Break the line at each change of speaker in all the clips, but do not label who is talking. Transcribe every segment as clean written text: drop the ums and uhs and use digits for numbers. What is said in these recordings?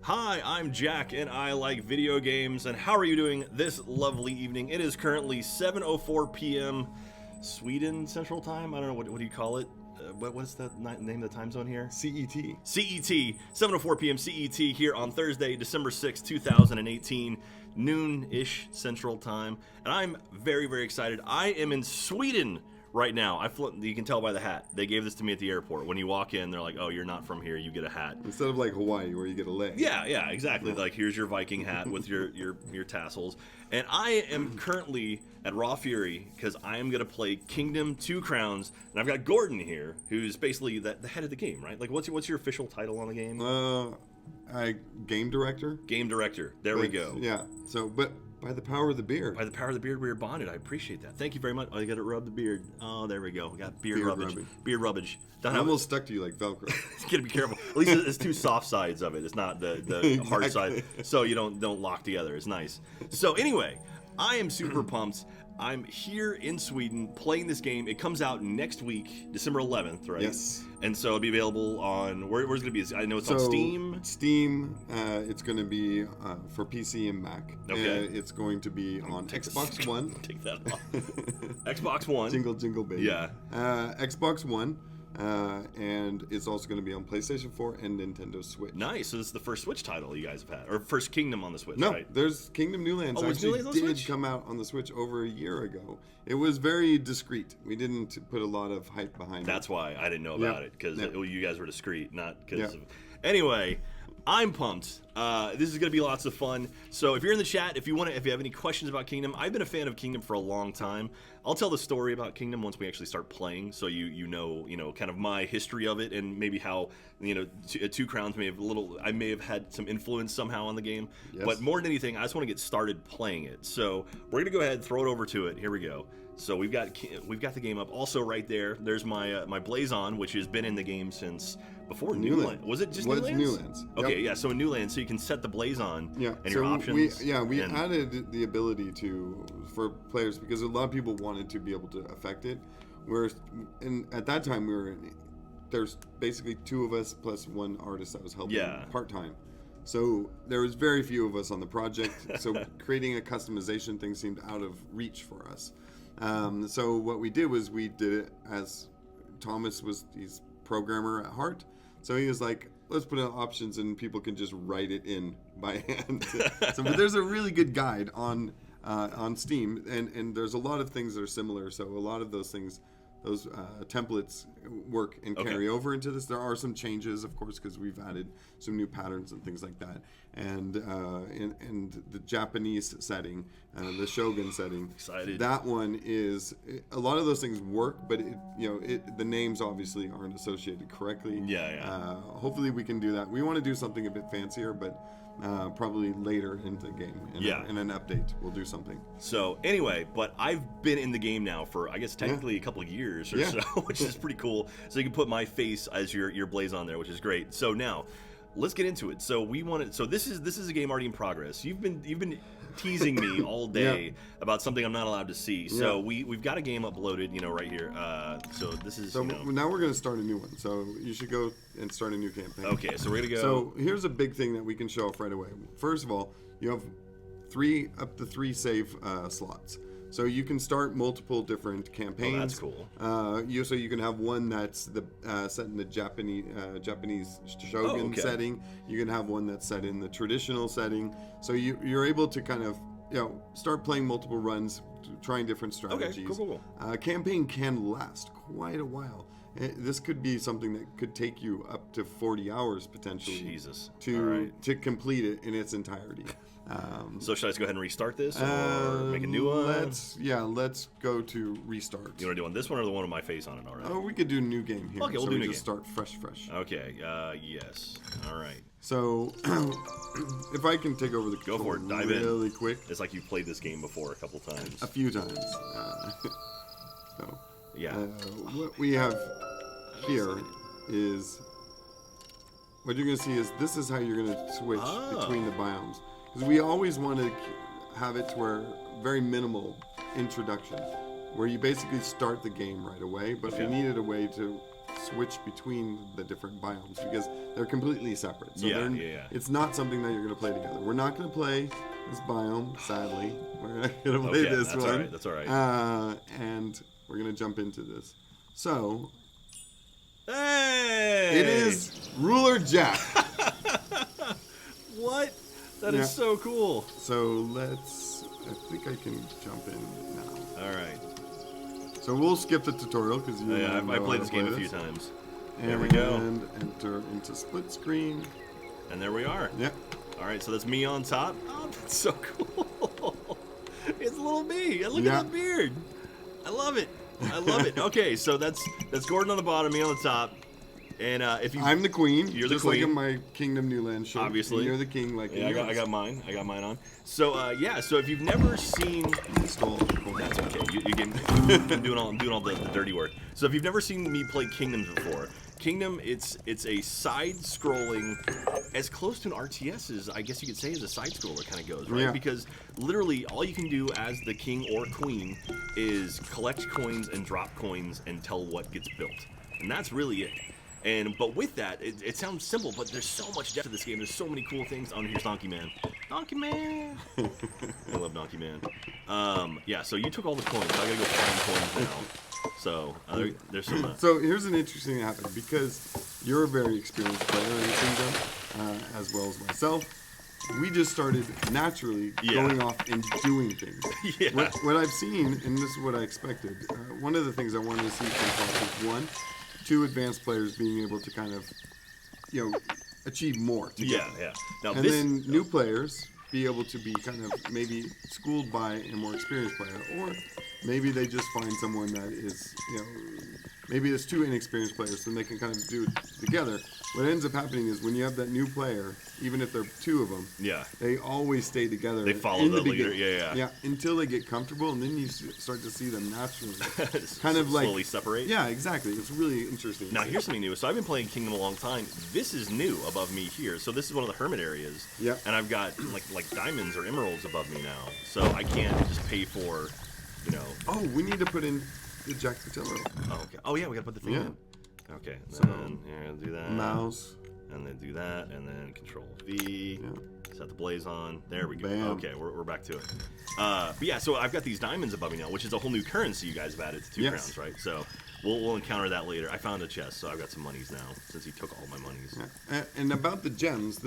Hi, I'm Jack, and I like video games. And how are you doing this lovely evening? It is currently 7:04 p.m. Sweden Central Time. I don't know what do you call it. What's the name of the time zone here?
CET.
CET. 7:04 p.m. CET here on Thursday, December 6, 2018, noon-ish Central Time, and I'm very, very excited. I am in Sweden right now. You can tell by the hat. They gave this to me at the airport. When you walk in, they're like, "Oh, you're not from here. You get a hat."
Instead of like Hawaii, where you get a leg.
Yeah, exactly. Like, here's your Viking hat with your tassels. And I am currently at Raw Fury because I am gonna play Kingdom 2 Crowns, and I've got Gordon here, who's basically the head of the game, right? Like, what's your official title on the game?
Game director.
Game director. There we go.
Yeah. So, but by the power of the beard.
By the power of the beard, we are bonded. I appreciate that. Thank you very much. Oh, you got to rub the beard. Oh, there we go. We got beard rubbage. Beard rubbage.
It almost stuck to you like Velcro.
You gotta be careful. At least it's two soft sides of it. It's not the
Exactly.
hard side, so you don't lock together. It's nice. So anyway, I am super pumped. I'm here in Sweden playing this game. It comes out next week, December 11th, right?
Yes.
And so it'll be available on where's it going to be? I know it's on Steam.
Steam. It's going to be for PC and Mac.
Okay.
It's going to be on Xbox One.
Take that off. Xbox One.
Jingle, jingle, baby.
Yeah.
Xbox One. And it's also going to be on PlayStation 4 and Nintendo Switch.
Nice. So this is the first Switch title you guys have had, or first Kingdom on the Switch,
No,
right?
there's Kingdom New Lands.
New Lands
did come out on the Switch over a year ago. It was very discreet. We didn't put a lot of hype behind it.
That's why I didn't know about it, because you guys were discreet, not because
Yeah.
of... Anyway, I'm pumped. This is going to be lots of fun. So if you're in the chat, if you have any questions about Kingdom, I've been a fan of Kingdom for a long time. I'll tell the story about Kingdom once we actually start playing, so you know kind of my history of it, and maybe how Two Crowns I may have had some influence somehow on the game.
Yes.
But more than anything, I just want to get started playing it. So we're gonna go ahead and throw it over to it. Here we go. So we've got the game up. Also right there's my my Blazon, which has been in the game since before New Lands. Was it just New Lands?
New Lands.
Okay,
Yep.
Yeah. So in New Lands, so you can set the Blazon and your options.
We added the ability for players because a lot of people wanted to be able to affect it. At that time there's basically two of us plus one artist that was helping part time. So there was very few of us on the project. So creating a customization thing seemed out of reach for us. So what we did was we did it as Thomas he's programmer at heart. So he was like, let's put in options and people can just write it in by hand. But there's a really good guide on Steam, and there's a lot of things that are similar. So a lot of those things, those templates work and carry over into this. There are some changes, of course, because we've added some new patterns and things like that. And the Japanese setting, the Shogun setting.
Excited.
That one is a lot of those things work, but the names obviously aren't associated correctly. Hopefully we can do that. We want to do something a bit fancier, but probably later into the game. In an update, we'll do something.
So anyway, but I've been in the game now for, I guess, technically a couple of years or so, which is pretty cool. So you can put my face as your Blazon there, which is great. So now, let's get into it. So this is a game already in progress. You've been teasing me all day about something I'm not allowed to see. So we've got a game uploaded, right here. So this is.
So now we're going to start a new one. So you should go and start a new campaign.
Okay, so we're gonna go.
So here's a big thing that we can show off right away. First of all, you have up to three save slots. So you can start multiple different campaigns.
Oh, that's cool.
So you can have one that's set in the Japanese Shogun setting. You can have one that's set in the traditional setting. So you're able to kind of start playing multiple runs, trying different strategies.
Okay, cool.
Campaign can last quite a while. This could be something that could take you up to 40 hours potentially.
Jesus.
To complete it in its entirety.
So should I just go ahead and restart this, or make a new one?
Let's go to restart.
You want to do on this one or the one with my face on it already?
Oh, we could do a new game here.
Okay, we'll do new game.
Start fresh.
Okay. Yes. All right.
So, if I can take over the
go for it. Dive
really
in.
Quick.
It's like you've played this game before a couple times.
A few times. What we have here is what you're going to see is this is how you're going to switch between the biomes. Because we always want to have it to where very minimal introduction, where you basically start the game right away, but we needed a way to switch between the different biomes because they're completely separate. So
yeah.
it's not something that you're going to play together. We're not going to play this biome, sadly. We're not going to play this
that's
one.
All right, that's all right.
And we're going to jump into this. So,
hey!
it is Ruler Jack.
What? That is so cool.
So I think I can jump in now.
All right.
So we'll skip the tutorial because
I played this game a few times. There we
And
go.
enter into split screen.
And there we are.
Yep.
All right, so that's me on top. Oh, that's so cool. It's little me. Look at that beard. I love it. I love it. Okay, so that's Gordon on the bottom, me on the top. And if you,
I'm the queen.
You're the
just
queen.
like in my Kingdom New Land shirt.
Obviously.
And you're the king, like
I got mine. I got mine on. So so if you've never seen,
Stole.
that's okay. You can, I'm doing all the dirty work. So if you've never seen me play Kingdoms before, Kingdom it's a side-scrolling, as close to an RTS as I guess you could say as a side-scroller kind of goes, right?
Yeah.
Because literally all you can do as the king or queen is collect coins and drop coins and tell what gets built, and that's really it. But with that, it sounds simple, but there's so much depth to this game. There's so many cool things. Oh, here's Donkey Man. Donkey Man. I love Donkey Man. So you took all the coins. So I gotta go find coins now. So there's some.
So here's an interesting thing that happened because you're a very experienced player in Kingdom, as well as myself. We just started naturally going off and doing things. What I've seen, and this is what I expected. One of the things I wanted to see from Talk is one. Two advanced players being able to kind of, achieve more together.
Yeah. Now
then new players be able to be kind of maybe schooled by a more experienced player, or maybe they just find someone that is, maybe there's two inexperienced players, then they can kind of do it together. What ends up happening is when you have that new player, even if there are two of them, they always stay together.
They follow the leader,
yeah, until they get comfortable, and then you start to see them naturally, kind of
slowly separate.
Yeah, exactly. It's really interesting.
Now here's something new. So I've been playing Kingdom a long time. This is new above me here. So this is one of the hermit areas.
Yeah.
And I've got like diamonds or emeralds above me now. So I can't just pay for,
Oh, we need to put in the Jack Pattillo.
Oh, okay. Oh yeah, we gotta put the thing in. Okay.
So
then do that.
Mouse.
And then do that, and then Control V.
Yeah.
Set the blaze on. There we go.
Bam.
Okay, we're back to it. But yeah, so I've got these diamonds above me now, which is a whole new currency you guys have added to 2 crowns, right? So we'll encounter that later. I found a chest, so I've got some monies now since he took all my monies.
Yeah. And about the gems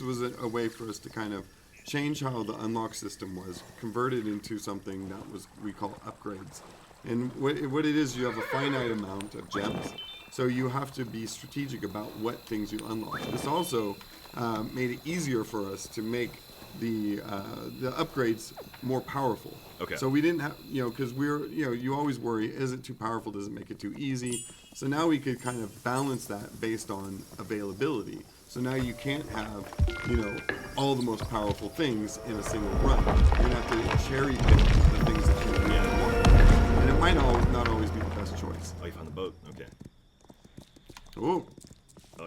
was a way for us to kind of change how the unlock system was, convert it into something that we call upgrades. And what it is, you have a finite amount of gems. So you have to be strategic about what things you unlock. This also made it easier for us to make the upgrades more powerful.
Okay.
So we didn't have, because you always worry, is it too powerful? Does it make it too easy? So now we could kind of balance that based on availability. So now you can't have, all the most powerful things in a single run. You're going to have to cherry pick the things that you really want. And it might not always be the best choice.
Oh, you found the boat. Okay.
Oh,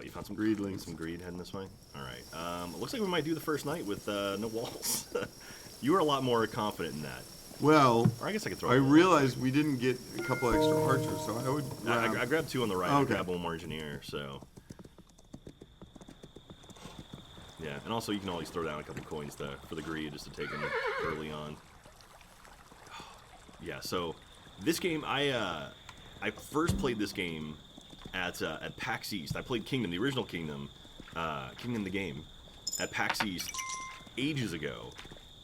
you found some
greedlings.
Some greed heading this way. All right. It looks like we might do the first night with no walls. You were a lot more confident in that.
Well,
Or I guess I could throw.
I realized we didn't get a couple extra archers, so I would.
I grabbed 2 on the right.
Okay.
I grabbed 1 more engineer. So. Yeah, and also you can always throw down a couple coins for the greed just to take them early on. Yeah. So this game, I first played this game at PAX East. I played Kingdom, the original Kingdom, Kingdom the game, at PAX East ages ago,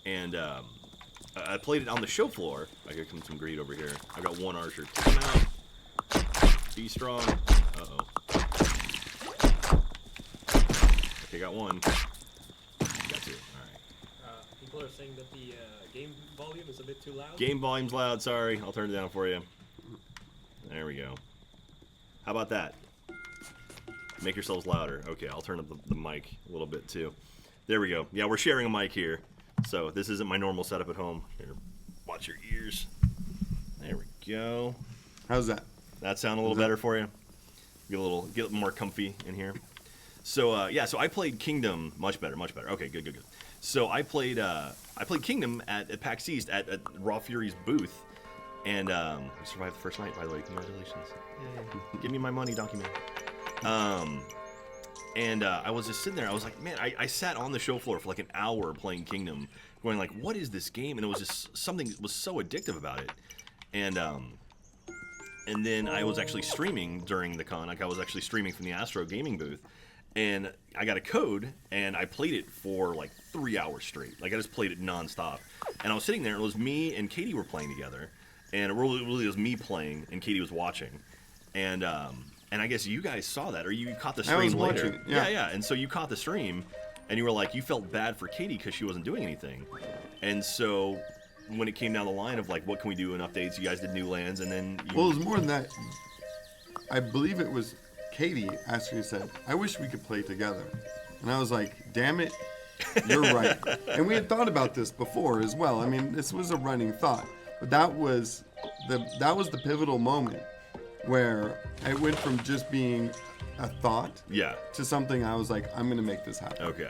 and I played it on the show floor. I got some greed over here. I got 1 archer. Take him out. Be strong. Uh-oh. Okay, got 1. Got 2. All right.
People are saying that the game volume is a bit too loud.
Game volume's loud. Sorry, I'll turn it down for you. There we go. How about that? Make yourselves louder. Okay, I'll turn up the mic a little bit too. There we go. Yeah, we're sharing a mic here. So this isn't my normal setup at home. Here, watch your ears. There we go.
How's that?
That sound a little better for you? Get more comfy in here. So so I played Kingdom much better. Okay, good. So I played Kingdom at PAX East at Raw Fury's booth. And we survived the first night, by the way. Congratulations. Yay. Give me my money, Donkey Man. And I was just sitting there. I was like, man, I sat on the show floor for like an hour playing Kingdom, going like, what is this game? And it was just something that was so addictive about it. And then I was actually streaming during the con. Like I was actually streaming from the Astro gaming booth. And I got a code, and I played it for like 3 hours straight. Like I just played it nonstop. And I was sitting there, and it was me and Katie were playing together. And it really was me playing, and Katie was watching. And I guess you guys saw that, or you caught the stream later.
Watching it, yeah.
Yeah. And so you caught the stream, and you were like, you felt bad for Katie because she wasn't doing anything. And so when it came down the line of like, what can we do in updates, you guys did new lands, and then
Well, it was more than that. I believe it was Katie asked me, said, I wish we could play together. And I was like, damn it, you're right. And we had thought about this before as well. I mean, this was a running thought. But that was the pivotal moment where I went from just being a thought to something I was like, I'm going to make this happen.
Okay.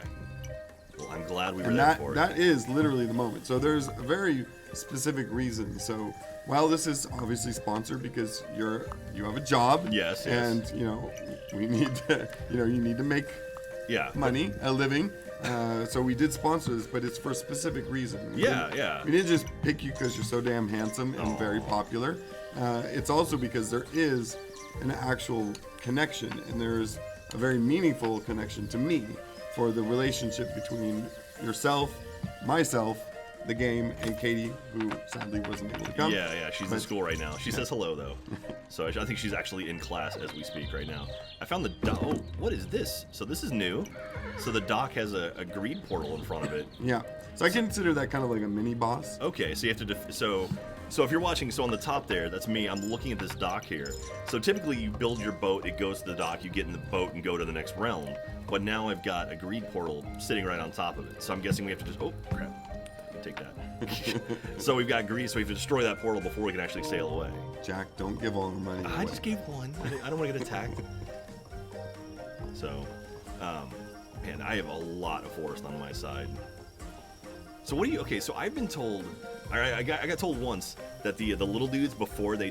Well, I'm glad we were
And
there for it.
that is literally the moment. So there's a very specific reason. So while this is obviously sponsored because you have a job,
Yes.
and we need to, you need to make money, a living. So we did sponsor this, but it's for a specific reason. We didn't just pick you because you're so damn handsome and very popular. It's also because there is an actual connection, and there's a very meaningful connection to me for the relationship between yourself, myself, the game, and Katie, who sadly wasn't able to come.
Yeah, she's in school right now. She says hello, though. So I think she's actually in class as we speak right now. I found the dock. Oh, what is this? So this is new. So the dock has a greed portal in front of it.
Yeah. So I consider that kind of like a mini boss.
Okay, so you have to... So if you're watching, so on the top there, that's me. I'm looking at this dock here. So typically you build your boat, it goes to the dock, you get in the boat and go to the next realm. But now I've got a greed portal sitting right on top of it. So I'm guessing we have to just... Oh, crap. Take that. So we've got greed, so we have to destroy that portal before we can actually sail away.
Jack, don't give all the money away.
I just gave one. I don't want to get attacked. So, man, I have a lot of forest on my side. So what do you... Okay, so I've been told... I got told once that the little dudes before they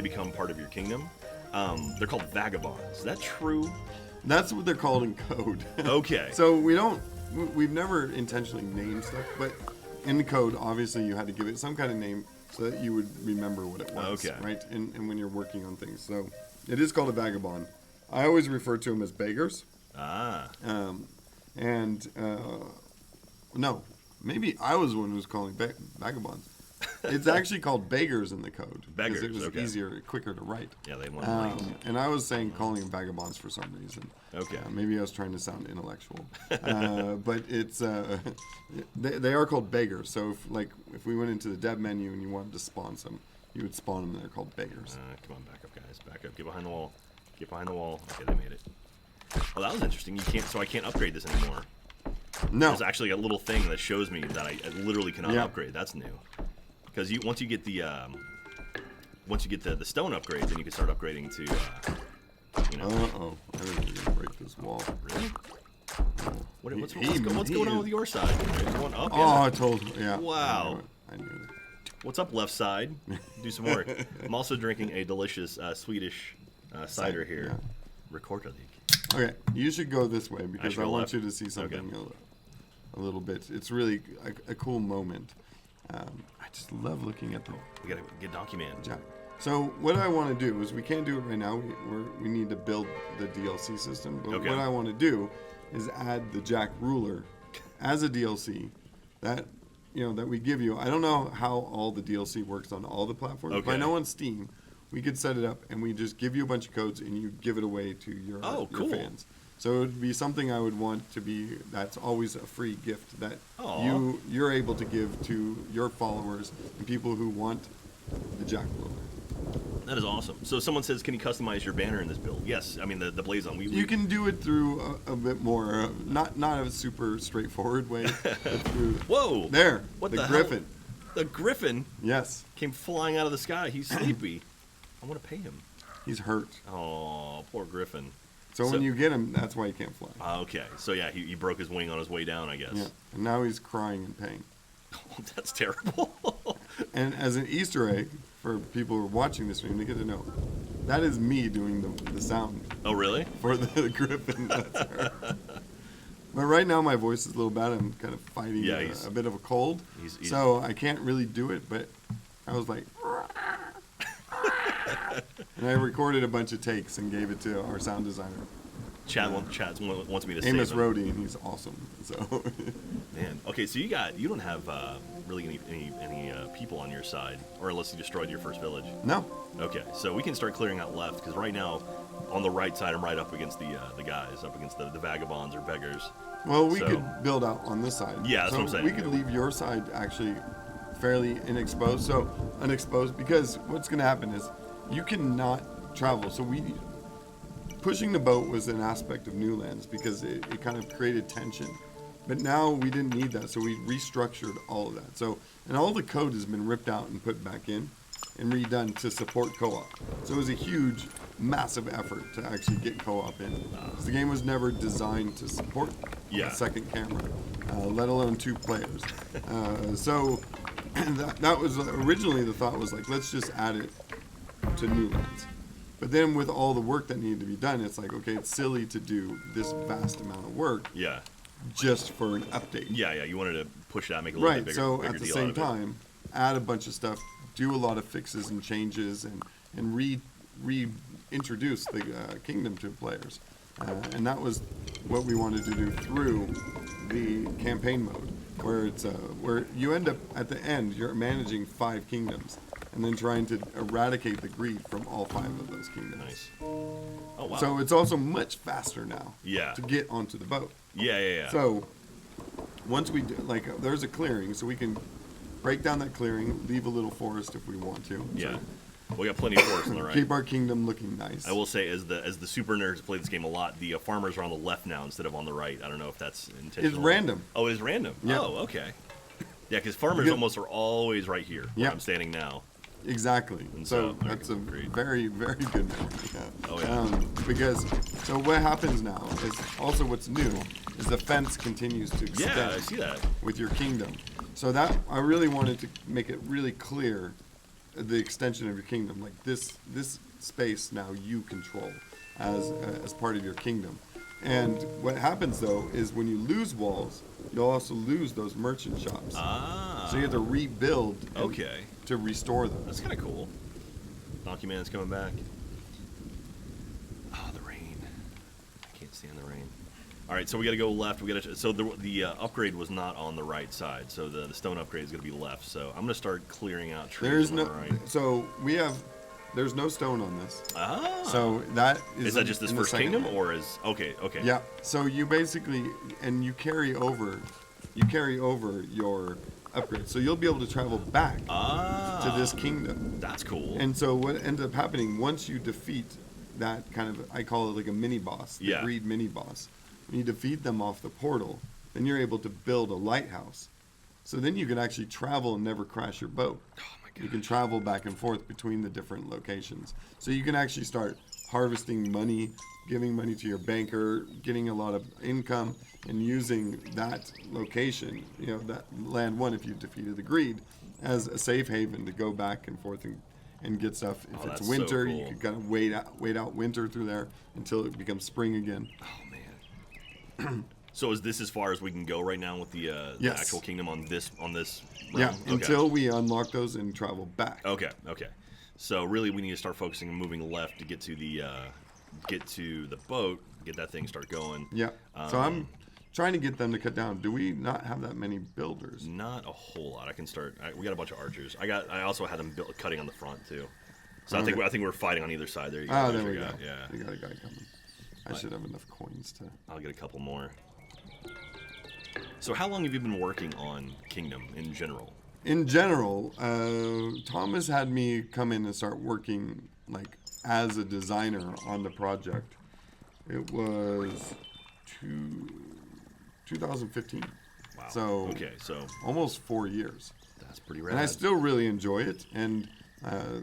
become part of your kingdom, they're called vagabonds. Is that true?
That's what they're called in code.
Okay.
So we've never intentionally named stuff, but in the code, obviously you had to give it some kind of name so that you would remember what it was.
Okay.
Right? And when you're working on things. So it is called a vagabond. I always refer to them as beggars. No, maybe I was the one who was calling vagabonds. It's actually called beggars in the code.
Beggars,
because it was
okay.
easier, quicker to write.
Yeah, they want money.
And I was calling them vagabonds for some reason.
Okay.
Maybe I was trying to sound intellectual. But it's they are called beggars. So if we went into the dev menu and you wanted to spawn some, you would spawn them. They're called beggars.
Come on, back up, guys. Back up. Get behind the wall. Get behind the wall. Okay, they made it. Well, that was interesting. I can't upgrade this anymore.
No.
There's actually a little thing that shows me that I literally cannot upgrade. That's new. Because once you get the stone upgrade, then you can start upgrading to
Uh-oh. I think we're gonna break this wall.
Really? What's going on with your side? It's going up.
Oh, I told you. Yeah.
Wow.
I knew it.
What's up, left side? Do some work. I'm also drinking a delicious Swedish cider here.
Yeah.
Rekortalik.
Okay, you should go this way because I want
left?
you to see something a little bit. It's really a cool moment. I just love looking at the...
We gotta get Donkey Man.
Jack. So what I want to do is we can't do it right now. We need to build the DLC system. But what I want to do is add the Jack ruler as a DLC that we give you. I don't know how all the DLC works on all the platforms.
Okay.
But I know on Steam we could set it up and we just give you a bunch of codes and you give it away to your fans. So it would be something I would want to be. That's always a free gift that you're able to give to your followers and people who want the Jack ruler.
That is awesome. So someone says, can you customize your banner in this build? Yes. I mean, the blazon.
You can do it through a bit more, not a super straightforward way. But through
Whoa!
There,
What
the
the
griffin.
Hell? The griffin
Yes,
came flying out of the sky. He's sleepy. I want to pay him.
he's hurt.
Oh, poor griffin.
So when you get him, that's why he can't fly.
Okay. So yeah, he broke his wing on his way down, I guess.
Yeah, and now he's crying in pain.
That's terrible.
And as an Easter egg for people who are watching this stream, they get to know that is me doing the sound
Oh, really?
for the griffin. That's her. But right now my voice is a little bad. I'm kind of fighting a bit of a cold, so I can't really do it. But I was like, and I recorded a bunch of takes and gave it to our sound designer.
Chad wants me to
Amos
save him.
Rhodey, and he's awesome. So,
Man, okay, so you don't have really any people on your side, or unless you destroyed your first village.
no,
Okay, so we can start clearing out left, because right now, on the right side, I'm right up against the guys, up against the vagabonds or beggars.
well, we
So-
could build out on this side.
Yeah, that's
so
what I'm saying.
We could leave your side actually fairly unexposed. So unexposed, because what's going to happen is you cannot travel. So pushing the boat was an aspect of New Lands because it kind of created tension. But now we didn't need that, so we restructured all of that. So, and all the code has been ripped out and put back in and redone to support co-op. So it was a huge, massive effort to actually get co-op in. 'Cause the game was never designed to support a second camera, let alone 2 players. So that was originally the thought was like, let's just add it to New Lands. But then with all the work that needed to be done, it's like, okay, it's silly to do this vast amount of work
Yeah.
just for an update.
Yeah, you wanted to push that, make it a little bit bigger,
So
bigger
at the
deal
same
out of it.
time, add a bunch of stuff, do a lot of fixes and changes, and reintroduce the kingdom to players. And that was what we wanted to do through the campaign mode, where it's where you end up at the end, you're managing 5 kingdoms, and then trying to eradicate the greed from all 5 of those kingdoms.
Nice. Oh, wow.
So it's also much faster now
Yeah.
to get onto the boat.
Yeah.
So once we do, there's a clearing, so we can break down that clearing, leave a little forest if we want to.
Yeah.
So
We got plenty of forest on the right.
keep our kingdom looking nice.
I will say, as the super nerds who play this game a lot, the farmers are on the left now instead of on the right. I don't know if that's intentional.
It's random.
Oh, it is random?
Yeah.
Oh, okay. Yeah, because farmers
Because-
almost are always right here where
Yeah.
I'm standing now.
Exactly.
And
So
so,
that's a
great.
very, very good memory. Yeah.
Oh, yeah.
Because, so what happens now is also what's new is the fence continues to extend
Yeah, I see that.
with your kingdom. So that, I really wanted to make it really clear the extension of your kingdom. Like this space now you control as part of your kingdom. And what happens though is when you lose walls, you'll also lose those merchant shops.
Ah.
So you have to rebuild
Okay.
to restore them.
That's kind of cool. Donkey Man's coming back. Oh, the rain. I can't stand the rain. All right, so we got to go left. So the upgrade was not on the right side. So the stone upgrade is going to be left. So I'm going to start clearing out trees
There's
on
no,
the right.
so there's no stone on this.
Ah.
So that
is that just this
in the
first
second
kingdom,
one.
or is okay?
Yeah. So you basically, and you carry over your upgrade. So you'll be able to travel back to this kingdom.
That's cool.
And so what ends up happening once you defeat that kind of, I call it like a mini boss, the
Yeah.
greed mini boss. When you defeat them off the portal, then you're able to build a lighthouse. So then you can actually travel and never crash your boat.
Oh my god.
You can travel back and forth between the different locations. So you can actually start harvesting money, giving money to your banker, getting a lot of income, and using that location, that land one, if you've defeated the greed, as a safe haven to go back and forth and get stuff. If
Oh,
it's
that's
winter,
so
you
cool.
can kind of wait out winter through there until it becomes spring again.
Oh man. So is this as far as we can go right now with the
Yes.
actual kingdom on this
Yeah,
realm? Okay.
until we unlock those and travel back.
Okay. So really, we need to start focusing and moving left to get to the boat, get that thing start going.
Yeah. So I'm trying to get them to cut down. Do we not have that many builders?
Not a whole lot. I can start. We got a bunch of archers. I also had them cutting on the front too. So I think we're fighting on either side. There you go.
Oh,
There's
there we
your
go.
guy. Yeah.
You got a guy coming. I should have enough coins to.
I'll get a couple more. So how long have you been working on Kingdom in general?
In general, Thomas had me come in and start working as a designer on the project. It was 2015.
Wow.
So
Okay, so
almost 4 years.
that's pretty rad.
And I still really enjoy it. And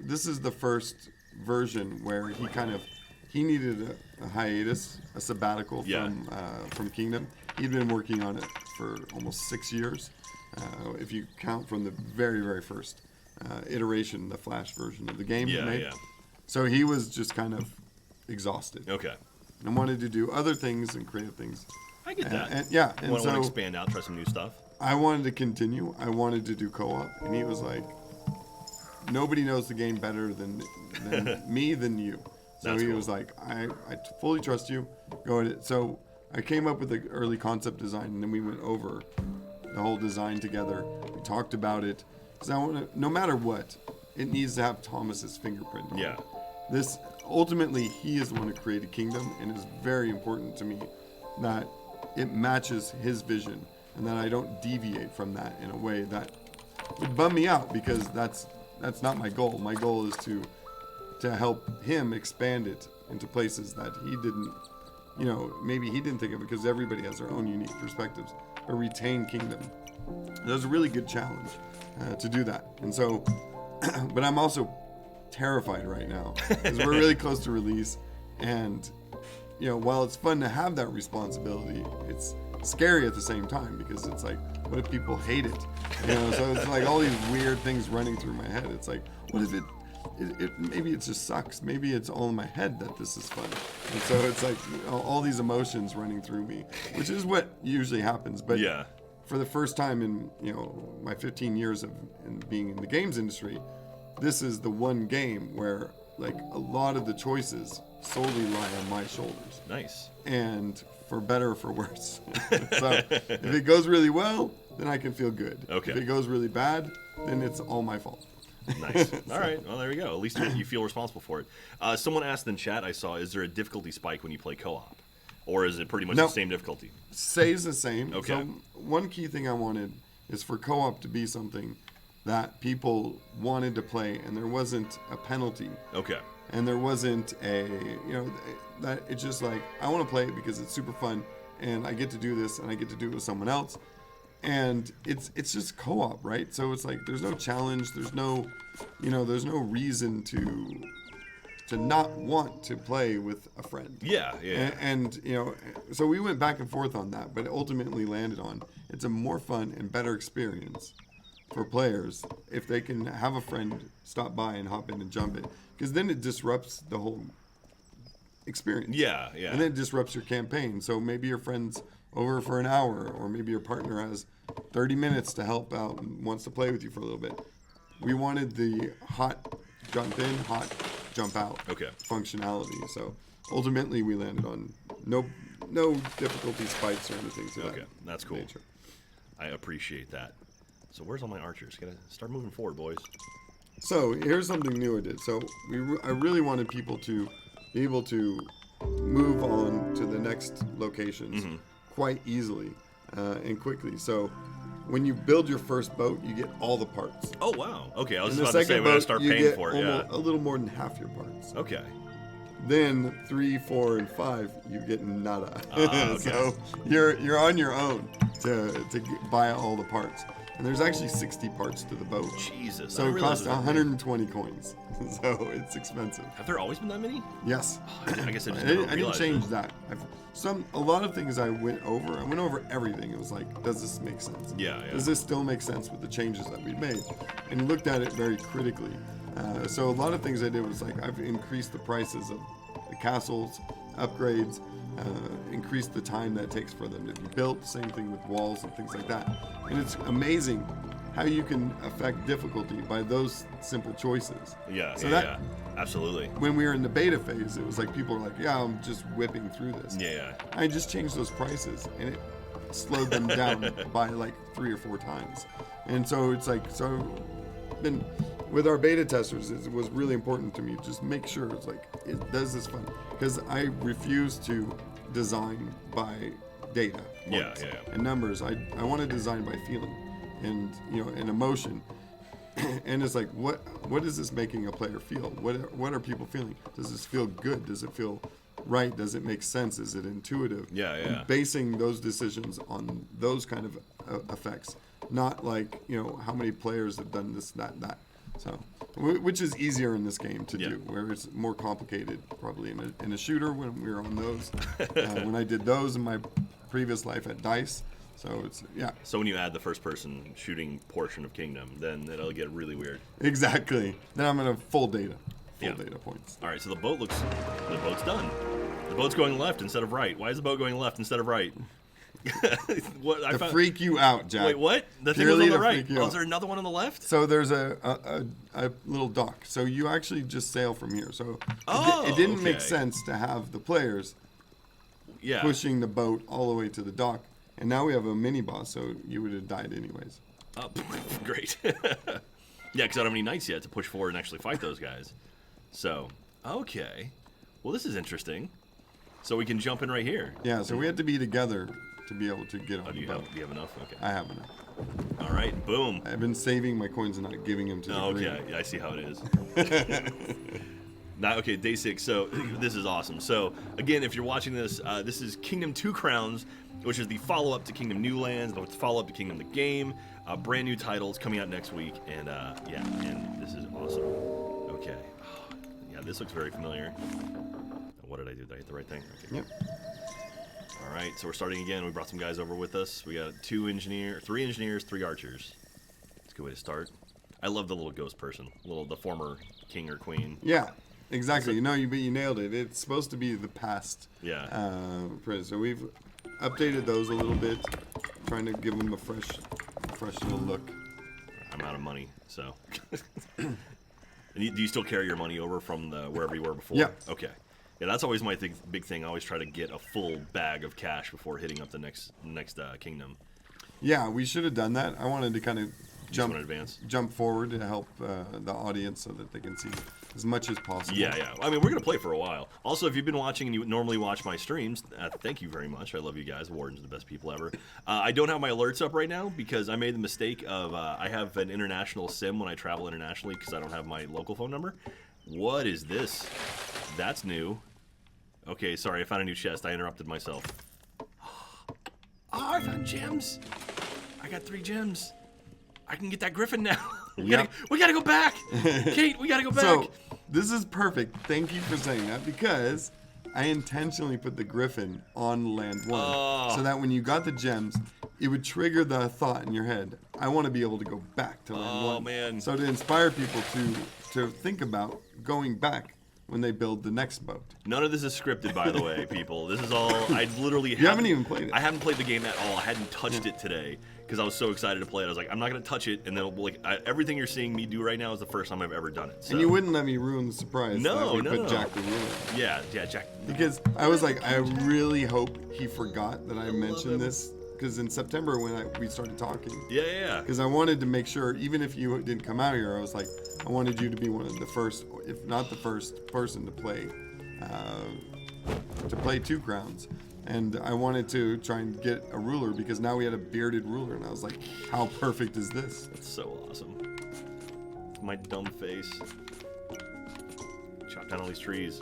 this is the first version where he needed a hiatus, a sabbatical
Yeah.
from Kingdom. He'd been working on it for almost 6 years, if you count from the very, very first iteration, the Flash version of the game.
Yeah, yeah.
So he was just kind of exhausted.
Okay.
And wanted to do other things and creative things.
I get that.
And
want
so
to expand out, try some new stuff.
I wanted to continue. I wanted to do co-op, and he was like, nobody knows the game better than me than you. So
That's
he
cool.
was like, I fully trust you. Go ahead. So I came up with the early concept design, and then we went over the whole design together. We talked about it. Because I want to, no matter what, it needs to have Thomas's fingerprint on it.
Yeah.
This, ultimately, he is the one who created Kingdom, and it's very important to me that it matches his vision and that I don't deviate from that in a way that would bum me out, because that's not my goal. My goal is to help him expand it into places that he didn't, maybe he didn't think of, because everybody has their own unique perspectives, but retain Kingdom. That was a really good challenge to do that. And so, but I'm also terrified right now because we're really close to release, and while it's fun to have that responsibility, it's scary at the same time, because it's like, what if people hate it? So it's like all these weird things running through my head. It's like, what if it maybe it just sucks, maybe it's all in my head that this is fun. And so it's like all these emotions running through me, which is what usually happens. But
Yeah.
for the first time in my 15 years of being in the games industry, this is the one game where like a lot of the choices solely lie on my shoulders.
Nice.
And for better or for worse. So if it goes really well, then I can feel good.
Okay.
If it goes really bad, then it's all my fault.
Nice. All right. Well, there we go. At least you feel responsible for it. Someone asked in chat, I saw, is there a difficulty spike when you play co-op? Or is it pretty much the same difficulty?
Stays the same.
Okay.
So one key thing I wanted is for co-op to be something that people wanted to play, and there wasn't a penalty.
Okay.
And there wasn't that it's just like, I want to play it because it's super fun, and I get to do this, and I get to do it with someone else. And it's just co-op, right? So it's like, there's no challenge, there's no reason to not want to play with a friend.
Yeah.
And so we went back and forth on that, but it ultimately landed on, it's a more fun and better experience for players if they can have a friend stop by and hop in and jump in, because then it disrupts the whole experience.
Yeah.
And then it disrupts your campaign. So maybe your friend's over for an hour, or maybe your partner has 30 minutes to help out and wants to play with you for a little bit. We wanted the hot jump in, hot jump out functionality. So ultimately we landed on no difficulty spikes or anything to that.
That's cool.
Nature.
I appreciate that. So where's all my archers? Gotta start moving forward, boys.
So here's something new I did. So I really wanted people to be able to move on to the next locations quite easily and quickly. So when you build your first boat, you get all the parts.
Oh, wow. Okay, I was
In
just
the
about to say,
second
we're going to
boat,
start
you
paying
get
for it,
a little more than half your parts.
Okay.
Then 3, 4, and 5, you get nada.
Okay.
So you're on your own to buy all the parts. And there's actually 60 parts to the boat.
Jesus.
So it costs 120 coins. So it's expensive.
Have there always been that many?
Yes.
I guess I just
I
never
didn't
realized
change
it.
that. A lot of things I went over everything. It was like, does this make sense?
Yeah.
Does this still make sense with the changes that we made? And looked at it very critically. So a lot of things I did was like, I've increased the prices of the castles, upgrades, increased the time that it takes for them to be built. Same thing with walls and things like that. And it's amazing how you can affect difficulty by those simple choices.
Yeah,
So
yeah. Absolutely.
When we were in the beta phase, it was like people were like, yeah, I'm just whipping through this.
Yeah.
I just changed those prices, and it slowed them down by like 3 or 4 times. And so it's like, then with our beta testers, it was really important to me to just make sure it's like, does this fun? Because I refuse to design by data points and numbers. I want to design by feeling and and emotion. And it's like, what is this making a player feel? What are people feeling? Does this feel good? Does it feel right? Does it make sense? Is it intuitive?
Yeah.
And basing those decisions on those kind of effects, not like how many players have done this, that. So, which is easier in this game to do, where it's more complicated probably in a shooter when we were on those. When I did those in my previous life at Dice, So it's yeah.
So when you add the first-person shooting portion of Kingdom, then it'll get really weird.
Exactly. Then I'm gonna full data
Yeah.
points.
All right, so the boat's done. The boat's going left instead of right. Why is the boat going left instead of right? What I
To
found,
freak you out, Jack.
Wait, what? The thing
Purely
was on the
to
right.
freak you
Oh,
out.
is there another one on the left?
So there's a little dock. So you actually just sail from here. So
Oh,
it didn't make
okay.
sense to have the players
Yeah.
pushing the boat all the way to the dock. And now we have a mini boss, so you would have died anyways.
Oh, great. Yeah, because I don't have any knights yet to push forward and actually fight those guys. So, okay. Well, this is interesting. So we can jump in right here.
Yeah, so we had to be together to be able to get on
Oh, do
the
you
boat.
have enough? Okay.
I have enough.
All right, boom.
I've been saving my coins and not giving them to the
Oh,
green.
okay, yeah, I see how it is. Now, okay, day 6. So this is awesome. So again, if you're watching this, this is Kingdom 2 Crowns, which is the follow-up to Kingdom New Lands, the follow-up to Kingdom the Game. Brand new titles coming out next week, and yeah, and this is awesome. Okay, yeah, this looks very familiar. What did I do? Did I hit the right thing? Okay.
Yep.
All right, so we're starting again. We brought some guys over with us. We got 3 engineers, 3 archers. It's a good way to start. I love the little ghost person, the former king or queen.
Yeah, exactly. You nailed it. It's supposed to be the past.
Yeah.
Prince. So we've updated those a little bit, trying to give them a fresh little look.
I'm out of money, so. And do you still carry your money over from wherever you were before?
Yeah.
Okay. Yeah, that's always my big thing. I always try to get a full bag of cash before hitting up the next kingdom.
Yeah, we should have done that. I wanted to kind of
Jump in advance.
jump forward to help the audience so that they can see as much as possible.
Yeah. I mean, we're going to play for a while. Also, if you've been watching and you normally watch my streams, thank you very much. I love you guys. Warden's the best people ever. I don't have my alerts up right now because I made the mistake of I have an international SIM when I travel internationally because I don't have my local phone number. What is this? That's new. Okay, sorry. I found a new chest. I interrupted myself. Oh, I found gems. I got 3 gems. I can get that griffin now. We gotta go back. Kate, we gotta go back.
So this is perfect. Thank you for saying that because I intentionally put the griffin on land 1 so that when you got the gems, it would trigger the thought in your head. I want to be able to go back to land 1.
Oh, man.
So to inspire people to think about going back when they build the next boat.
None of this is scripted, by the way, people. This is all, I literally
You haven't even played it.
I haven't played the game at all. I hadn't touched it today because I was so excited to play it. I was like, I'm not going to touch it. And then everything you're seeing me do right now is the first time I've ever done it. So.
And you wouldn't let me ruin the surprise.
No,
that we
no.
put Jack the Ruler.
Yeah, Jack.
Because I was like, I really hope he forgot that I mentioned this. Because in September when we started talking.
Yeah.
Because I wanted to make sure, even if you didn't come out here, I was like, I wanted you to be one of the first, if not the first person to play 2 Crowns. And I wanted to try and get a ruler because now we had a bearded ruler, and I was like, how perfect is this?
That's so awesome. My dumb face. Chop down all these trees.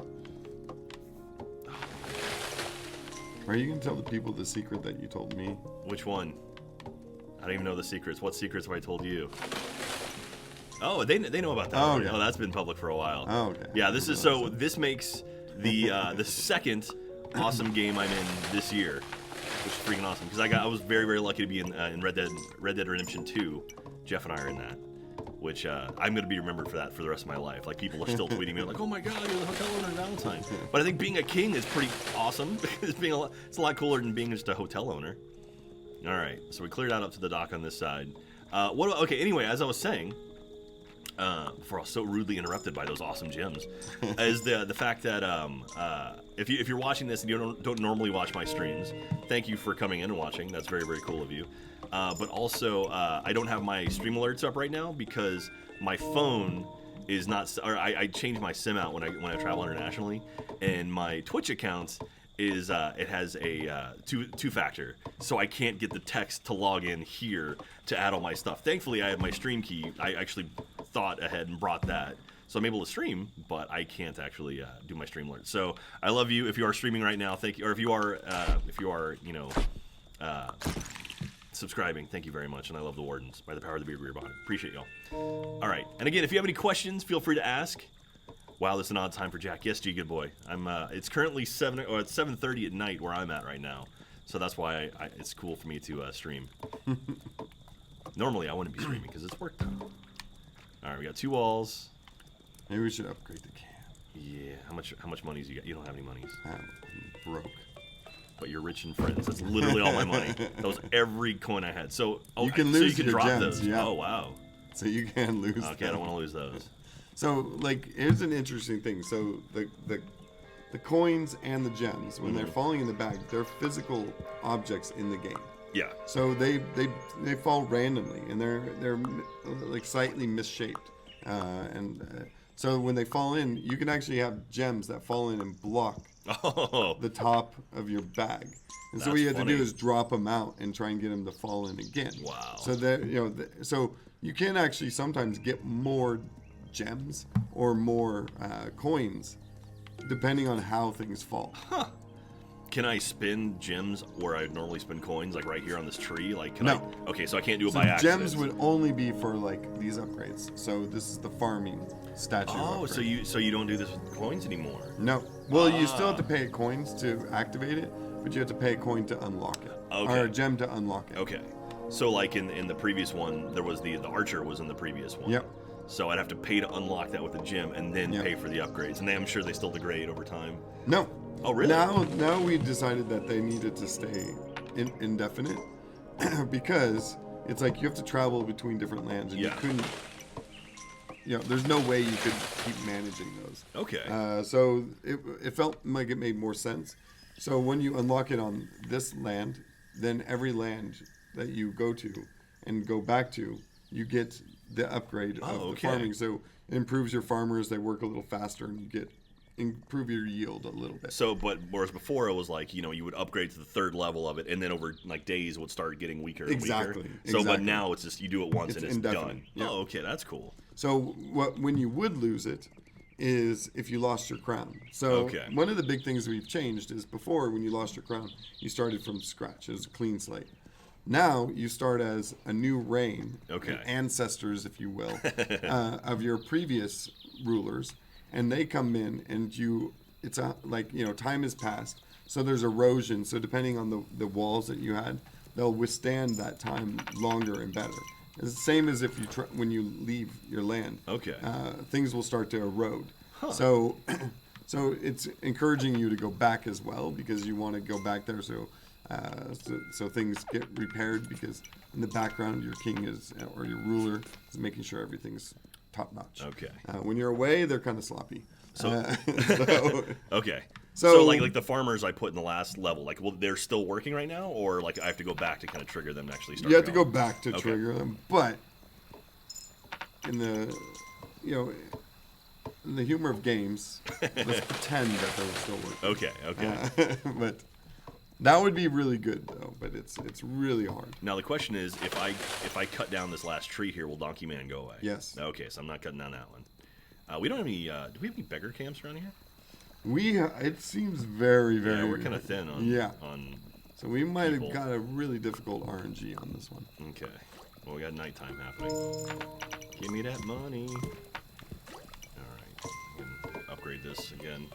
Are you going to tell the people the secret that you told me?
Which one? I don't even know the secrets. What secrets have I told you? Oh, they know about that.
Oh,
already.
okay.
Oh, that's been public for a while.
Oh, okay.
Yeah, this is so. This makes the second awesome game I'm in this year, which is freaking awesome. Because I was very, very lucky to be in Red Dead Redemption 2. Jeff and I are in that, which I'm going to be remembered for that for the rest of my life. Like, people are still tweeting me like, "Oh my God, you're the hotel owner in Valentine." But I think being a king is pretty awesome. It's a lot cooler than being just a hotel owner. All right, so we cleared out up to the dock on this side. Okay, anyway, as I was saying, before I was so rudely interrupted by those awesome gems, is the fact that if you're watching this and you don't normally watch my streams, thank you for coming in and watching. That's very, very cool of you. But also, I don't have my stream alerts up right now because my phone is not. Or I change my SIM out when I travel internationally, and my Twitch account is it has a two-factor, so I can't get the text to log in here to add all my stuff. Thankfully, I have my stream key. I actually thought ahead and brought that, so I'm able to stream, but I can't actually do my stream alert. So I love you if you are streaming right now. Thank you, or if you are subscribing. Thank you very much, and I love the Wardens by the power of the beard we are behind. Appreciate y'all. All right, and again, if you have any questions, feel free to ask. Wow, this is an odd time for Jack. Yes, G, good boy. It's currently 7:30 at night where I'm at right now. So that's why it's cool for me to stream. Normally, I wouldn't be streaming because it's work time. All right, we got 2 walls.
Maybe we should upgrade the camp.
Yeah. How much money do you got? You don't have any monies.
I'm broke.
But you're rich in friends. That's literally all my money. That was every coin I had. So
you can lose
so you can
your
drop
gems,
those.
yeah.
Oh wow.
So you can lose.
Okay,
them.
I don't want to lose those.
So like, here's an interesting thing. So the coins and the gems, when they're falling in the bag, they're physical objects in the game.
Yeah.
So they fall randomly, and they're like slightly misshaped, so when they fall in, you can actually have gems that fall in and block the top of your bag. And so what you have to do is drop them out and try and get them to fall in again.
Wow.
So that so you can actually sometimes get more gems or more coins, depending on how things fall.
Huh. Can I spin gems where I normally spin coins, like right here on this tree? Like, can
No.
I? Okay, so I can't do it by accident.
Gems would only be for like these upgrades. So this is the farming statue.
Oh,
upgrade.
so you don't do this with coins anymore?
No. Well, you still have to pay coins to activate it, but you have to pay a coin to unlock it.
Okay.
Or a gem to unlock it.
Okay. So like in the previous one, there was the archer was in the previous one.
Yep.
So I'd have to pay to unlock that with a gem and then
Yep.
pay for the upgrades. And I'm sure they still degrade over time.
No.
Oh, really?
Now we decided that they needed to stay indefinite because it's like you have to travel between different lands and you couldn't. There's no way you could keep managing those.
Okay.
So it felt like it made more sense. So when you unlock it on this land, then every land that you go to and go back to, you get the upgrade of the farming. So it improves your farmers. They work a little faster, and you improve your yield a little bit.
So, but whereas before it was like, you would upgrade to the 3rd level of it, and then over like days it would start getting weaker and
Exactly.
weaker. So, but now it's just you do it once
It's
and it's
indefinite.
done.
Yeah.
Oh, okay, that's cool.
So when you would lose it is if you lost your crown. So one of the big things we've changed is before, when you lost your crown, you started from scratch. It was a clean slate. Now you start as a new reign, ancestors, if you will, of your previous rulers, and they come in, and time has passed, so there's erosion. So depending on the walls that you had, they'll withstand that time longer and better. It's the same as if when you leave your land. Okay. Things will start to erode. Huh. So it's encouraging you to go back as well, because you want to go back there so things get repaired, because in the background your king or your ruler is making sure everything's top notch. Okay. When you're away, they're kind of sloppy.
Okay. So like the farmers I put in the last level, like, they're still working right now, or like I have to go back to kind of trigger them to actually start.
You have to go back to trigger them, but in the humor of games, let's pretend that they're still working. Okay. But that would be really good though. But it's really hard.
Now the question is, if I cut down this last tree here, will Donkey Man go away?
Yes.
Okay, so I'm not cutting down that one. We don't have any. Do we have any beggar camps around here?
It seems very, very.
Yeah, we're kind of thin on.
Yeah.
On.
So we might have got a really difficult RNG on this one.
Okay. Well, we got nighttime happening. Give me that money. All right. We can upgrade this again.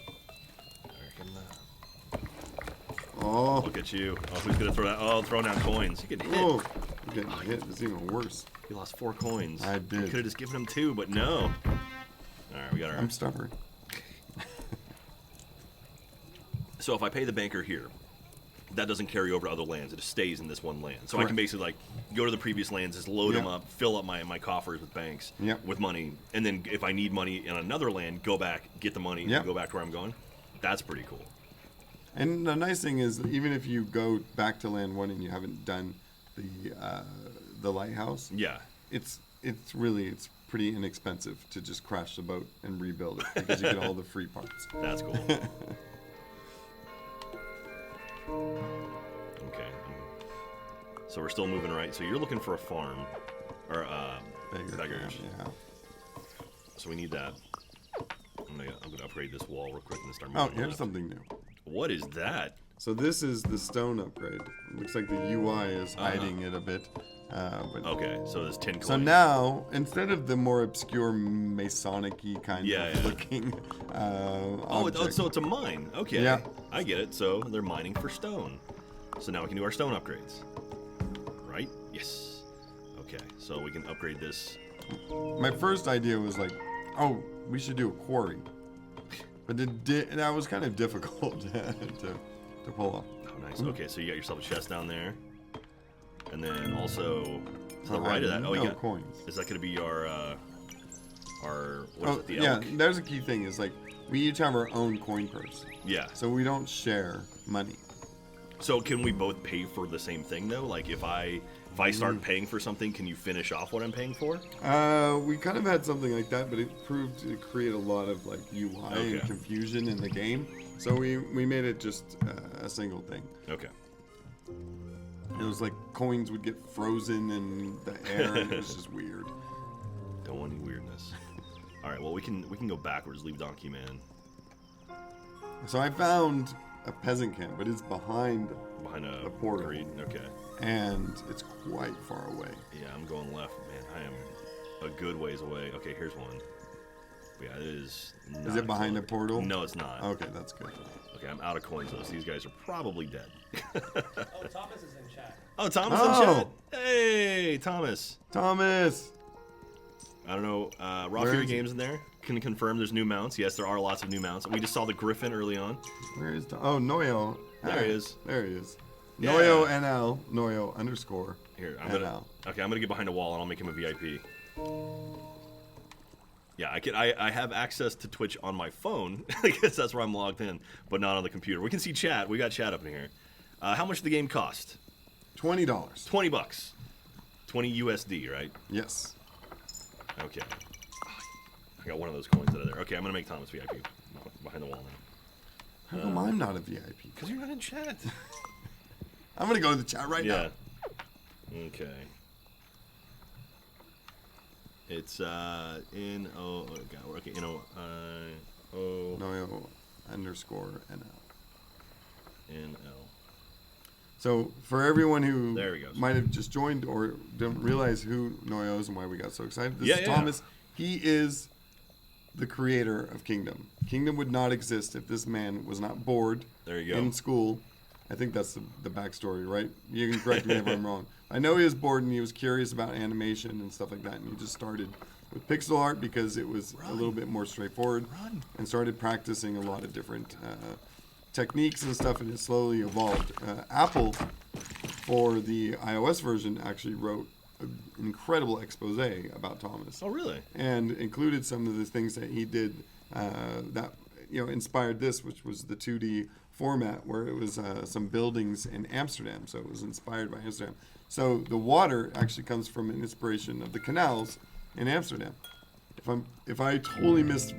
Oh.
Look at you. Oh, who's gonna throw that? Oh, throwing down coins. You get hit.
Oh, you're getting hit. It's even worse.
You lost 4 coins.
I did.
You could have just given him 2, but no. All right, we got our.
I'm stubborn.
So if I pay the banker here, that doesn't carry over to other lands. It just stays in this one land. So
Correct.
I can basically like go to the previous lands, just load them up, fill up my coffers with banks with money, and then if I need money in another land, go back, get the money, and go back to where I'm going. That's pretty cool.
And the nice thing is, even if you go back to land 1 and you haven't done the lighthouse, it's pretty inexpensive to just crash the boat and rebuild it, because you get all the free parts.
That's cool. Okay. So we're still moving right. So you're looking for a farm, or beggars.
Yeah.
So we need that. I'm gonna upgrade this wall real quick and then start
Oh,
moving.
here's something new.
What is that?
So this is the stone upgrade. It looks like the UI is hiding it a bit. But
okay, so there's 10 coins.
So now, instead of the more obscure Masonic-y kind of looking
so it's a mine. Okay.
Yeah.
I get it. So they're mining for stone. So now we can do our stone upgrades. Right? Yes. Okay, so we can upgrade this.
My first idea was like, oh, we should do a quarry. But that was kind of difficult to pull off.
Oh, nice. Okay, so you got yourself a chest down there. And then also, to the right of that, you got
coins.
Is that going to be our what is it, the
yeah,
elk?
there's a key thing. Is like, we each have our own coin purse.
Yeah.
So we don't share money.
So can we both pay for the same thing, though? Like, if I start paying for something, can you finish off what I'm paying for?
We kind of had something like that, but it proved to create a lot of like UI and confusion in the game. So we made it just a single thing.
Okay.
It was like coins would get frozen in the air, and it was just weird.
Don't want any weirdness. All right. Well, we can go backwards. Leave Donkey Man.
So I found a peasant camp, but it's behind
a
portal.
Agreed. Okay.
And it's quite far away.
Yeah, I'm going left, man. I am a good ways away. Okay, here's one. Yeah, it is.
Is it behind a portal?
No, it's not.
Okay, that's good.
Okay, I'm out of coins though, so these guys are probably dead.
Oh, Thomas is in chat.
Oh, Thomas in chat. Hey, Thomas.
Thomas.
I don't know. Raw Fury Games in there can confirm there's new mounts. Yes, there are lots of new mounts. We just saw the Griffin early on.
Where is Noyo?
There he is.
There he is.
Yeah.
Noyo NL. Noyo _
Here,
NL.
I'm gonna get behind a wall and I'll make him a VIP. Yeah, I have access to Twitch on my phone because that's where I'm logged in, but not on the computer. We can see chat. We got chat up in here. How much did the game cost?
$20.
$20. 20 USD, right?
Yes.
Okay. I got one of those coins out of there. Okay, I'm gonna make Thomas VIP behind the wall now.
How come I'm not a VIP?
Because you're not in chat.
I'm gonna go to the chat right now.
Okay. It's N-O. Okay, N-O. O.
Noyo _ NL.
N-L.
So for everyone who
There we go.
might have just joined or didn't realize who Noyo is and why we got so excited, this is
Yeah.
Thomas. He is the creator of Kingdom. Kingdom would not exist if this man was not bored
There you go.
in school. I think that's the backstory, right? You can correct me if I'm wrong. I know he was bored and he was curious about animation and stuff like that, and he just started with pixel art because it was a little bit more straightforward, and started practicing a lot of different techniques and stuff, and it slowly evolved. Apple, for the iOS version, actually wrote an incredible expose about Thomas.
Oh, really?
And included some of the things that he did that inspired this, which was the 2D format, where it was some buildings in Amsterdam. So it was inspired by Amsterdam. So the water actually comes from an inspiration of the canals in Amsterdam. If I totally mess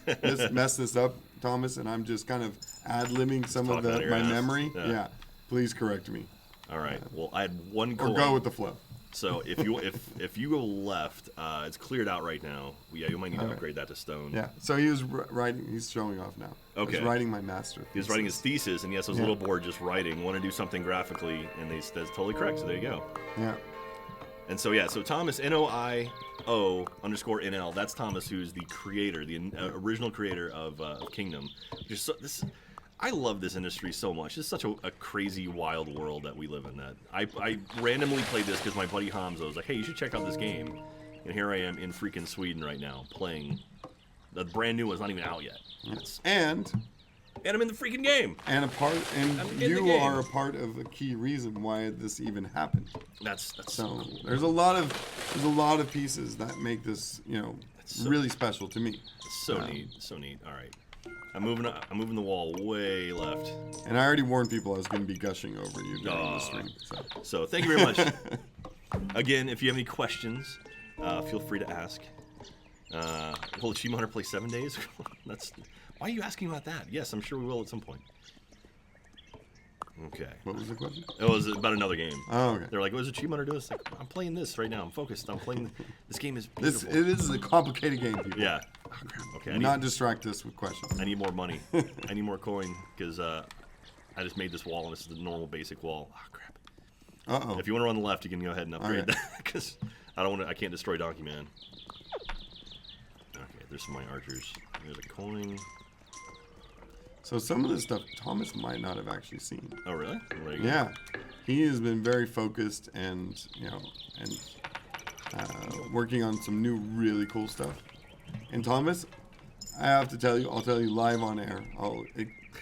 this up, Thomas, and I'm just kind of ad-libbing some of my memory, please correct me.
All right. Well, I had one
or go with the flow.
So if you go left, it's cleared out right now. Yeah, you might need to upgrade that to stone.
Yeah. So he was writing. He's showing off now.
Okay.
He's writing my master.
He's writing his thesis, and yes, I was a little bored just writing. Want to do something graphically, and that's totally correct. So there you go.
Yeah.
And so so Thomas Noio _ NL. That's Thomas, who's the creator, the original creator of Kingdom. I love this industry so much. It's such a crazy, wild world that we live in. That I randomly played this because my buddy Hamza was like, "Hey, you should check out this game." And here I am in freaking Sweden right now playing the brand new one. It's not even out yet.
And
I'm in the freaking game.
And you are a part of a key reason why this even happened.
That's
so
cool.
There's a lot of pieces that make this really special to me.
So neat. All right. I'm moving the wall way left.
And I already warned people I was going to be gushing over you during the stream.
So thank you very much. Again, if you have any questions, feel free to ask. Will Achievement Hunter play 7 days? Why are you asking about that? Yes, I'm sure we will at some point. Okay.
What was the question?
It was about another game.
Oh, okay.
They're like, what does Achievement Hunter do? It's like, I'm playing this right now. I'm focused. I'm playing. This game is beautiful.
It is a complicated game, people.
Yeah. Oh, crap. Okay.
Do not distract us with questions.
I need more money. I need more coin because I just made this wall and this is the normal basic wall. Oh crap.
Uh-oh.
If you want to run the left, you can go ahead and upgrade that because I can't destroy Donkey Man. Okay, there's some of my archers. There's a coin.
So some of this stuff Thomas might not have actually seen.
Oh, really?
Yeah, he has been very focused and working on some new really cool stuff. And Thomas, I have to tell you, I'll tell you live on air.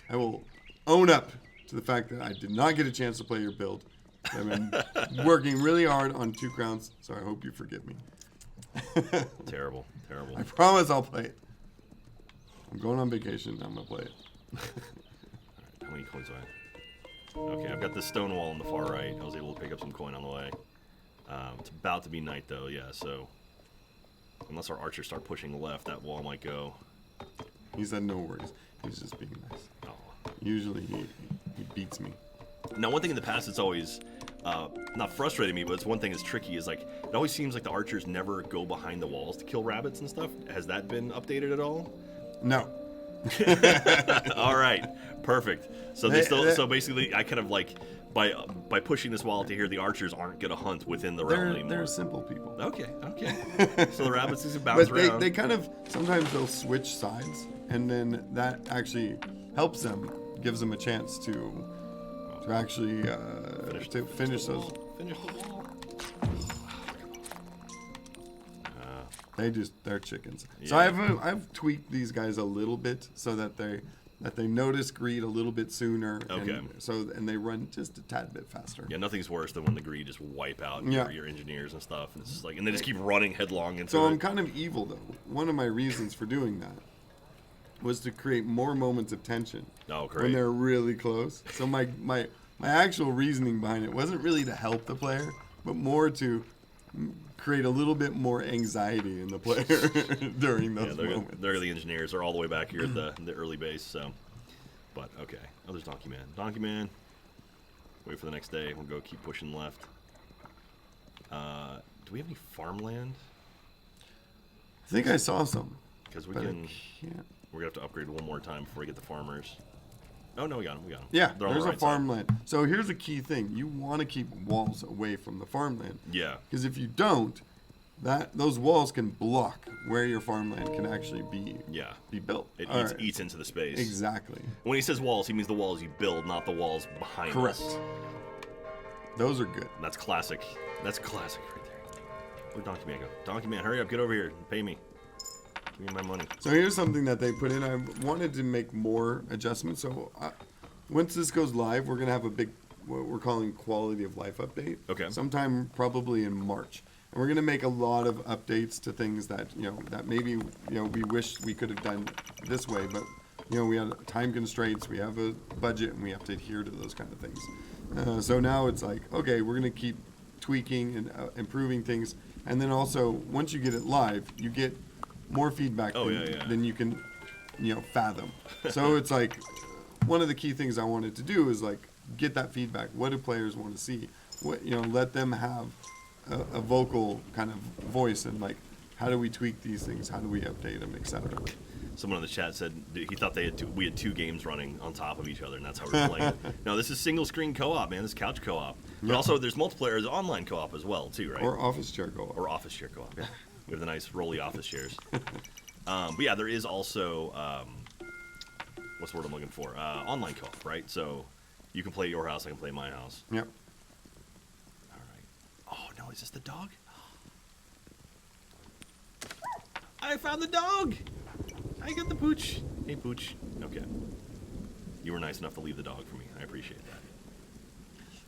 I will own up to the fact that I did not get a chance to play your build. I've been working really hard on 2 crowns, so I hope you forgive me.
Terrible.
I promise I'll play it. I'm going on vacation. I'm gonna play it.
Alright, how many coins do I have? Okay, I've got this stone wall on the far right. I was able to pick up some coin on the way. It's about to be night though, yeah, so unless our archers start pushing left, that wall might go.
He said no worries. He's just being nice.
Oh.
Usually he beats me.
Now, one thing in the past that's always not frustrating me, but it's one thing that's tricky is like it always seems like the archers never go behind the walls to kill rabbits and stuff. Has that been updated at all?
No.
All right, perfect. So so basically, I kind of like by pushing this wall to here, the archers aren't gonna hunt within the realm anymore.
They're simple people.
Okay. So the rabbits just bounce
But
around.
they kind of sometimes they'll switch sides, and then that actually helps them, gives them a chance to actually finish those.
Finish the wall.
They're chickens.
Yeah.
So I've tweaked these guys a little bit so that they notice greed a little bit sooner.
Okay.
And they run just a tad bit faster.
Yeah, nothing's worse than when the greed just wipe out
Yeah.
your engineers and stuff, and it's just like, and they just keep running headlong into
So
it.
I'm kind of evil though. One of my reasons for doing that was to create more moments of tension
Oh, great.
when they're really close. So my actual reasoning behind it wasn't really to help the player, but more to create a little bit more anxiety in the player during those moments.
They're the engineers. They're all the way back here at the early base. So, but okay. Oh, there's Donkey Man. Donkey Man. Wait for the next day. We'll go keep pushing left. Do we have any farmland?
I think I saw some.
Because we
But I
can.
can't.
We're gonna have to upgrade one more time before we get the farmers. Oh no, we got them.
Yeah,
They're on
there's
the
a
right side.
farmland. So here's a key thing: you want to keep walls away from the farmland.
Yeah.
Because if you don't, those walls can block where your farmland can actually be built.
It
All
eats into the space.
Exactly.
When he says walls, he means the walls you build, not the walls behind
Correct.
us.
Those are good.
That's classic. That's classic right there. Where'd Donkey Man go? Donkey Man, hurry up, get over here. Pay me. Give me my money.
So here's something that they put in. I wanted to make more adjustments. So once this goes live, we're going to have a big, what we're calling quality of life update.
Okay.
Sometime probably in March. And we're going to make a lot of updates to things that, that maybe, we wish we could have done this way. But, we have time constraints, we have a budget, and we have to adhere to those kind of things. So now it's like, okay, we're going to keep tweaking and improving things. And then also, once you get it live, you get more feedback than you can, fathom. So it's like one of the key things I wanted to do is like get that feedback. What do players want to see? What let them have a vocal kind of voice and like how do we tweak these things? How do we update them, etc.
Someone in the chat said he thought we had 2 games running on top of each other, and that's how we're playing it. No, this is single screen co-op, man. This is couch co-op. But also there's multiplayer, there's online co-op as well, too, right?
Or office chair co-op.
Or office chair co-op. Yeah. We have the nice rolly office chairs. But yeah, there is also what's the word I'm looking for? Online co-op, right? So you can play at your house, I can play at my house.
Yep.
All right. Oh no, is this the dog? I found the dog. I got the pooch. Hey, pooch. Okay. You were nice enough to leave the dog for me. I appreciate that.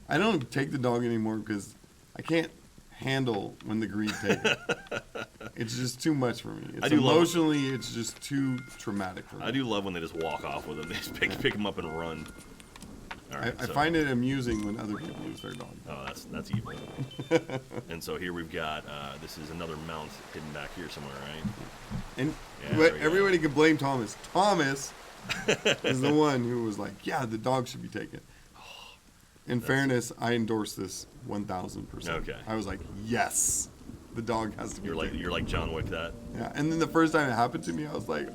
I don't take the dog anymore because I can't handle when the greed take it. It's just too much for me. It's emotionally, it's just too traumatic for me.
I do love when they just walk off with them. They just pick them up and run. All right,
I find it amusing when other people lose their dog.
Oh, that's evil. And so here we've got, this is another mount hidden back here somewhere, right?
And
Yeah,
but
there we
everybody can blame Thomas. Thomas is the one who was like, yeah, the dog should be taken. In fairness, I endorse this 1,000%.
Okay.
I was like, yes, the dog has to be taken.
You're like John Wick that.
Yeah, and then the first time it happened to me, I was like,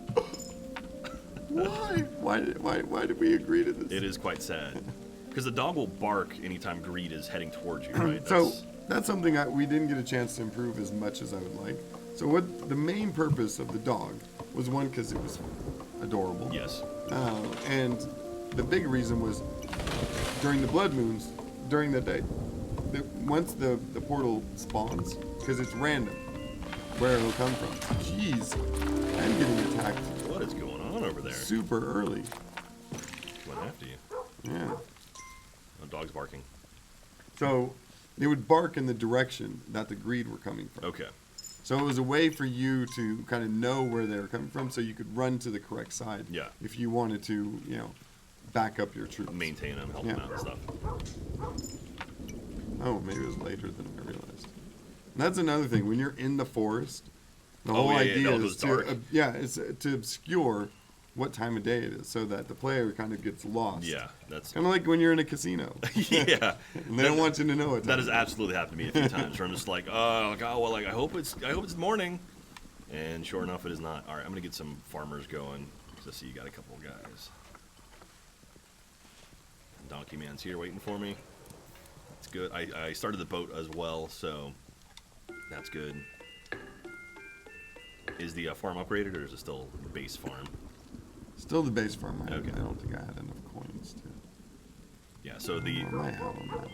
why? Why did we agree to this?
It is quite sad. Because the dog will bark anytime greed is heading towards you, right?
So that's something we didn't get a chance to improve as much as I would like. So what the main purpose of the dog was, one, because it was adorable.
Yes.
And the big reason was during the blood moons, during the day, once the portal spawns, because it's random where it'll come from. Jeez, I'm getting attacked.
What is going on over there?
Super early.
Went after you.
Yeah.
Oh, dog's barking.
So they would bark in the direction that the greed were coming from.
Okay.
So it was a way for you to kind of know where they were coming from, so you could run to the correct side.
Yeah.
If you wanted to, back up your troops.
Maintain them, help them out and stuff.
Oh, maybe it was later than I realized. And that's another thing. When you're in the forest, the whole idea is to obscure what time of day it is, so that the player kind of gets lost.
Yeah, that's
kind of like when you're in a casino.
Yeah,
and they don't want you to know it.
That has absolutely happened to me a few times. Where I'm just like, oh god, well, like I hope it's morning, and sure enough, it is not. All right, I'm gonna get some farmers going. Because I see you got a couple of guys. Donkey Man's here waiting for me. It's good. I started the boat as well, so that's good. Is the farm upgraded, or is it still the base farm?
Still the base farm. I
Okay.
don't think I had enough coins to.
Yeah, so the...
I might have them now.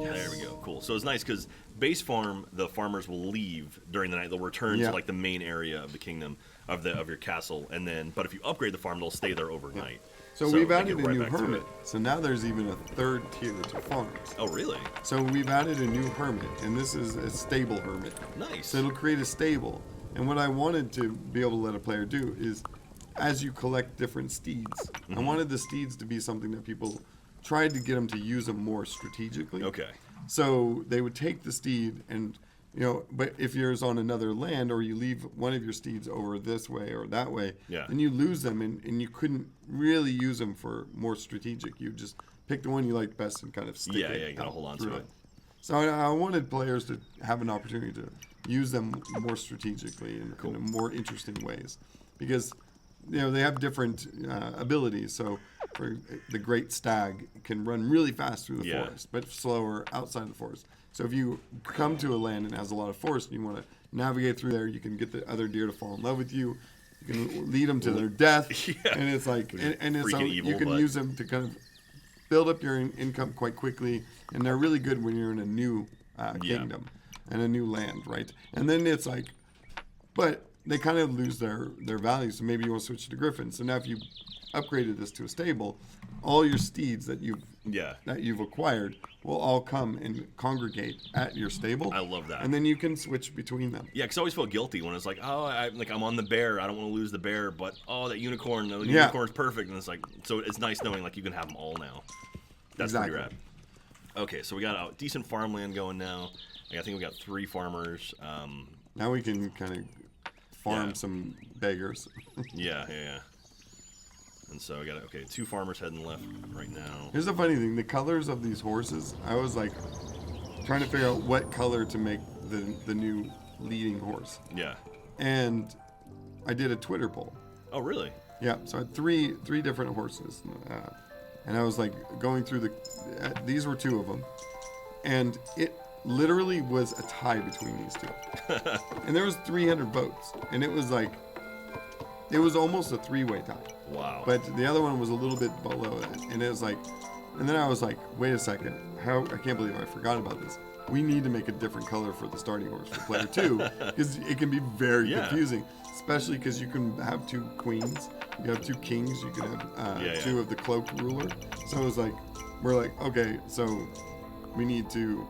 Yes. There we go. Cool. So it's nice because base farm, the farmers will leave during the night. They'll return to like the main area of the kingdom of your castle, and then but if you upgrade the farm, they'll stay there overnight.
So we've
they
added
get
a
right
new
back to
hermit.
it.
So now there's even a third tier to farms.
Oh, really?
So we've added a new hermit, and this is a stable hermit.
Nice.
So it'll create a stable. And what I wanted to be able to let a player do is, as you collect different steeds, I wanted the steeds to be something that people tried to get them to use them more strategically.
Okay.
So they would take the steed and, but if you're on another land or you leave one of your steeds over this way or that way, then you lose them and you couldn't really use them for more strategic. You just pick the one you like best and kind of stick it.
Yeah, you gotta hold on to it.
So I wanted players to have an opportunity to use them more strategically in more interesting ways, because they have different abilities. So for the great stag can run really fast through the forest, but slower outside the forest. So if you come to a land and has a lot of forest and you want to navigate through there, you can get the other deer to fall in love with you. You can lead them to their death, and it's like and it's
evil,
you can use them to kind of build up your income quite quickly, and they're really good when you're in a new kingdom and a new land, right? And then it's like, but they kind of lose their value, so maybe you want to switch to griffins. So now if you upgraded this to a stable, all your steeds that you've acquired will all come and congregate at your stable.
I love that.
And then you can switch between them.
Yeah, because I always feel guilty when it's like, oh, I'm on the bear. I don't want to lose the bear, but that unicorn, the unicorn's perfect. And it's like, so it's nice knowing like you can have them all now. That's pretty rad. Okay, so we got a decent farmland going now. I think we got 3 farmers.
Now we can kind of farm some beggars.
Yeah. And so I got 2 farmers heading left right now.
Here's the funny thing: the colors of these horses. I was like trying to figure out what color to make the new leading horse.
Yeah.
And I did a Twitter poll.
Oh, really?
Yeah. So I had three different horses, and I was like going through these were 2 of them, and it literally was a tie between these 2. And there was 300 votes, and it was almost a 3-way tie.
Wow.
But the other one was a little bit below that, and it was like, and then I was like, wait a second, I can't believe I forgot about this. We need to make a different color for the starting horse for player 2, because it can be very confusing, especially because you can have 2 queens, you have 2 kings, you can have 2 of the cloaked ruler. So it was like, we're like, okay, so we need to.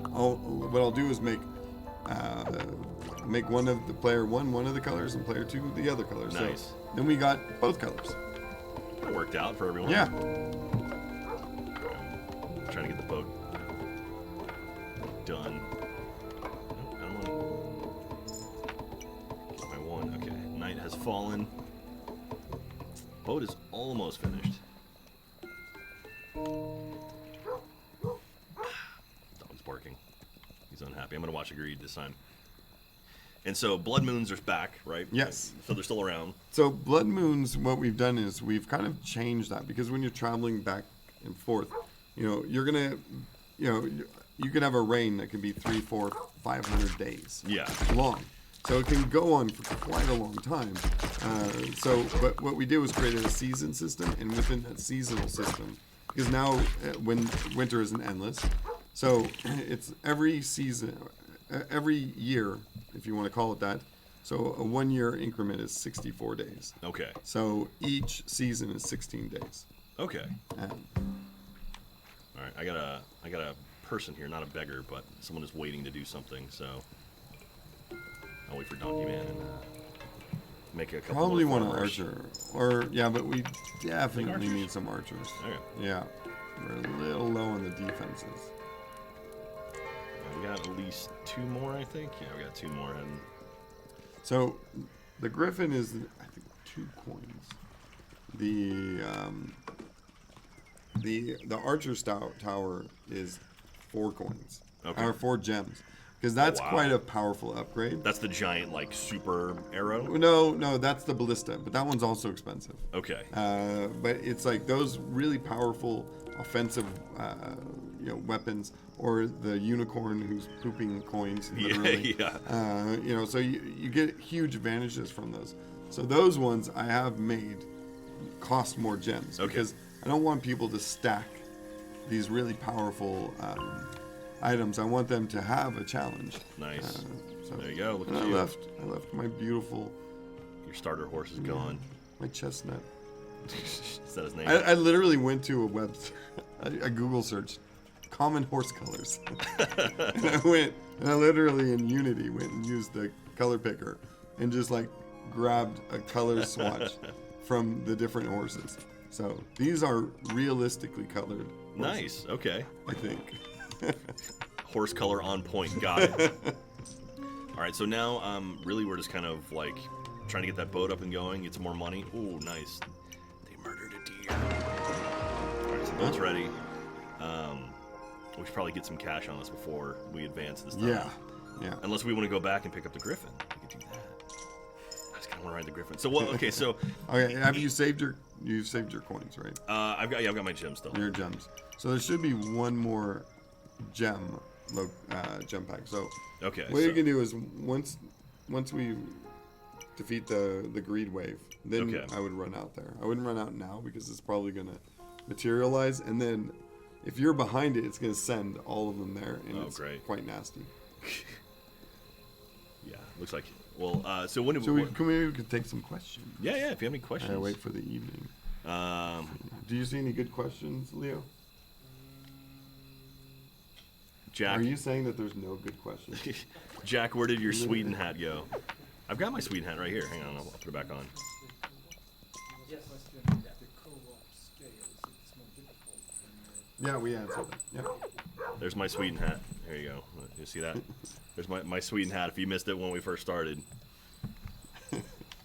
What I'll do is make one of the player 1 one of the colors and player 2 the other color.
Nice.
So then we got both colors.
It worked out for everyone.
Yeah.
Trying to get the boat done. I don't want to get my 1. Okay. Night has fallen. Boat is almost finished. Dog's barking. He's unhappy. I'm going to watch Agreed this time. And so Blood Moons are back, right?
Yes.
So they're still around.
So Blood Moons, what we've done is we've kind of changed that, because when you're traveling back and forth, you're gonna, you can have a reign that can be 300, 400, 500 days long. So it can go on for quite a long time. But what we did was created a season system, and within that seasonal system, because now when winter isn't endless, so it's every season, every year, if you want to call it that. So a 1 year increment is 64 days.
Okay.
So each season is 16 days.
Okay. All right. I got a person here, not a beggar, but someone is waiting to do something. So I'll wait for Donkey Man and make a couple.
Probably
more
want an
farmers.
archer, or yeah, but we definitely
archers?
need some archers.
Okay.
Yeah, we're a little low on the defenses.
We got at least 2 more, I think. Yeah, we got 2 more. And
So the griffin is, I think, 2 coins. The archer's tower is 4 coins,
Okay.
or 4 gems, because that's
wow.
quite a powerful upgrade.
that's the giant, like, super arrow.
No, that's the ballista, but that one's also expensive.
Okay.
But it's like those really powerful offensive, weapons, or the unicorn who's pooping coins. Literally.
Yeah.
So you get huge advantages from those. So those ones I have made cost more gems because I don't want people to stack these really powerful items. I want them to have a challenge.
Nice.
So
There you go. Look
and
at
I
you.
left my beautiful,
Your starter horse is gone.
my chestnut.
Is that his name?
I literally went to a Google search, common horse colors. And I literally in Unity went and used the color picker and just like grabbed a color swatch from the different horses. So these are realistically colored horses,
Nice. Okay.
I think.
Horse color on point. Got it. All right. So now, really, we're just kind of like trying to get that boat up and going, get some more money. Ooh, nice. They murdered a deer. All right. So boat's ready. We should probably get some cash on us before we advance this time.
Yeah.
Unless we want to go back and pick up the griffin. We could do that. I just kind of want to ride the griffin. So, well, okay. So,
Okay, have you saved your coins, right?
I've got my gem still.
Your gems. So there should be one more gem pack. So
Okay.
what you can do is once we defeat the greed wave, then
Okay.
I would run out there. I wouldn't run out now because it's probably gonna materialize, and then if you're behind it, it's gonna send all of them there, and it's
great.
quite nasty.
Yeah. Looks like. Well, so when?
So maybe we could take some questions.
Yeah. If you have any questions.
I wait for the evening.
Um,
Do you see any good questions, Leo?
Jack.
Are you saying that there's no good questions?
Jack, where did your Sweden hat go? I've got my Sweden hat right here. Hang on, I'll put it back on.
Yes, let's do it at the co-op scale. It's more difficult than
Yeah, we answered that. Yeah.
There's my Sweden hat. There you go. You see that? There's my Sweden hat if you missed it when we first started.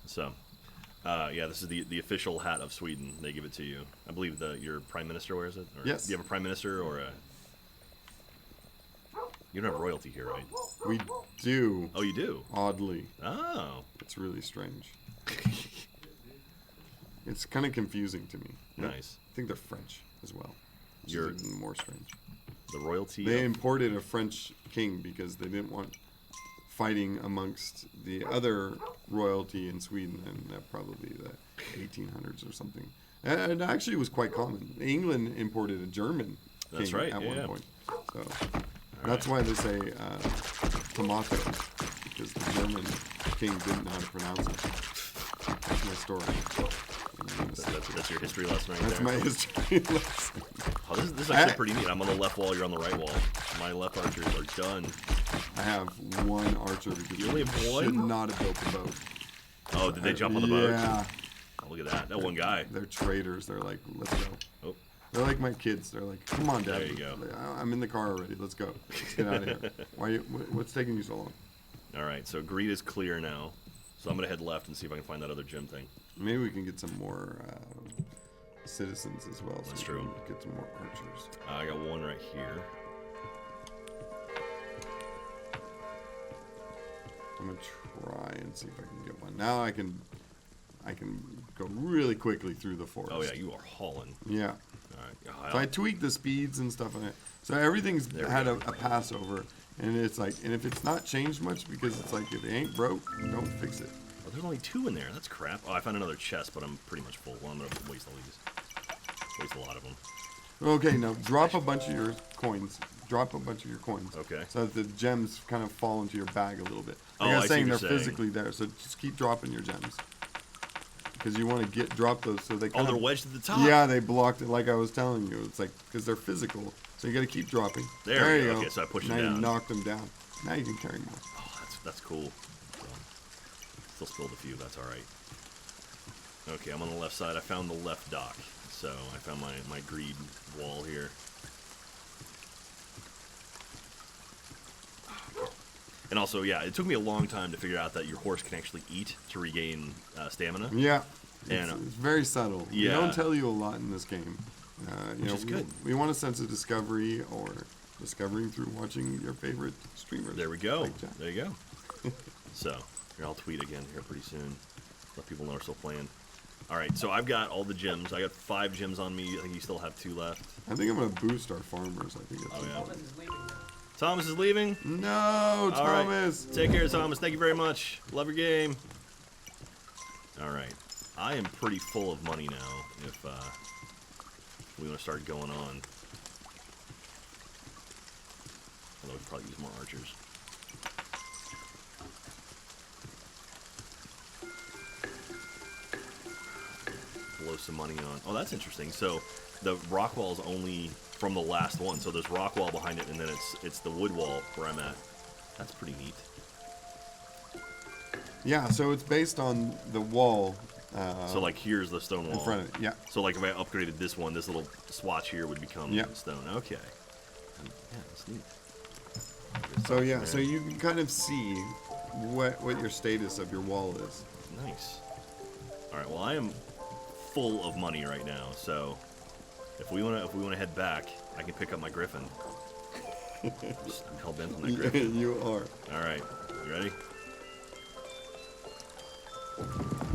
So, yeah, this is the official hat of Sweden. They give it to you. I believe your prime minister wears it. Or
Yes.
Do you have a prime minister or a? You don't have royalty here, right?
We do.
Oh, you do.
Oddly,
Oh.
it's really strange. It's kind of confusing to me.
Nice.
I think they're French as well. Which
You're-
is even more strange.
The royalty.
They
of-
imported a French king because they didn't want fighting amongst the other royalty in Sweden in probably the 1800s or something. And actually, it was quite common. England imported a German king
That's right,
at
yeah,
one
yeah.
point. So that's why they say tomato, because the German king didn't know how to pronounce it. That's my story.
That's your history lesson right
That's
there.
my history lesson.
Oh, this is actually pretty neat. I'm on the left wall, you're on the right wall. My left archers are done.
I have one archer because
You only
we
have one?
should not have built the boat.
Oh, did they jump on the boat?
Yeah.
Oh, look at that. That one guy.
They're traitors. They're like, let's go.
Oh,
They're like my kids. They're like, come on, Dad.
There you go.
I'm in the car already. Let's go. Let's get out of here. What's taking you so long?
all right. So greed is clear now. So I'm gonna head left and see if I can find that other gym thing.
Maybe we can get some more citizens as well. So
That's
we
true.
can get some more archers.
I got one right here.
I'm gonna try and see if I can get one. Now I can go really quickly through the forest.
Oh yeah, you are hauling.
Yeah.
All right.
So I tweaked the speeds and stuff on it. So everything's
There we
had
go.
a pass over. And it's like, and if it's not changed much, because it's like, if it ain't broke, don't fix it.
Oh, there's only 2 in there. That's crap. Oh, I found another chest, but I'm pretty much full. Well, I'm gonna waste all these. Waste a lot of them.
Okay, now drop a bunch of your coins. Drop a bunch of your coins.
Okay.
So that the gems kind of fall into your bag a little bit.
Oh,
Like I was
I see
saying,
what
they're
you're saying.
physically there. So just keep dropping your gems. Because you want to drop those so they
Oh,
kind
they're
of...
wedged at the top.
Yeah, they blocked it like I was telling you. It's like, because they're physical. So you got to keep dropping.
There
you
we
go.
Okay, so I pushed
now
them down.
you knocked them down. Now you can carry more.
Oh, that's cool. So, still spilled a few. That's all right. Okay, I'm on the left side. I found the left dock. So I found my greed wall here. And also, yeah, it took me a long time to figure out that your horse can actually eat to regain stamina.
Yeah.
And,
It's very subtle.
yeah.
They don't tell you a lot in this game.
Which is good.
We want a sense of discovery or discovering through watching your favorite streamers.
There we go.
like Jack.
There you go. So, here, I'll tweet again here pretty soon. Let people know we're still playing. All right, so I've got all the gems. I got 5 gems on me. I think you still have 2 left.
I think I'm going to boost our farmers. I think that's
Oh, yeah.
Thomas is leaving now.
Thomas is leaving.
No,
All right.
Thomas.
Take care, Thomas. Thank you very much. Love your game. All right. I am pretty full of money now if we want to start going on. Although we could probably use more archers. Blow some money on. Oh, that's interesting. So the rock wall is only from the last one. So there's rock wall behind it, and then it's the wood wall where I'm at. That's pretty neat.
Yeah, so it's based on the wall.
So like here's the stone wall.
In front of it, yeah.
So like if I upgraded this one, this little swatch here would become
Yeah.
stone. Okay. Yeah, that's neat.
So yeah, so you can kind of see what your status of your wall is.
Nice. All right. Well, I am full of money right now. So if we wanna head back, I can pick up my griffin. I'm hell bent on that griffin.
You are.
All right. You ready?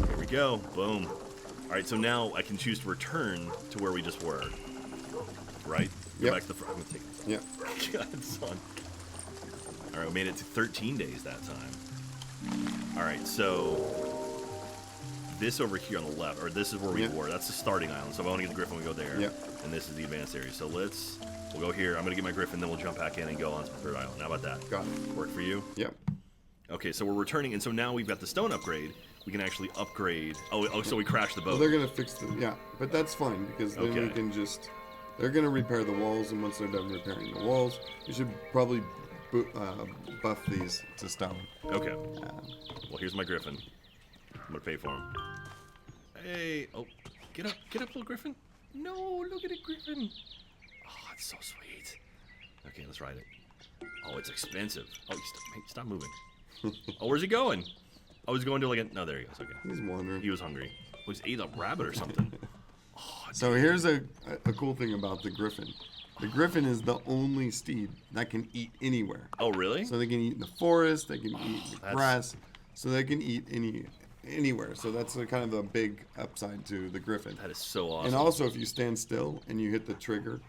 Here we go. Boom. All right. So now I can choose to return to where we just were. Right? Go
Yep.
back to the front. I'm gonna take
Yeah.
God, son. All right, we made it to 13 days that time. All right, so this over here on the left, or this is where we
Yeah.
were. That's the starting island. So if I want to get the griffin, we go there.
Yep.
And this is the advanced area. So we'll go here. I'm gonna get my griffin, then we'll jump back in and go on to the third island. How about that?
Got it.
Work for you?
Yep.
Okay, so we're returning, and so now we've got the stone upgrade. We can actually upgrade. Oh, so we crashed the boat.
Well, they're gonna fix the but that's fine because then we
Okay.
can just. They're gonna repair the walls, and once they're done repairing the walls, we should probably buff these to stone.
Okay. Well, here's my griffin. I'm gonna pay for him. Hey, oh, get up, little griffin. No, look at it, griffin. Oh, it's so sweet. Okay, let's ride it. Oh, it's expensive. Oh, stop moving. Oh, where's he going? Oh, he's going to like a. No, there he goes. Okay.
He's wandering.
He was hungry. Oh, he's ate a rabbit or something.
So here's a cool thing about the griffin. The griffin is the only steed that can eat anywhere.
Oh, really?
So they can eat in the forest, they can eat the
that's-
grass, so they can eat anywhere. So that's kind of a big upside to the griffin.
That is so awesome.
And also, if you stand still and you hit the trigger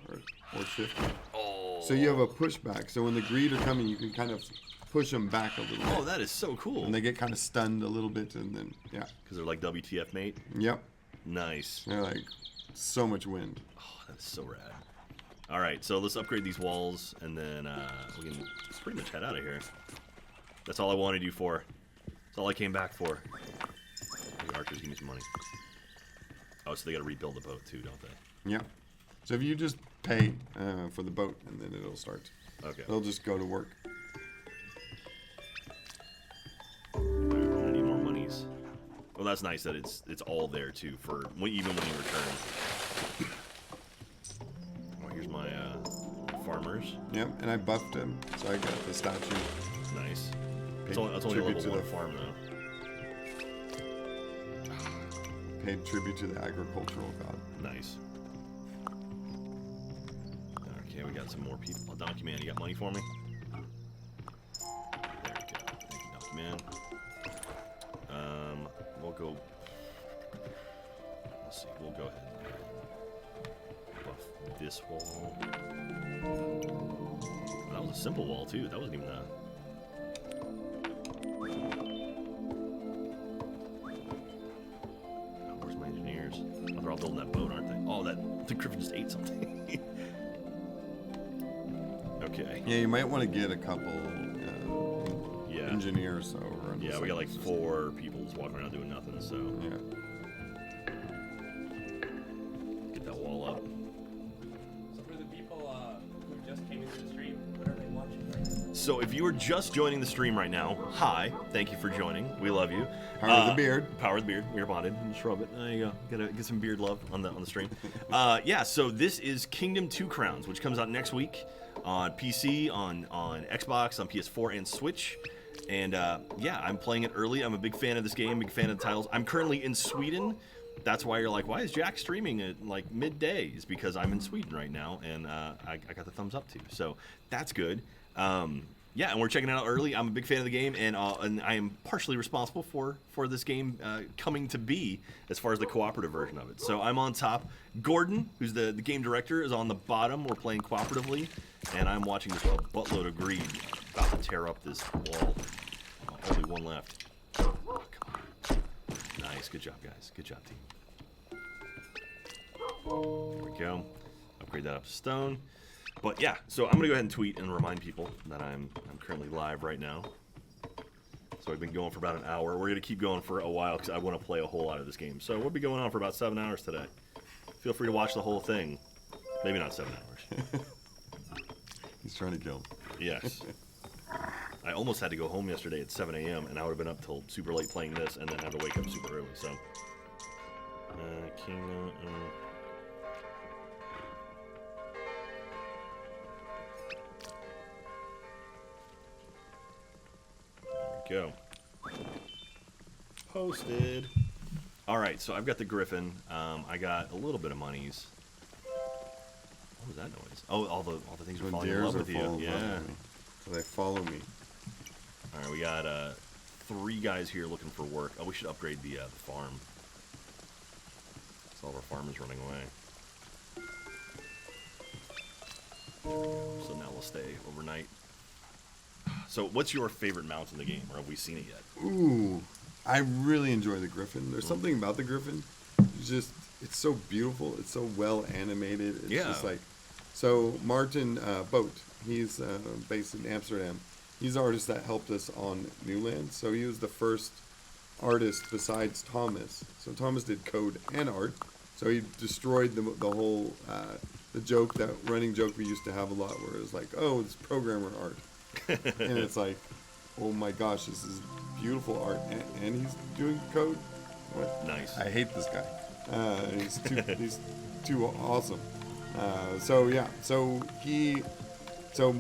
or shift,
Oh.
so you have a pushback. So when the greed are coming, you can kind of push them back a little bit.
Oh, that is so cool.
And they get kind of stunned a little bit, and then
Because they're like WTF, mate.
yep,
Nice.
they're like so much wind.
Oh, that's so rad. All right, so let's upgrade these walls, and then we can pretty much head out of here. That's all I wanted you for. That's all I came back for. The archers give me some money. Oh, so they got to rebuild the boat too, don't they?
Yeah. So if you just pay for the boat, and then it'll start.
Okay.
They'll just go to work.
I'm gonna need more monies. Well, that's nice that it's all there too for even when you return. Oh, here's my farmers.
Yep, and I buffed him, so I got the statue.
Nice.
Paid
It's only a
tribute
level
to
1
the
farm though.
Paid tribute to the agricultural god.
Nice. Okay, we got some more people. Oh, Donkey Man, you got money for me? There we go. Thank you, Donkey Man. We'll go. Let's see. We'll go ahead and buff this wall. That was a simple wall too. That wasn't even a. Oh, where's my engineers? Oh, they're all building that boat, aren't they? Oh, the griffin just ate something. Okay.
Yeah, you might want to get a couple
Yeah.
engineers over. On
Yeah, we got like 4 people just walking around doing nothing. So
Yeah.
get that wall up.
So for the people who just came into the stream, what are they watching right now?
So if you are just joining the stream right now, hi, thank you for joining. We love you.
Power of the beard.
Power of the beard. We are bonded. Just rub it. There you go. Gotta get some beard love on the stream. Yeah. So this is Kingdom 2 Crowns, which comes out next week on PC, on Xbox, on PS4, and Switch. And yeah, I'm playing it early. I'm a big fan of this game. Big fan of the titles. I'm currently in Sweden. That's why you're like, why is Jack streaming at like midday? Is because I'm in Sweden right now, and I got the thumbs up too. So that's good. Yeah, and we're checking it out early. I'm a big fan of the game, and I am partially responsible for this game coming to be as far as the cooperative version of it. So I'm on top. Gordon, who's the game director, is on the bottom. We're playing cooperatively, and I'm watching this buttload of greed about to tear up this wall. Oh, only one left. Oh, come on. Nice, good job, guys. Good job, team. There we go. Upgrade that up to stone. But yeah, so I'm gonna go ahead and tweet and remind people that I'm currently live right now. So I've been going for about an hour. We're gonna keep going for a while because I want to play a whole lot of this game. So we'll be going on for about 7 hours today. Feel free to watch the whole thing. Maybe not 7 hours.
He's trying to kill.
Yes. I almost had to go home yesterday at 7 a.m. and I would have been up till super late playing this and then have to wake up super early. So. Kingdom. Go. Posted. All right, so I've got the griffin. I got a little bit of monies. What was that noise? Oh, all the things are
When
falling in
deers
love
are
with you.
falling in love
Yeah.
with me. So they follow me.
All right, we got 3 guys here looking for work. Oh, we should upgrade the farm. So all of our farmers running away. So now we'll stay overnight. So what's your favorite mount in the game, or have we seen it yet?
Ooh, I really enjoy the griffin. There's something about the griffin. It's so beautiful. It's so well animated. It's just like, so Martin Boot, he's based in Amsterdam. He's the artist that helped us on Newland. So he was the first artist besides Thomas. So Thomas did code and art. So he destroyed the whole, the running joke we used to have a lot where it was like, oh, it's programmer art. And it's like, oh my gosh, this is beautiful art, and he's doing code. What?
Nice.
I hate this guy. He's too awesome. So yeah, so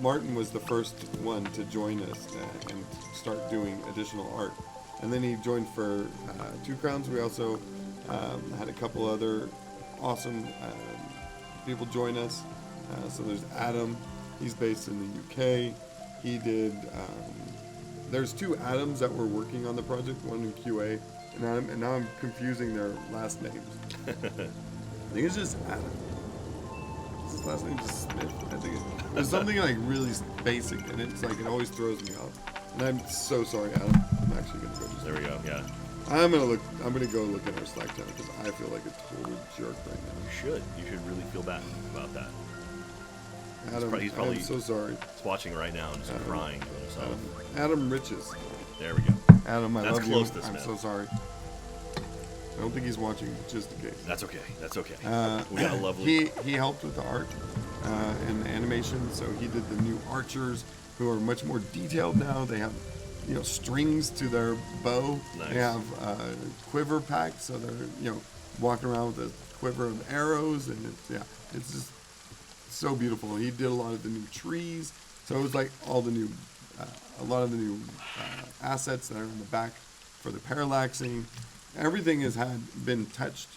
Martin was the first one to join us and start doing additional art, and then he joined for 2 Crowns. We also had a couple other awesome people join us. So there's Adam. He's based in the UK. He did, there's 2 Adams that were working on the project, one in QA, and now I'm confusing their last names. I think it's just Adam. Is his last name just Smith? I think it's something like really basic, and it's like, it always throws me off. And I'm so sorry, Adam. I'm actually going to go just.
There we go, yeah.
I'm going to go look at our Slack channel because I feel like a total jerk right now.
You should really feel bad about that.
Adam,
he's probably
I'm so sorry.
He's watching right now and just crying to himself.
Adam Riches.
There we go.
Adam, I
That's
love
close
you.
to
I'm
Smith.
so sorry. I don't think he's watching, just in case.
That's okay. That's okay. We got a lovely.
He helped with the art and the animation, so he did the new archers, who are much more detailed now. They have, strings to their bow.
Nice.
They have quiver packs, so they're walking around with a quiver of arrows, and it's just so beautiful. He did a lot of the new trees, so it was like all the new, a lot of the new assets that are in the back for the parallaxing. Everything has been touched.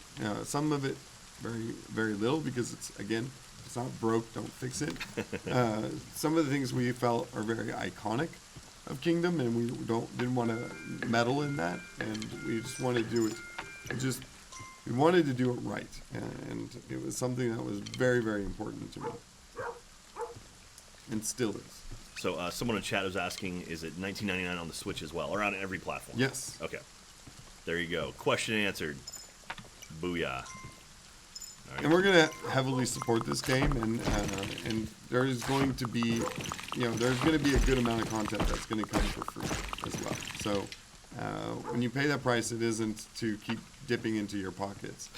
Some of it very, very little because it's not broke, don't fix it. Some of the things we felt are very iconic of Kingdom, and we didn't want to meddle in that, and we just wanted to do it. We we wanted to do it right, and it was something that was very, very important to me, and still is.
So someone in chat was asking, is it $19.99 on the Switch as well, or on every platform?
Yes.
Okay. There you go. Question answered. Booyah. All right.
And we're gonna heavily support this game, and there is going to be, there's going to be a good amount of content that's going to come for free as well. So when you pay that price, it isn't to keep dipping into your pockets.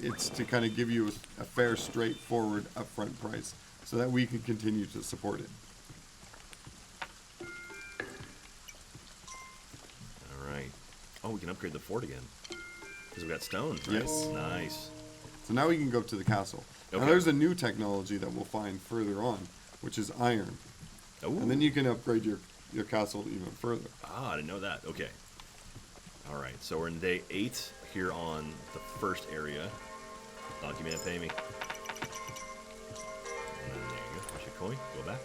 It's to kind of give you a fair, straightforward, upfront price, so that we can continue to support it.
All right. Oh, we can upgrade the fort again because we got stone. Right?
Yes.
Nice.
So now we can go to the castle.
Okay.
Now there's a new technology that we'll find further on, which is iron.
Ooh.
And then you can upgrade your castle even further.
Ah, I didn't know that. Okay. All right. So we're in day 8 here on the first area. Donkey Man, pay me. And there you go. There's your coin. Go back.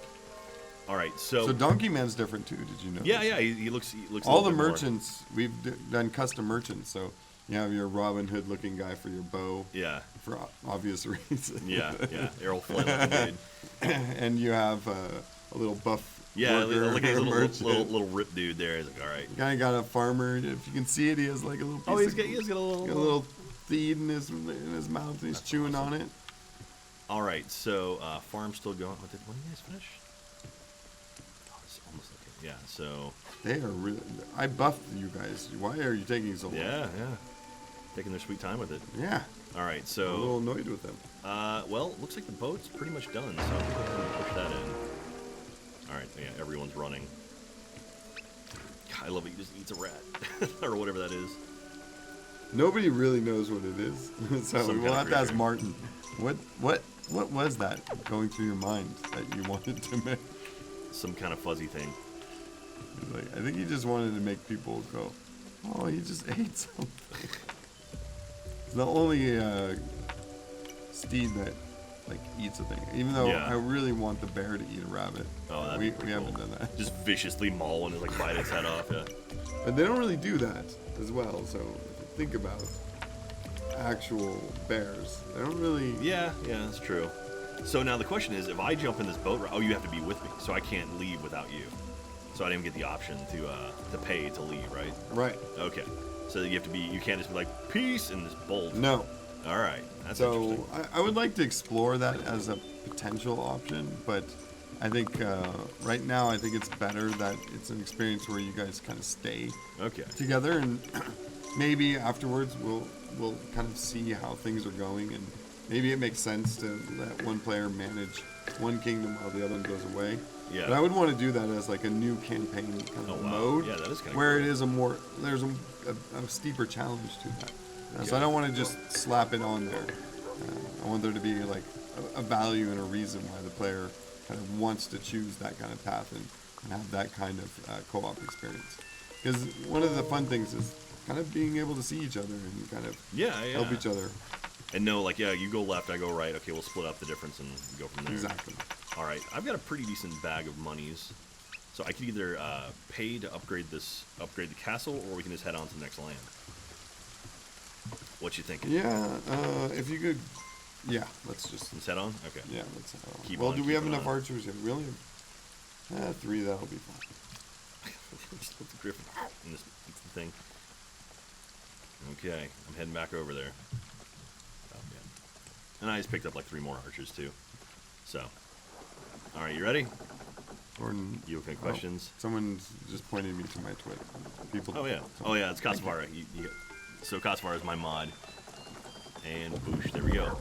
All right.
So Donkey Man's different too. Did you know?
Yeah,
this?
yeah. He looks. He looks. a
All
little
the
bit more-
merchants, we've done custom merchants. So you have your Robin Hood looking guy for your bow,
Yeah.
for obvious reasons.
Yeah. Yeah. Errol Flynn looking dude.
And you have a little buff.
Yeah,
worker
look at his
merchant.
little rip dude there. He's like, all right.
Guy got a farmer. If you can see it, he has like a little. Piece
Oh, he's
of,
got a little.
got a little feed in his mouth, and he's chewing on it.
All right, so farm's still going. When did you guys finish? Oh, it's almost okay. Yeah. So.
They are really. I buffed you guys. Why are you taking so long?
Yeah, yeah. Taking their sweet time with it.
Yeah.
All right,
I'm a little
so.
annoyed with them.
Well, looks like the boat's pretty much done. So I think we can push that in. All right, yeah, everyone's running. God, I love it. He just eats a rat, or whatever that is.
Nobody really knows what it is, so
Some
we'll
kind of
have to ask
creature.
Martin. What was that going through your mind that you wanted to make?
Some kind of fuzzy thing.
He's like, I think he just wanted to make people go, oh, he just ate something. It's the only steed that like eats a thing. Even though
Yeah.
I really want the bear to eat a rabbit.
Oh, that'd
we
be pretty
haven't
cool.
done that.
Just viciously maul and like bite its head off. Yeah.
But they don't really do that as well. So if you think about actual bears, they don't really.
Yeah, yeah, that's true. So now the question is, if I jump in this boat, oh, you have to be with me, so I can't leave without you. So I didn't get the option to pay to leave, right?
Right.
Okay. So you have to be, you can't just be like peace and just bolt.
No.
All right, that's
So
interesting.
I would like to explore that as a potential option, but I think right now I think it's better that it's an experience where you guys kind of stay
Okay.
together, and maybe afterwards we'll kind of see how things are going, and maybe it makes sense to let one player manage one kingdom while the other one goes away.
Yeah.
But I would want to do that as like a new campaign kind
Oh,
of
wow.
mode,
Yeah, that is kinda
where
cool.
it is there's a steeper challenge to that. So
Okay.
I don't want to just slap it on there. I want there to be like a value and a reason why the player kind of wants to choose that kind of path and have that kind of co-op experience. Because one of the fun things is kind of being able to see each other and kind of
Yeah, yeah.
help each other.
And no, like, yeah, you go left, I go right. Okay, we'll split up the difference and go from there.
Exactly.
All right, I've got a pretty decent bag of monies, so I could either pay to upgrade the castle, or we can just head on to the next land. What you thinking?
Yeah, if you could, yeah, let's just,
Let's head on. Okay.
yeah, let's.
Keep
Well,
on
do we have
keeping
enough
on.
archers yet? We only have 3. That'll be fine.
Just put the griffin in this thing. Okay, I'm heading back over there. Oh, yeah. And I just picked up like 3 more archers too. So, all right, you ready?
Gordon,
You okay?
oh,
Questions?
someone's just pointed me to my Twitch. People.
Oh yeah. Oh yeah. It's Kasvara. So Kasvara is my mod. And boosh, there we go.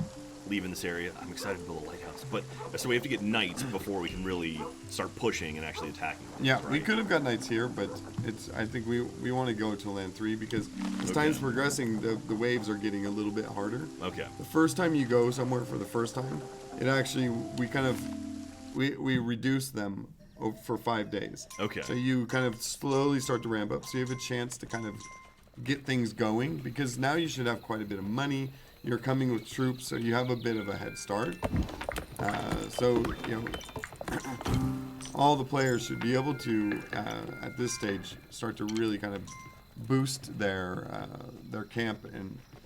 Leaving this area. I'm excited to build a lighthouse. But so we have to get knights before we can really start pushing and actually attacking.
Yeah,
right?
we could have got knights here, but it's. I think we want to go to land 3 because as time's progressing, the waves are getting a little bit harder.
Okay.
The first time you go somewhere for the first time, it actually we reduce them for 5 days.
Okay.
So you kind of slowly start to ramp up, so you have a chance to kind of get things going because now you should have quite a bit of money. You're coming with troops, so you have a bit of a head start. So you know, all the players should be able to at this stage start to really kind of boost their camp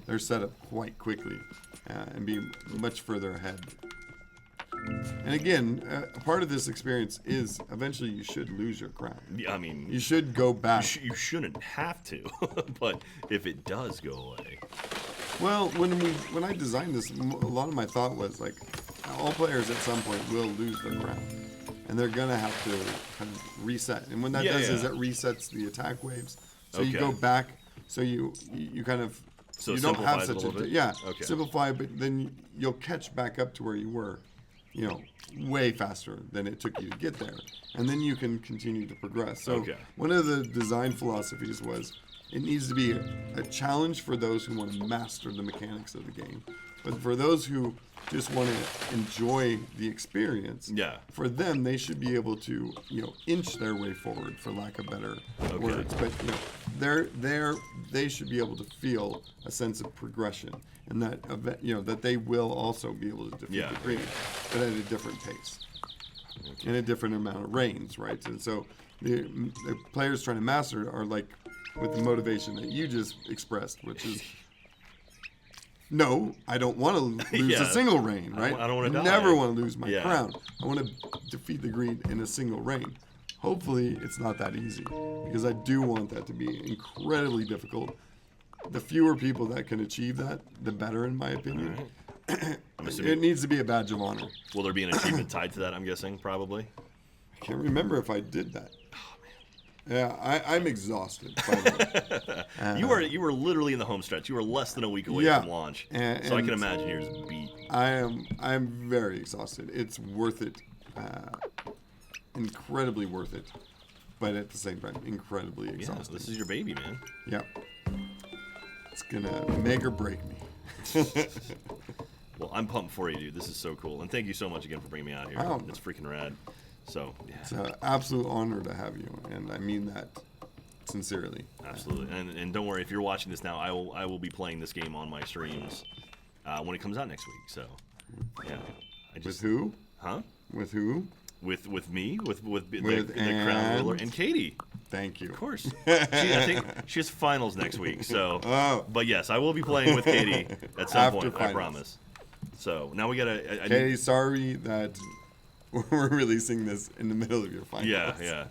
they're set up quite quickly and be much further ahead. And again, a part of this experience is eventually you should lose your crown.
Yeah, I mean,
You should go back.
you shouldn't have to, but if it does go away,
Well, when I designed this, a lot of my thought was like, all players at some point will lose their crown, and they're gonna have to kind of reset. And when that does is it resets the attack waves. So you go back. So you kind of
So
you don't
simplify
have
it a
such
little bit?
yeah
Okay.
simplify, but then you'll catch back up to where you were, way faster than it took you to get there, and then you can continue to progress. So one of the design philosophies was it needs to be a challenge for those who want to master the mechanics of the game, but for those who just want to enjoy the experience, for them they should be able to inch their way forward, for lack of better words. But they should be able to feel a sense of progression, and that that they will also be able to defeat the green, but at a different pace, in a different amount of reigns, right? And so the players trying to master are like with the motivation that you just expressed, which is. No, I don't want to lose a single reign, right?
I don't want to die.
Never want to lose my crown. I want to defeat the green in a single reign. Hopefully, it's not that easy, because I do want that to be incredibly difficult. The fewer people that can achieve that, the better, in my opinion. It needs to be a badge of honor.
Will there be an achievement tied to that, I'm guessing, probably?
I can't remember if I did that. Yeah, I'm exhausted. By the way.
You were literally in the home stretch. You were less than a week away from launch, so I can imagine you're just beat.
I'm very exhausted. It's worth it, incredibly worth it, but at the same time, incredibly exhausting.
This is your baby, man.
Yep. It's gonna make or break me.
Well, I'm pumped for you, dude. This is so cool, and thank you so much again for bringing me out here. It's freaking rad. So,
it's an absolute honor to have you, and I mean that sincerely.
Absolutely, and don't worry, if you're watching this now, I will be playing this game on my streams when it comes out next week. So, yeah.
With who?
Huh?
With who?
With me, with the crown ruler and Katie.
Thank you.
Of course. I think she has finals next week. So, but yes, I will be playing with Katie at some point. I promise. So now we gotta.
Katie, sorry that we're releasing this in the middle of your finals.
Yeah.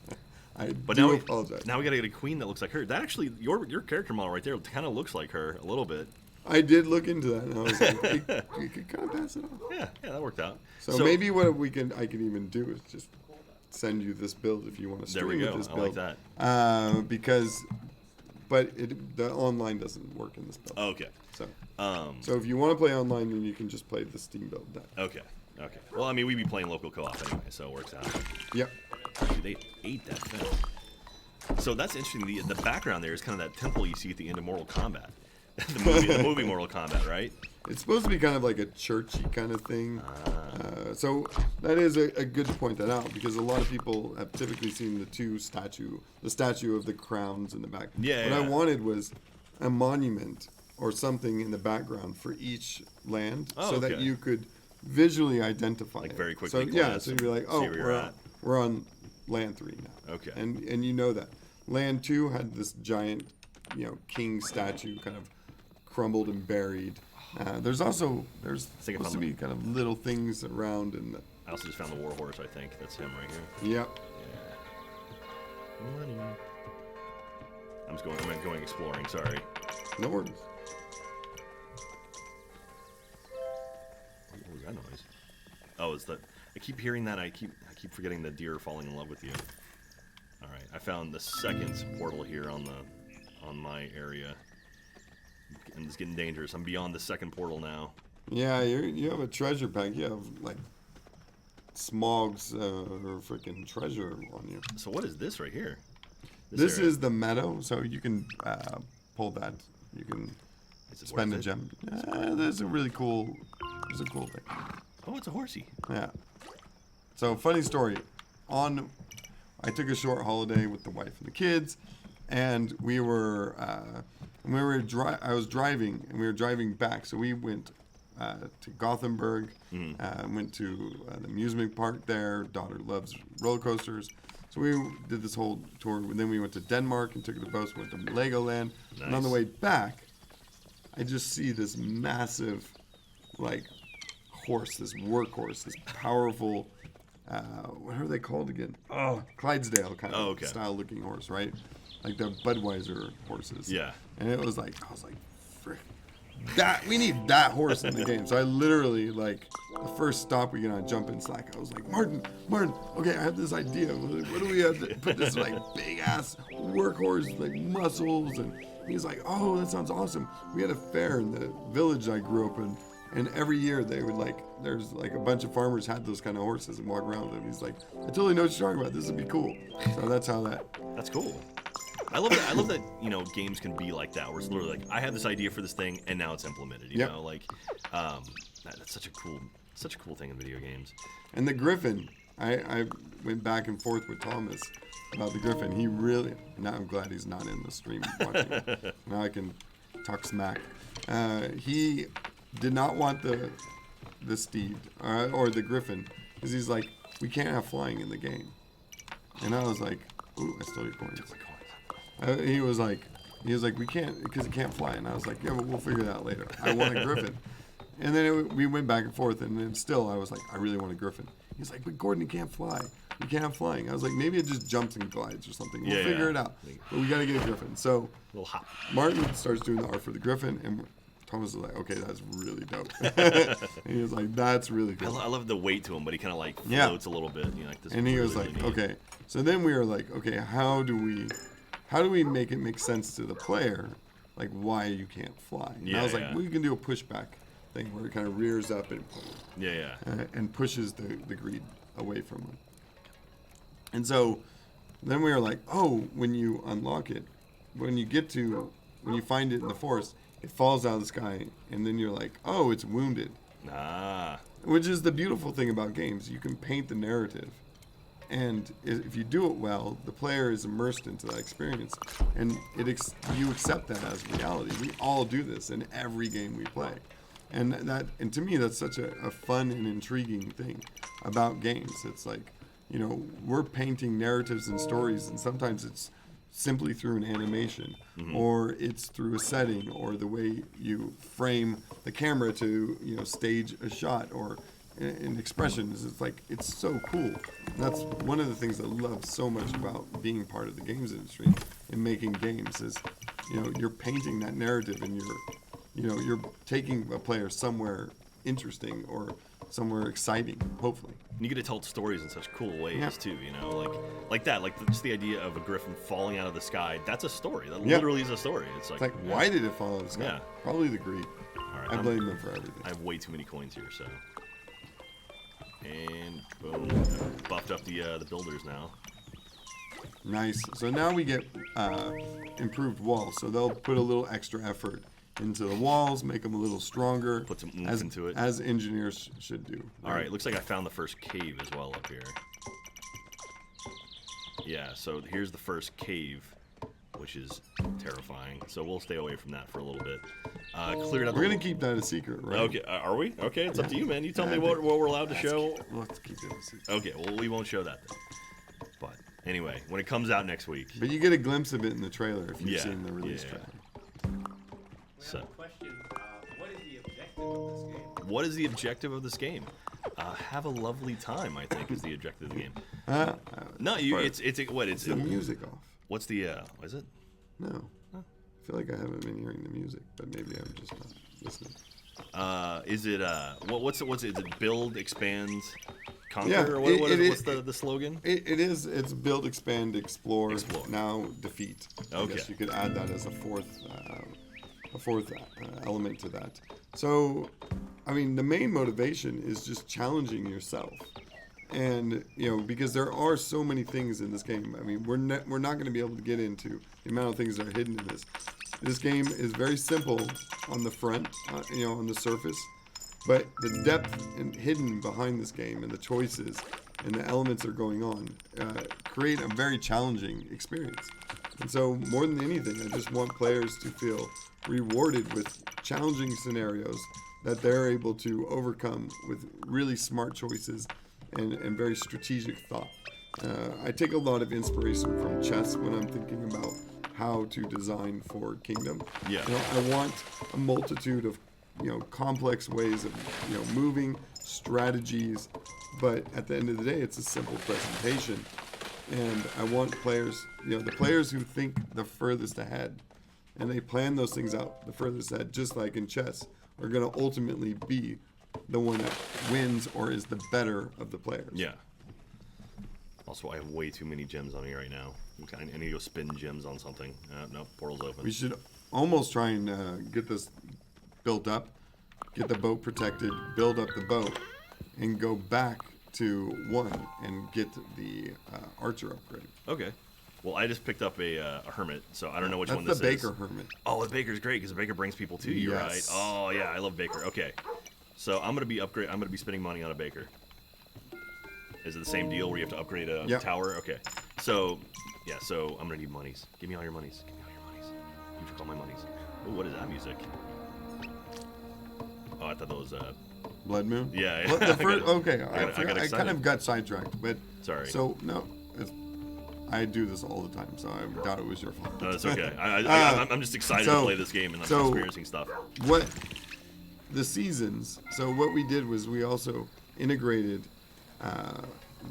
I apologize.
Now we gotta get a queen that looks like her. That actually, your character model right there kind of looks like her a little bit.
I did look into that, and I was like, we could kind of pass it off.
Yeah, that worked out.
So maybe what I could even do is just send you this build if you want to stream with this build.
I like that.
But the online doesn't work in this build.
Okay.
So if you want to play online, then you can just play the Steam build.
Okay. Well, I mean, we'd be playing local co-op anyway, so it works out.
Yep.
Dude, they ate that thing. So that's interesting. The background there is kind of that temple you see at the end of Mortal Kombat. the movie Mortal Kombat, right?
It's supposed to be kind of like a churchy kind of thing. So that is a good to point that out, because a lot of people have typically seen the statue of the crowns in the back. What I wanted was a monument or something in the background for each land, so that you could visually identify it.
Very quickly.
So you'd be like, oh, we're on land 3 now.
Okay.
And you know that. Land 2 had this giant, king statue kind of crumbled and buried. There's supposed to be kind of little things around.
I also just found the warhorse, I think. That's him right here.
Yep.
Yeah. Money. I'm going exploring, sorry.
No worries.
What was that noise? Oh, it's that. I keep hearing that. I keep forgetting the deer are falling in love with you. All right, I found the second portal here on my area, and it's getting dangerous. I'm beyond the second portal now.
Yeah, you have a treasure pack. You have like Smog's freaking treasure on you.
So what is this right here?
This is the meadow, so you can pull that. You can spend a gem. There's a really cool. There's a cool thing.
Oh, it's a horsey.
Yeah. So funny story. I took a short holiday with the wife and the kids, and I was driving, and we were driving back. So we went to Gothenburg, went to the amusement park there. Daughter loves roller coasters. So we did this whole tour. And then we went to Denmark and took the bus, went to Legoland. Nice. And on the way back, I just see this massive, like, horse, this workhorse, this powerful, what are they called again? Oh, Clydesdale kind of style looking horse, right? Like the Budweiser horses.
Yeah.
And it was like, I was like, frick. We need that horse in the game. So I literally, like, the first stop we get on Jump in Slack, I was like, Martin, okay, I have this idea. What do we have to put this, like, big ass workhorse, like, muscles? And he's like, oh, that sounds awesome. We had a fair in the village I grew up in, and every year they would, like, there's, like, a bunch of farmers had those kind of horses and walk around with them. He's like, I totally know what you're talking about. This would be cool. So that's how that.
That's cool. I love that, you know, games can be like that, where it's literally like, I have this idea for this thing, and now it's implemented, you know? Like, that's such a cool thing in video games.
And the Griffin, I went back and forth with Thomas about the Griffin. He really, now I'm glad he's not in the stream watching it. Now I can talk smack. He did not want the steed, or the Griffin, because he's like, we can't have flying in the game. And I was like, ooh, I stole your coins. He was like, we can't, because he can't fly. And I was like, yeah, but we'll figure that out later. I want a Griffin. And then we went back and forth, and then still I was like, I really want a Griffin. He's like, but Gordon, he can't fly. You can't have flying. I was like, maybe it just jumps and glides or something. We'll figure it out. But we got to get a Griffin. So Martin starts doing the art for the Griffin, and Thomas was like, okay, that's really dope. And he was like, that's really cool.
I love the weight to him, but he kind of like floats a little bit. You know, like this.
And he was like, okay. So then we were like, okay, how do we make it make sense to the player, like why you can't fly? And I was like, we can do a pushback thing where it kind of rears up and and pushes the greed away from them. And so then we were like, oh, when you unlock it, when you find it in the forest, it falls out of the sky, and then you're like, oh, it's wounded. Which is the beautiful thing about games. You can paint the narrative. And if you do it well, the player is immersed into that experience, and you accept that as reality. We all do this in every game we play, and to me that's such a fun and intriguing thing about games. It's like, you know, we're painting narratives and stories, and sometimes it's simply through an animation, or it's through a setting, or the way you frame the camera to, you know, stage a shot, or in expressions. It's like, it's so cool. And that's one of the things I love so much about being part of the games industry and making games is, you know, you're painting that narrative, and you're taking a player somewhere interesting or somewhere exciting, hopefully.
And you get to tell stories in such cool ways too, you know, like that, like just the idea of a griffin falling out of the sky. That's a story. That literally is a story. It's like
why did it fall out of the sky?
Yeah.
Probably the greed.
All right,
I blame them for everything.
I have way too many coins here, so. And boom, buffed up the builders now.
Nice. So now we get improved walls. So they'll put a little extra effort into the walls, make them a little stronger.
Put some oomph into it.
As engineers should do.
All right, looks like I found the first cave as well up here. Yeah, so here's the first cave, which is terrifying. So we'll stay away from that for a little bit. Cleared up.
We're gonna keep that a secret, right?
Okay, are we? Okay, it's up to you, man. You tell me what we're allowed to show.
Let's keep it a secret.
Okay, well, we won't show that then. But anyway, when it comes out next week.
But you get a glimpse of it in the trailer if you've seen the release trailer.
We have a question. What is the objective of this game?
What is the objective of this game? Have a lovely time, I think, is the objective of the game. No, it's
the music off.
What's the is it?
No. I feel like I haven't been hearing the music, but maybe I'm just not listening.
Is it what's it? Is it build, expand, conquer?
Yeah,
Or what's the slogan?
It is. It's build, expand, explore. Now defeat.
Okay.
I guess you could add that as a fourth element to that. So, I mean, the main motivation is just challenging yourself, and you know, because there are so many things in this game. I mean, we're not going to be able to get into the amount of things that are hidden in this. This game is very simple on the front, you know, on the surface, but the depth and hidden behind this game and the choices and the elements that are going on create a very challenging experience. And so more than anything, I just want players to feel rewarded with challenging scenarios that they're able to overcome with really smart choices and very strategic thought. I take a lot of inspiration from chess when I'm thinking about how to design for Kingdom.
Yeah.
You know, I want a multitude of, complex ways of, moving, strategies, but at the end of the day, it's a simple presentation. And I want players, the players who think the furthest ahead, and they plan those things out the furthest ahead, just like in chess, are going to ultimately be the one that wins or is the better of the players.
Yeah. Also, I have way too many gems on me right now. Okay, I need to go spin gems on something. No, portal's open.
We should almost try and get this built up, get the boat protected, build up the boat, and go back to 1 and get the archer upgrade.
Okay. Well, I just picked up a hermit, so I don't know which one
That's
this
the
is.
Baker hermit.
Oh, the Baker's great because the Baker brings people to you, right?
Yes.
Oh yeah, I love Baker. Okay, so I'm gonna be spending money on a Baker. Is it the same deal where you have to upgrade a tower? Okay. So, yeah. So I'm gonna need monies. Give me all your monies. Give me all your monies. You took all my monies. Ooh, what is that music? Oh, I thought that was
Blood Moon?
Yeah.
Well, okay,
I got
I
excited.
kind of got sidetracked, but
Sorry.
So no, I do this all the time, so I doubt it was your fault.
No, it's okay. I'm just excited to play this game and I'm experiencing stuff.
What the seasons? So what we did was we also integrated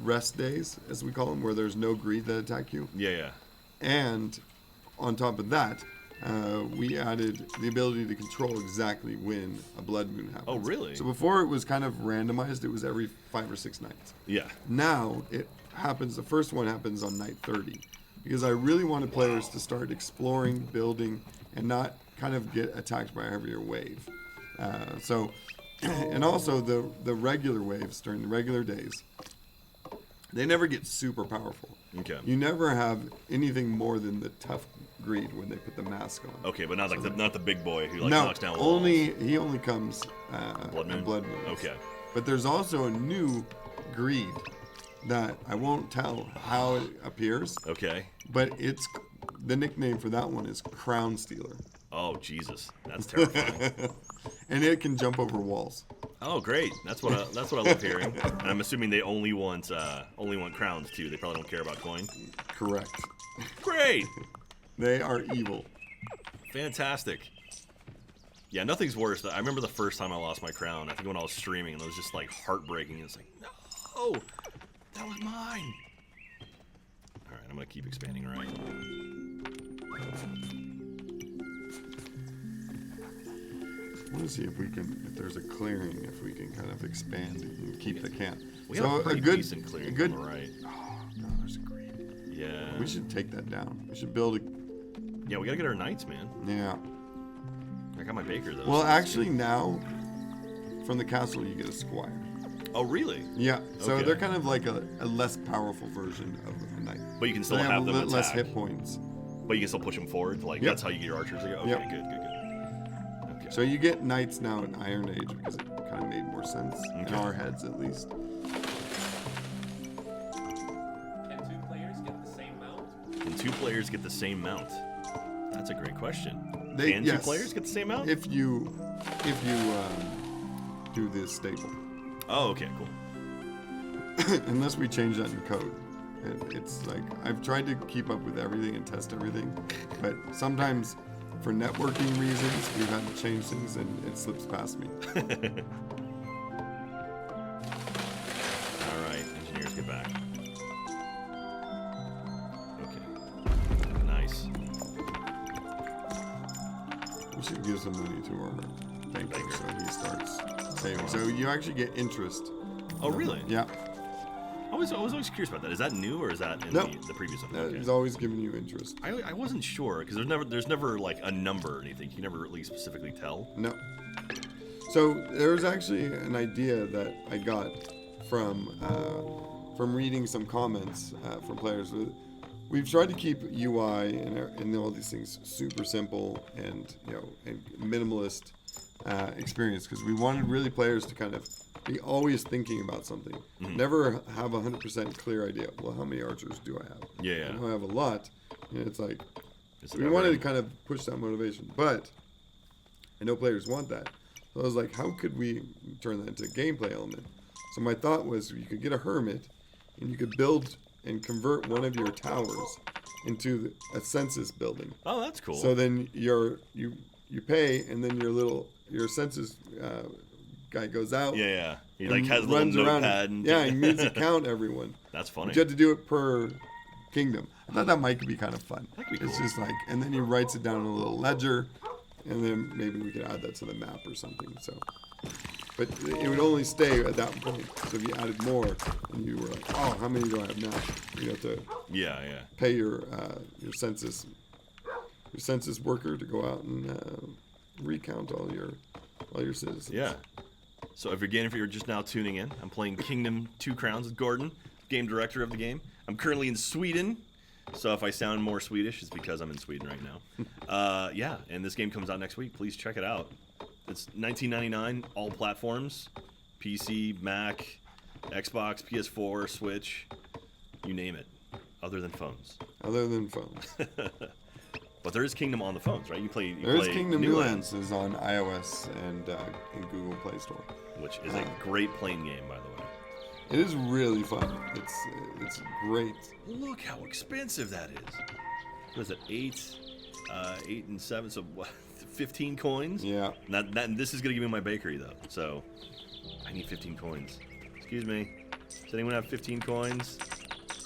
rest days, as we call them, where there's no greed that attack you.
Yeah.
And on top of that, we added the ability to control exactly when a blood moon happens.
Oh, really?
So before it was kind of randomized. It was every 5 or 6 nights.
Yeah.
Now it happens. The first one happens on night 30, because I really wanted players to start exploring, building, and not kind of get attacked by a heavier wave. And also the regular waves during the regular days, they never get super powerful.
Okay.
You never have anything more than the tough greed when they put the mask on.
Okay, but not like not the big boy who like
No,
knocks down walls.
he only comes
Blood Moon?
at Blood Moon.
Okay.
But there's also a new greed that I won't tell how it appears.
Okay.
But it's the nickname for that one is Crown Stealer.
Oh Jesus, that's terrifying.
And it can jump over walls.
Oh great, that's what I love hearing. And I'm assuming they only want crowns too. They probably don't care about coin.
Correct.
Great.
They are evil.
Fantastic. Yeah, nothing's worse. I remember the first time I lost my crown. I think when I was streaming, and it was just like heartbreaking. It's like, no, that was mine. All right, I'm gonna keep expanding right.
I want to see if there's a clearing, if we can kind of expand and keep the camp.
We have a pretty decent clearing on the right.
Oh, no, there's a green.
Yeah.
We should take that down. We should build a...
Yeah, we gotta get our knights, man.
Yeah.
I got my baker, though.
Well,
so
actually, now, from the castle, you get a squire.
Oh, really?
Yeah. So
Okay.
they're kind of like a less powerful version of a knight.
But you can still
They
have them
less
attack.
hit points.
But you can still push them forward. Like,
Yep.
that's how you get your archers. Okay,
Yep.
good. Okay.
So you get knights now in Iron Age because it kind of made more sense in
Okay.
our heads, at least.
Can 2 players get the same mount?
Can 2 players get the same mount? That's a great question. Can 2
Yes.
players get the same mount?
If you do this staple.
Oh, okay, cool.
Unless we change that in code. It's like, I've tried to keep up with everything and test everything, but sometimes for networking reasons, we've had to change things and it slips past me.
All right, engineers, get back. Okay, nice.
We should give some money to our banker so he starts saving. So you actually get interest.
Oh, really?
Yeah.
I was always curious about that. Is that new or is that in
Nope.
the previous one?
He's always giving you interest.
I wasn't sure because there's never like a number or anything. You can never really specifically tell.
No. So there was actually an idea that I got from reading some comments from players. We've tried to keep UI and all these things super simple and and minimalist experience because we wanted really players to kind of be always thinking about something.
Mm-hmm.
Never have 100% clear idea. Well, how many archers do I have?
Yeah.
I have a lot. And it's like
Is it
we
ever-
wanted to kind of push that motivation, but I know players want that. So I was like, how could we turn that into a gameplay element? So my thought was you could get a hermit and you could build and convert one of your towers into a census building.
Oh, that's cool.
So then you pay, and then your census guy goes out.
Yeah. He
and
like has a little
runs around.
notepad. And
Yeah, he needs to count everyone.
That's funny.
But you have to do it per kingdom. I thought that might be kind of fun.
That'd be
It's
cool.
just like, and then he writes it down in a little ledger, and then maybe we could add that to the map or something. So, but it would only stay at that point. So if you added more, and you were like, oh, how many do I have now? You have to
Yeah.
pay your census worker to go out and recount all your citizens.
Yeah. So if you're just now tuning in, I'm playing Kingdom 2 Crowns with Gordon, game director of the game. I'm currently in Sweden, so if I sound more Swedish, it's because I'm in Sweden right now. Yeah, and this game comes out next week. Please check it out. It's $19.99, all platforms, PC, Mac, Xbox, PS4, Switch, you name it, other than phones.
Other than phones.
But there is Kingdom on the phones, right?
There is Kingdom Newlands is on iOS and in Google Play Store.
which is a great playing game, by the way.
It is really fun. It's great.
Look how expensive that is. What is it? 8 and 7, so what? 15 coins?
Yeah.
This is gonna give me my bakery though, so I need 15 coins. Excuse me. Does anyone have 15 coins?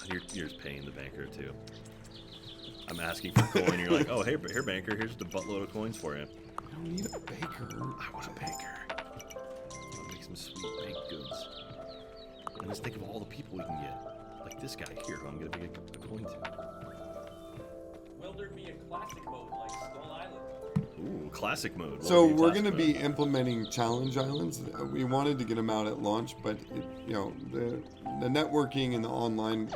You're just paying the banker too. I'm asking for a coin. You're like, oh, hey, here, banker. Here's the buttload of coins for you.
I don't need a baker.
I want a baker. I want to make some sweet baked goods. And let's think of all the people we can get. Like this guy here, who I'm gonna give a coin to.
Will there be a classic mode like Skull Island?
Ooh, classic mode. What
So
would be
we're
classic
going to
mode?
be implementing challenge islands. We wanted to get them out at launch, but the networking and the online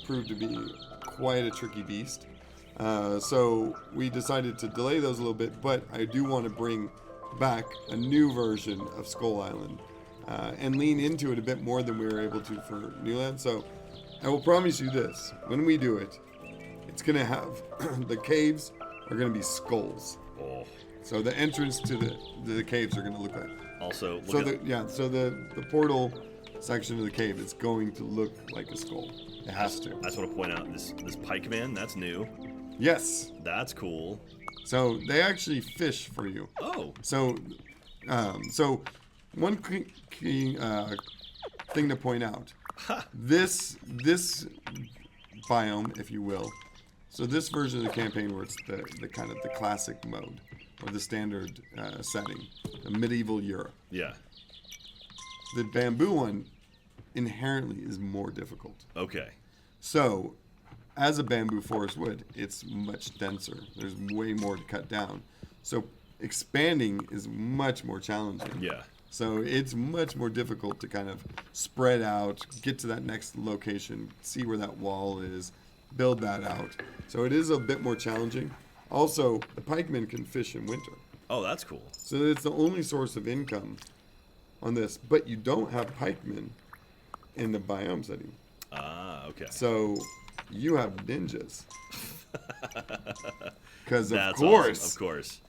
proved to be quite a tricky beast. So we decided to delay those a little bit, but I do want to bring back a new version of Skull Island and lean into it a bit more than we were able to for Newland. So I will promise you this: when we do it, it's going to have the caves are going to be skulls.
Oh.
So the entrance to the caves are going to look like.
Also,
So the portal section of the cave is going to look like a skull. It has to.
I just want to point out this pikeman. That's new.
Yes.
That's cool.
So they actually fish for you.
Oh.
So one key thing to point out. This biome, if you will. So this version of the campaign where it's the kind of the classic mode or the standard setting, the medieval Europe.
Yeah.
The bamboo one inherently is more difficult.
Okay.
So, as a bamboo forest would, it's much denser. There's way more to cut down. So, expanding is much more challenging.
Yeah.
So, it's much more difficult to kind of spread out, get to that next location, see where that wall is, build that out. So, it is a bit more challenging. Also, the pikemen can fish in winter.
Oh, that's cool.
So, it's the only source of income on this. But you don't have pikemen in the biome setting.
Ah, okay.
So you have ninjas. Because
That's
of course.
awesome. Of course.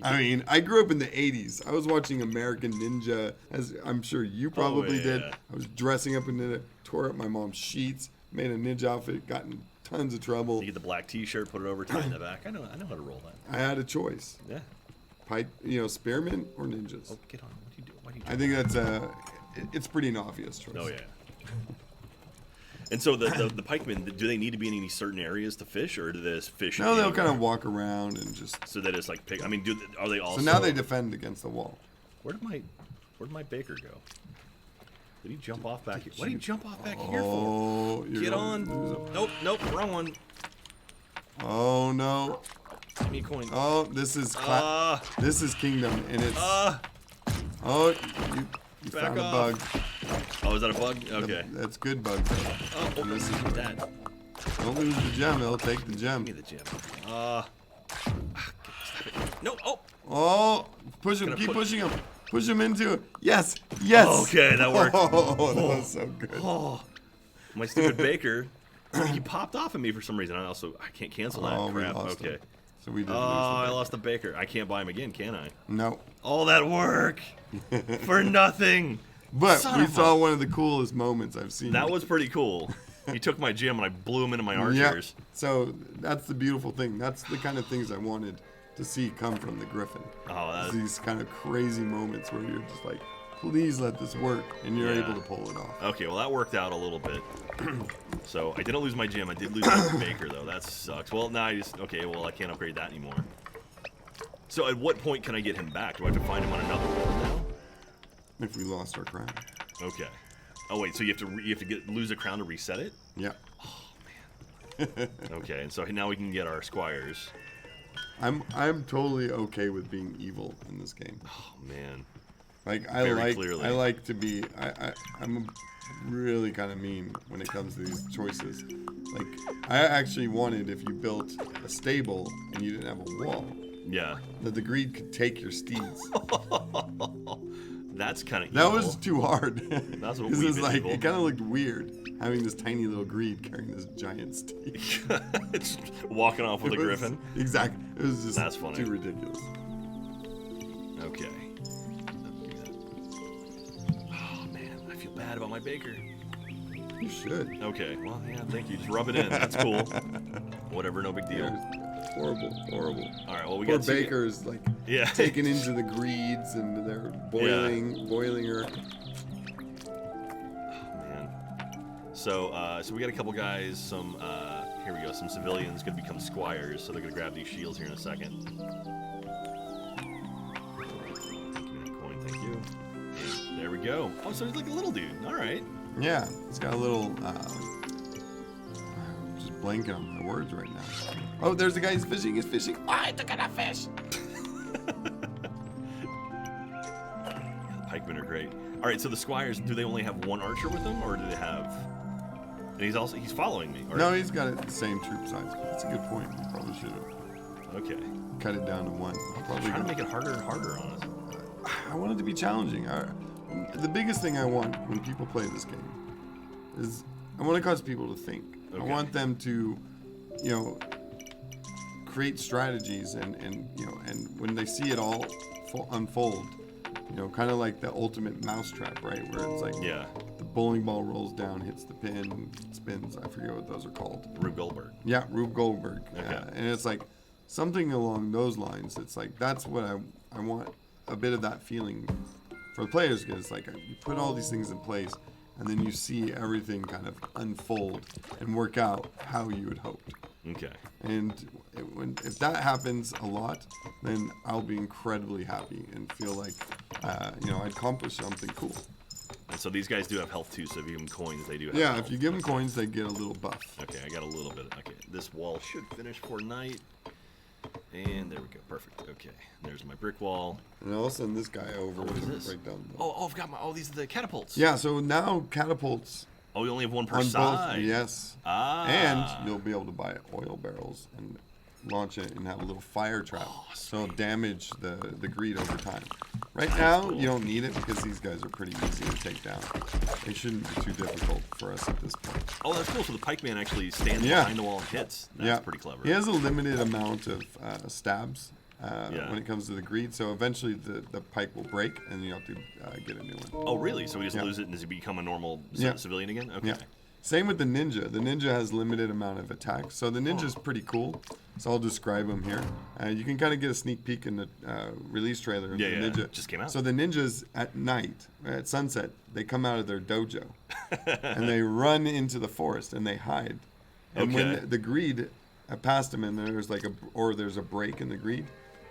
I mean, I grew up in the 80s. I was watching American Ninja, as I'm sure you probably did.
yeah.
I was dressing up in it, tore up my mom's sheets, made a ninja outfit, got in tons of trouble.
You get the black T-shirt, put it over, tie it in the back. I know how to roll that.
I had a choice.
Yeah.
Spearmen or ninjas.
Oh, get on. What do you do? Why do you do
I think that's it's pretty an obvious choice.
Oh yeah. And so the pikemen, do they need to be in any certain areas to fish, or do they just fish?
No, they'll
anywhere?
kind of walk around and just.
So they just like pick. I mean, are they also?
So now they defend against the wall.
Where did my baker go? Did he jump off back here? What did he jump off back here for?
Oh,
Get on! Nope, wrong one.
Oh no!
Give me a coin.
Oh, this is this is Kingdom, and it's oh you
Back
found a
off.
bug.
Oh, is that a bug? Okay.
That's good bug.
Oh,
And this is
that.
don't lose the gem. It'll take the gem.
Give me the gem. Stop it. No. Oh.
Oh, push him!
Gonna
Keep
put-
pushing him! Push him into it! Yes! Yes!
Okay, that worked.
Oh, that was so good.
Oh, my stupid baker. He popped off at me for some reason. I can't cancel that
Oh, we
crap.
lost
Okay.
him. So we did.
Oh,
lose
I
the
lost the baker. I can't buy him again, can I?
No.
All that work for nothing.
But
Son
we
of a-
saw one of the coolest moments I've seen.
That was pretty cool. He took my gym and I blew him into my
Yeah.
archers.
So that's the beautiful thing. That's the kind of things I wanted to see come from the Griffin.
Oh,
It's
that,
these kind of crazy moments where you're just like, please let this work, and you're
Yeah.
able to pull it off.
okay, well, that worked out a little bit. So I didn't lose my gym. I did lose my Baker, though. That sucks. Well, now okay, well, I can't upgrade that anymore. So at what point can I get him back? Do I have to find him on another world now?
If we lost our crown.
Okay. Oh, wait, so you have to lose a crown to reset it?
Yeah.
Okay, and so now we can get our squires.
I'm totally okay with being evil in this game.
Oh, man.
Like
Very clearly.
I like to be. I'm really kind of mean when it comes to these choices. Like I actually wanted if you built a stable and you didn't have a wall,
Yeah.
that the greed could take your steeds.
That's kind of
That was too hard.
That's what
This
we
is
did
like
evil.
it kind of looked weird having this tiny little greed carrying this giant steed.
It's walking off with a
It was-
griffin.
Exactly. It was just
That's funny.
too ridiculous.
Okay. Oh, man. I feel bad about my Baker.
You should.
Okay. Well, yeah, thank you. Just rub it in. That's cool. Whatever. No big deal.
Yeah, horrible, horrible.
All right. Well, we
Poor
got
Baker's like
Yeah.
taken into the greeds and they're boiling her.
Man. So we got a couple guys. Here we go. Some civilians gonna become squires, so they're gonna grab these shields here in a second. Give me that coin, thank you. And there we go. Oh, so he's like a little dude. All right.
Yeah, it's got a little. Just blanking on my words right now. Oh, there's a guy who's fishing. He's fishing. Oh, I took out a fish.
The pikemen are great. All right. So the squires, do they only have one archer with them, or do they have? And he's following me. Or...
No, he's got it the same troop size. That's a good point. You probably should have
Okay.
cut it down to one. Probably
Trying to
gonna-
make it harder and harder on us.
I want it to be challenging. The biggest thing I want when people play this game is I want to cause people to think. I
Okay.
want them to, create strategies and when they see it all unfold, kind of like the ultimate mousetrap, right? Where it's like
Yeah.
the bowling ball rolls down, hits the pin, spins. I forget what those are called.
Rube Goldberg.
Yeah, Rube Goldberg.
Okay.
And it's like something along those lines. It's like that's what I want a bit of that feeling for the players, because it's like you put all these things in place and then you see everything kind of unfold and work out how you had hoped.
Okay.
And if that happens a lot, then I'll be incredibly happy and feel like I accomplished something cool.
And so these guys do have health too. So if you give them coins, they do have
Yeah,
health.
if you give them coins, they get a little buff.
Okay, I got a little bit. Okay, this wall should finish for night. And there we go. Perfect. Okay, there's my brick wall.
And all of a sudden, this guy over
What is
is
this?
right down.
I've got these are the catapults.
Yeah, so now catapults
Oh, you only have one per
on
side.
both. Yes.
Ah.
And you'll be able to buy oil barrels and launch it and have a little fire trap. So it'll damage the greed over time. Right now,
cool.
you don't need it because these guys are pretty easy to take down. They shouldn't be too difficult for us at this point.
Oh, that's cool. So the pikeman actually stands
Yeah.
behind the wall and hits. That's pretty clever.
He has a limited amount of stabs
Yeah.
when it comes to the greed. So eventually the pike will break and you have to get a new one.
Oh, really? So we just
Yeah.
lose it and does he become a normal
Yeah.
civilian again? Okay.
Yeah. Same with the ninja. The ninja has limited amount of attacks. So the ninja's pretty cool. So I'll describe him here. You can kind of get a sneak peek in the release trailer of
Yeah,
the
yeah.
ninja.
Just came out.
So the ninjas at night, at sunset, they come out of their dojo and they run into the forest and they hide. And
Okay.
when the greed past them and there's there's a break in the greed,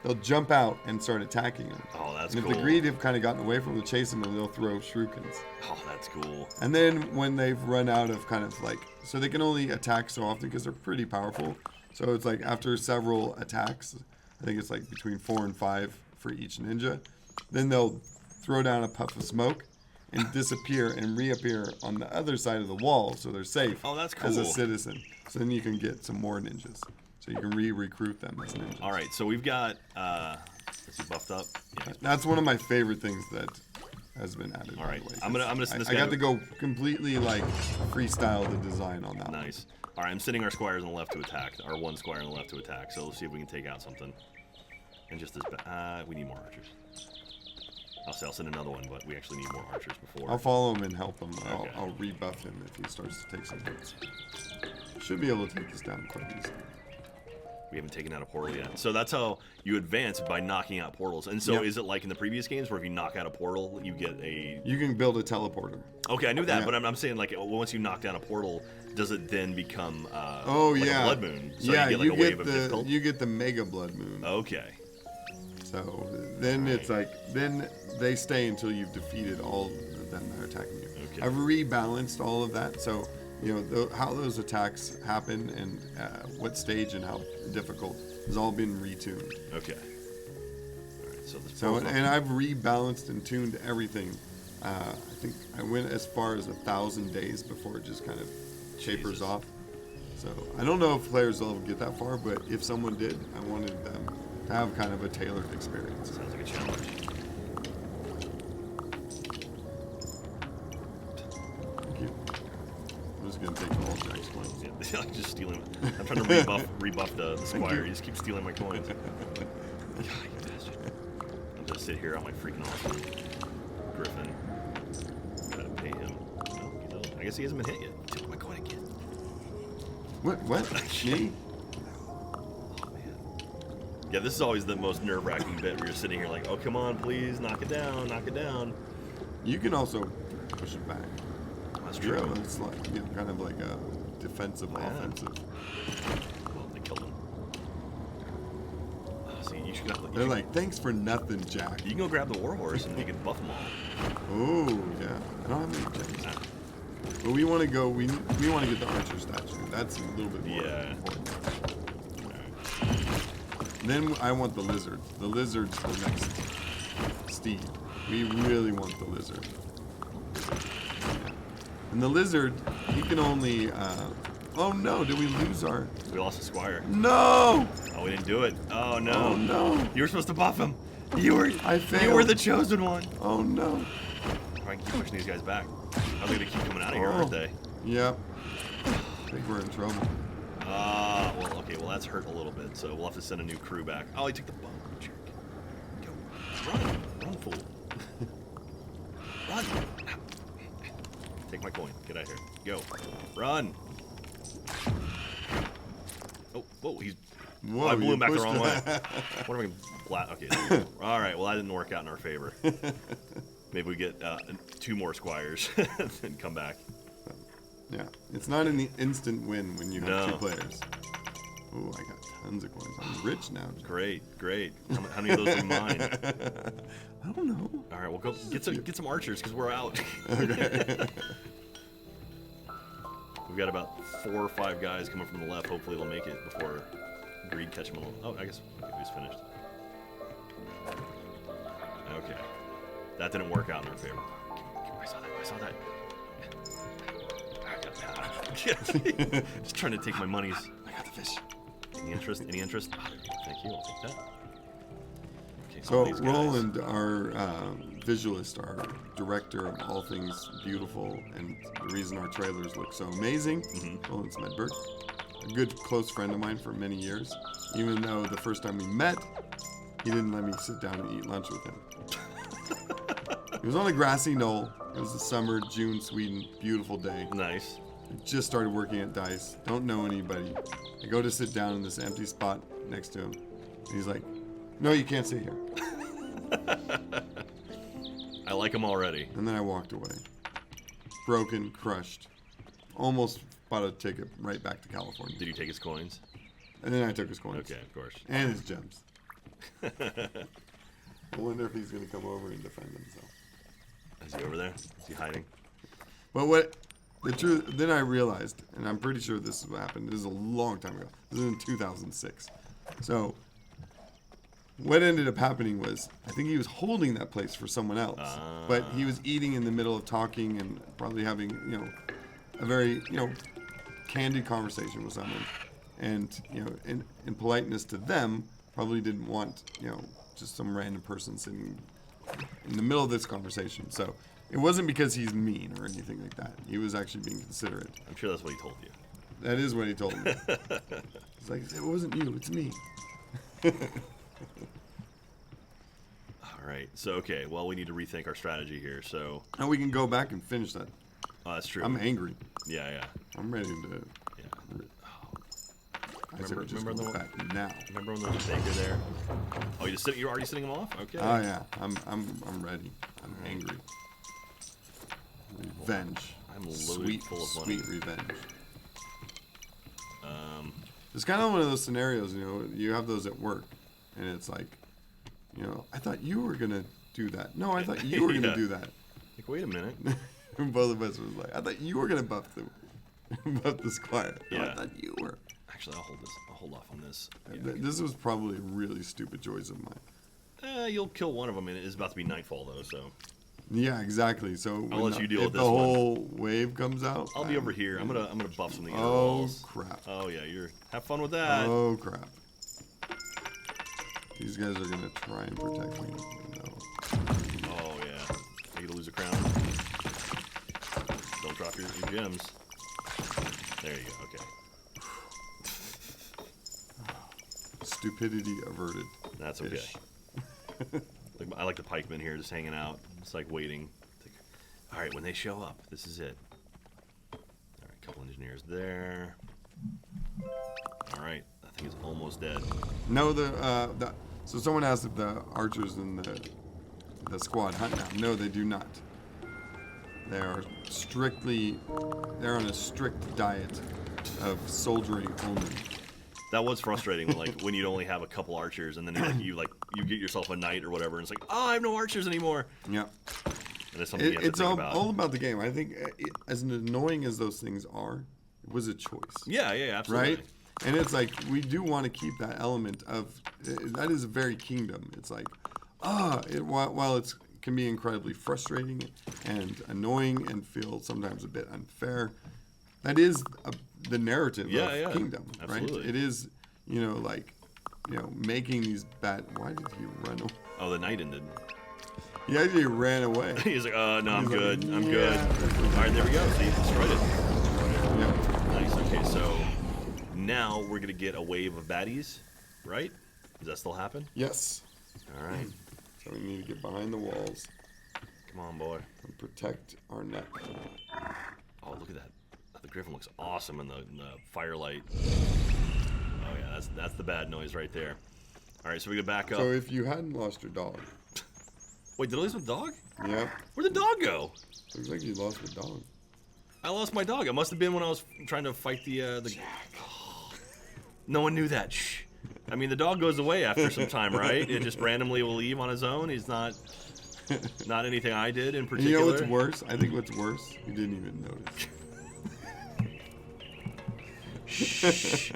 they'll jump out and start attacking them.
Oh, that's
and
cool.
if the greed have kind of gotten away from them, chase them, and they'll throw shurikens.
Oh, that's cool.
And then when they've run out of so they can only attack so often because they're pretty powerful. So it's like after several attacks, I think it's like between 4 and 5 for each ninja, then they'll throw down a puff of smoke and disappear and reappear on the other side of the wall, so they're safe
Oh, that's
as a
cool.
citizen. So then you can get some more ninjas. So you can re-recruit them as ninjas.
All right, so we've got. Is he buffed up? Yeah.
That's one of my favorite things that has been added.
All
by
right,
the way,
I'm gonna send this
I
guy
got to go completely freestyle the design on that.
Nice. All right, I'm sending our squires on the left to attack. Our one squire on the left to attack. So let's see if we can take out something. And just this. We need more archers. I'll send another one, but we actually need more archers before.
I'll follow him and help him.
Okay.
I'll rebuff him if he starts to take some hits. Should be able to take this down quite easily.
We haven't taken out a portal yet. So that's how you advance, by knocking out portals. And so
Yep.
is it like in the previous games where if you knock out a portal, you get a...
You can build a teleporter.
Okay, I knew that,
Yeah.
but I'm saying, like, once you knock down a portal, does it then become like
Yeah.
a blood moon? So
Yeah,
you get, like, a wave of difficult?
you get the mega blood moon.
Okay.
So then it's like, then they stay until you've defeated all of them that are attacking you.
Okay.
I've rebalanced all of that, so you know how those attacks happen and what stage and how difficult has all been retuned.
Okay. All right, so this
So
portal-
and I've rebalanced and tuned everything. I think I went as far as 1,000 days before it just kind of tapers
Jesus.
off. So I don't know if players will ever get that far, but if someone did, I wanted them to have kind of a tailored experience.
Sounds like a challenge.
Thank you. I'm just gonna take all Jack's coins.
Yeah, I'm just stealing. I'm trying to rebuff the squire. He just keeps stealing my coins. God, you bastard. I'm gonna sit here on my freaking awesome griffin. Gotta pay him. No, he doesn't. I guess he hasn't been hit yet. He took my coin again.
What? Me?
Oh man. Yeah, this is always the most nerve-wracking bit where you're sitting here like, oh come on, please, knock it down, knock it down.
You can also push it back.
That's
Yeah,
true.
it's like kind of like a defensive,
Yeah.
offensive.
Well, they killed him. Oh, see, you should go.
They're like, thanks for nothing, Jack.
You can go grab the warhorse and you can buff them all.
Oh yeah, I don't have any gems.
Ah,
But we want to go. We want to get the archer statue. That's a little bit more
Yeah.
important.
all right.
Then I want the lizard. The lizard's the next steed. We really want the lizard. Yeah. And the lizard, he can only. Oh no! Did we lose our?
We lost a squire.
No!
Oh, we didn't do it. Oh no.
Oh no!
You were supposed to buff him. You were.
I
You
failed.
were the chosen one.
Oh no!
I can keep pushing these guys back. Are they gonna keep coming out of here,
Oh.
aren't they?
Yep. I think we're in trouble.
Well, okay. Well, that's hurt a little bit. So we'll have to send a new crew back. Oh, he took the bow. Jerk. Go. Run, fool. Run. Take my coin. Get out of here. Go. Run. Oh, whoa. He's.
Whoa!
I blew
you
him back the
pushed
wrong way.
it.
What am I gonna? Okay. there we go. All right. Well, that didn't work out in our favor. Maybe we get 2 more squires and come back.
Yeah, it's not an instant win when you have
No.
2 players. Oh, I got tons of coins. I'm rich now. Jack.
Great, great. How many of those do you mine?
I don't know.
All right, well, go get some archers because we're out.
Okay.
We've got about 4 or 5 guys coming from the left. Hopefully, they'll make it before greed catch them all. Oh, I guess he's finished. Okay, that didn't work out in our favor. I saw that. I saw that. Just trying to take my monies. I got the fish. Any interest? Any interest? Oh, thank you. I'll take that. Okay,
So
these guys.
Roland, our visualist, our director of all things beautiful, and the reason our trailers look so amazing, Roland Smedberg, a good close friend of mine for many years. Even though the first time we met, he didn't let me sit down and eat lunch with him. It was on a grassy knoll. It was a summer, June, Sweden, beautiful day.
Nice.
I just started working at Dice. Don't know anybody. I go to sit down in this empty spot next to him. And he's like, no, you can't sit here.
I like him already.
And then I walked away. Broken, crushed. Almost bought a ticket right back to California.
Did you take his coins?
And then I took his coins.
Okay, of course.
And his gems. I wonder if he's going to come over and defend himself.
Is he over there? Is he hiding?
But what the truth, then I realized, and I'm pretty sure this is what happened. This is a long time ago. This is in 2006. So what ended up happening was, I think he was holding that place for someone else, but he was eating in the middle of talking and probably having, a very, candid conversation with someone, and in politeness to them, probably didn't want, just some random person sitting in the middle of this conversation. So it wasn't because he's mean or anything like that. He was actually being considerate.
I'm sure that's what he told you.
That is what he told me. He's like, it wasn't you, it's me.
Oh, All right. So okay. Well, we need to rethink our strategy here. So.
And we can go back and finish that.
Oh, that's true.
I'm angry.
Yeah.
I'm ready to.
Yeah.
I said we just
remember
go
the-
back now.
Remember when there was a baker there? Oh, you're already sitting them off? Okay.
Oh yeah, I'm ready. I'm angry. Revenge.
I'm loaded
Sweet,
full of money.
sweet revenge. It's kind of one of those scenarios, you have those at work, and it's like, I thought you were gonna do that. No, I thought you were gonna
Yeah.
do that.
Like, wait a minute.
And both of us was like, I thought you were gonna buff the squire. No, I
Yeah.
thought you were.
Actually, I'll hold off on this.
This was probably a really stupid choice of mine.
You'll kill one of them, and it's about to be nightfall though. So
Yeah, exactly. So
I'll let you deal
if
with
the
this one.
whole wave comes out,
I'll be over here. I'm gonna buff some of the other
Oh
walls.
crap!
Oh yeah, have fun with that.
Oh crap! These guys are gonna try and protect me. No.
Oh yeah. Are you gonna lose a crown? Don't drop your gems. There you go. Okay.
Stupidity averted.
That's okay.
Ish.
I like the pikemen here, just hanging out. It's like waiting. All right, when they show up, this is it. All right, couple engineers there. All right, that thing is almost dead.
No, so someone asked if the archers in the squad hunt now. No, they do not. They're on a strict diet of soldiering only.
That was frustrating, like when you'd only have a couple archers, and then you get yourself a knight or whatever, and it's like, oh, I have no archers anymore.
Yeah.
And it's something you have
It's
to think about.
all about the game. I think as annoying as those things are, it was a choice.
Yeah, absolutely.
Right? And it's like, we do want to keep that element of, that is a very kingdom. It's like, while it can be incredibly frustrating and annoying and feel sometimes a bit unfair, that is the narrative of kingdom,
absolutely.
right? It is, making these bad, why did he run away?
Oh, the knight ended.
He actually ran away.
He's like, no, I'm
He's like,
good. I'm
yeah.
good. All right, there we go. See, destroyed it.
Yeah.
Nice. Okay, so now we're gonna get a wave of baddies, right? Does that still happen?
Yes.
All right.
So we need to get behind the walls
Come on, boy.
and protect our neck.
Oh, look at that. The griffin looks awesome in the firelight. Oh yeah, that's the bad noise right there. All right, so we gotta back up.
So if you hadn't lost your dog,
Wait, did I lose my dog?
yeah,
Where'd the dog go?
looks like you lost the dog.
I lost my dog. It must have been when I was trying to fight the. No one knew that. Shh. I mean, the dog goes away after some time, right? It just randomly will leave on his own. He's not anything I did in
And
particular.
you know what's worse? I think what's worse, you didn't even notice.
Shh.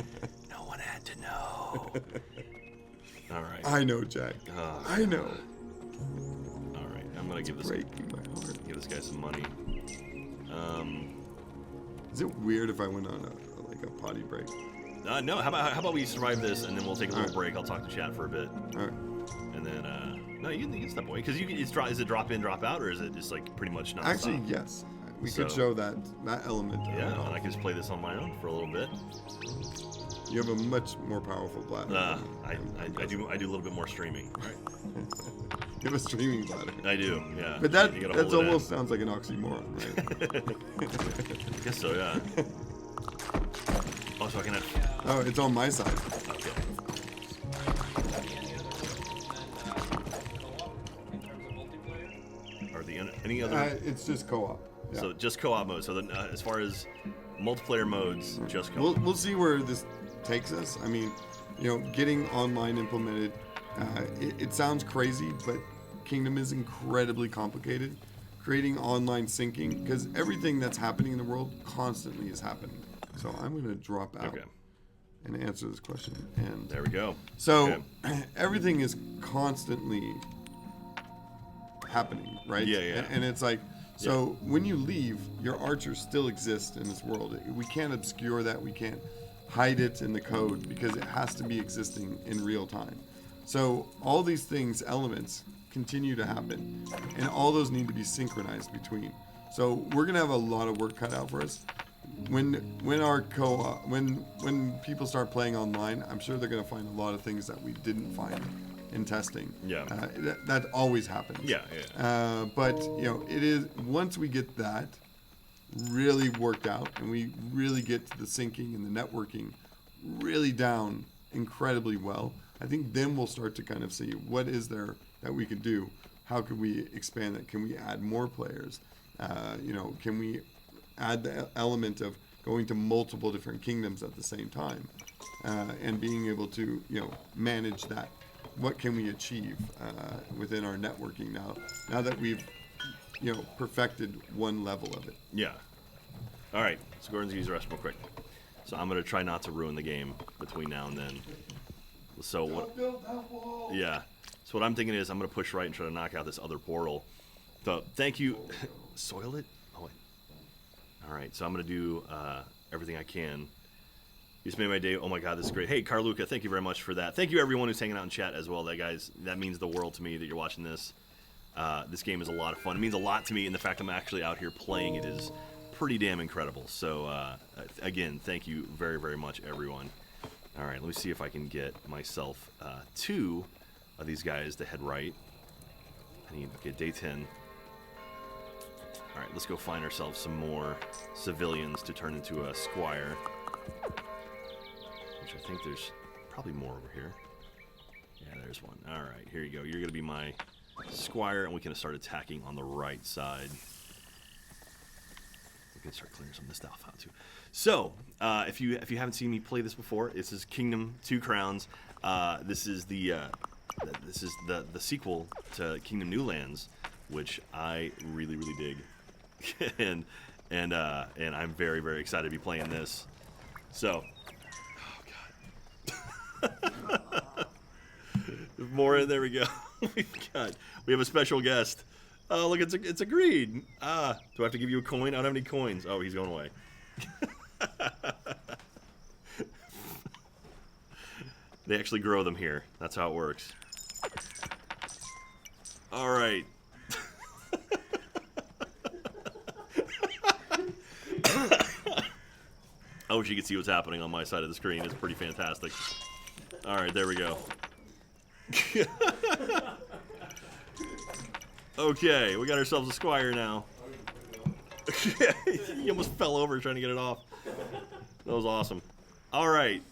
No one had to know. All right.
I know, Jack. I know.
All right. I'm gonna give this
Breaking my heart.
guy some money.
Is it weird if I went on a potty break?
No. How about we survive this and then we'll take a little
Alright.
break. I'll talk to chat for a bit,
All right.
and then no, you can step away because is it drop in, drop out, or is it just like pretty much not?
Actually, yes. We could
So-
show that element. of it
Yeah,
all.
and I can just play this on my own for a little bit.
You have a much more powerful bladder.
I do a little bit more streaming.
You have a streaming bladder.
I do, yeah.
But
You gotta
that's
hold it in.
almost sounds like an oxymoron, right?
I guess so, yeah. Oh, so I can have.
Oh, it's on my side.
Okay. Are the any other?
It's just co-op. Yeah.
So just co-op mode. So then, as far as multiplayer modes, just co-op.
We'll see where this takes us. I mean, getting online implemented, it sounds crazy, but Kingdom is incredibly complicated. Creating online syncing, because everything that's happening in the world constantly is happening. So I'm going to drop out
Okay.
and answer this question. And
There we go.
so
Okay.
everything is constantly happening, right?
Yeah.
And it's like, so when you leave, your archers still exist in this world. We can't obscure that. We can't hide it in the code because it has to be existing in real time. So all these things, elements, continue to happen, and all those need to be synchronized between. So we're gonna have a lot of work cut out for us. When people start playing online, I'm sure they're gonna find a lot of things that we didn't find in testing.
Yeah.
That always happens.
Yeah.
But it is once we get that really worked out and we really get to the syncing and the networking really down incredibly well, I think then we'll start to kind of see what is there that we could do. How could we expand it? Can we add more players? Can we add the element of going to multiple different kingdoms at the same time and being able to manage that? What can we achieve within our networking now that we've perfected one level of it?
Yeah. All right. So Gordon's gonna use the rest real quick. So I'm gonna try not to ruin the game between now and then. So what?
Build that wall.
Yeah. So what I'm thinking is I'm gonna push right and try to knock out this other portal. So thank you. Soil it? Oh wait. All right. So I'm gonna do everything I can. You just made my day. Oh my God, this is great. Hey, Carluca, thank you very much for that. Thank you everyone who's hanging out in chat as well. That means the world to me that you're watching this. This game is a lot of fun. It means a lot to me, and the fact I'm actually out here playing it is pretty damn incredible. So again, thank you very, very much, everyone. All right, let me see if I can get myself 2 of these guys to head right. I need day 10. All right, let's go find ourselves some more civilians to turn into a squire. Which I think there's probably more over here. Yeah, there's one. All right, here you go. You're going to be my squire, and we can start attacking on the right side. We can start clearing some of this stuff out too. So, if you haven't seen me play this before, this is Kingdom 2 Crowns. This is the sequel to Kingdom New Lands, which I really, really dig, and I'm very, very excited to be playing this. So. More in there we go. We have a special guest. Oh look, it's agreed. Do I have to give you a coin? I don't have any coins. Oh, he's going away. They actually grow them here. That's how it works. All right. I wish you could see what's happening on my side of the screen. It's pretty fantastic. All right, there we go. Okay, we got ourselves a squire now. He almost fell over trying to get it off. That was awesome. All right.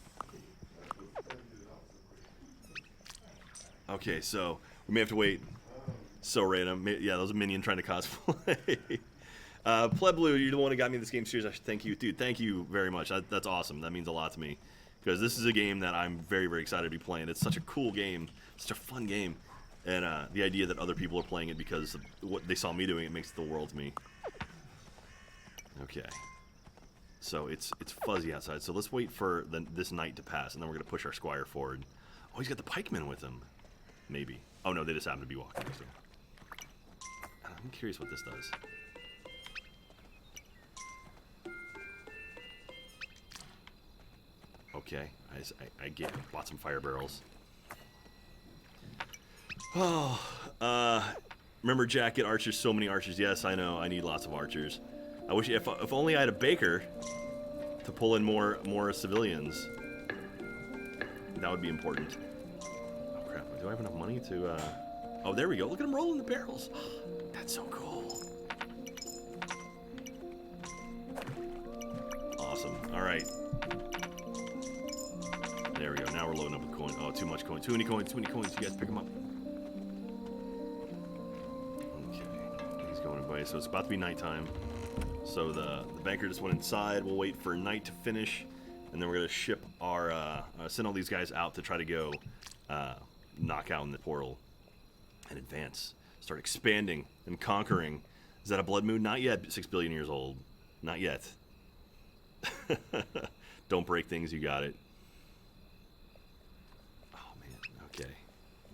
Okay, so we may have to wait. So random. Yeah, that was a minion trying to cosplay. Pleblu, you're the one who got me this game series. I should thank you, dude. Thank you very much. That's awesome. That means a lot to me because this is a game that I'm very, very excited to be playing. It's such a cool game, such a fun game, and the idea that other people are playing it because of what they saw me doing, it makes the world to me. Okay, so it's fuzzy outside. So let's wait for this night to pass, and then we're gonna push our squire forward. Oh, he's got the pikemen with him. Maybe. Oh no, they just happen to be walking. So. I'm curious what this does. Okay, I bought some fire barrels. Oh, remember Jack, get archers, so many archers. Yes, I know, I need lots of archers. I wish, if only I had a baker to pull in more civilians. That would be important. Oh crap, do I have enough money to, oh, there we go, look at them rolling the barrels. That's so cool. Awesome, all right. There we go. Now we're loading up with coin. Oh, too much coin. Too many coins. Too many coins. You guys pick them up. Okay. He's going away. So it's about to be nighttime. So the banker just went inside. We'll wait for night to finish, and then we're gonna ship our send all these guys out to try to go knock out in the portal and advance. Start expanding and conquering. Is that a blood moon? Not yet. 6 billion years old. Not yet. Don't break things. You got it. Okay.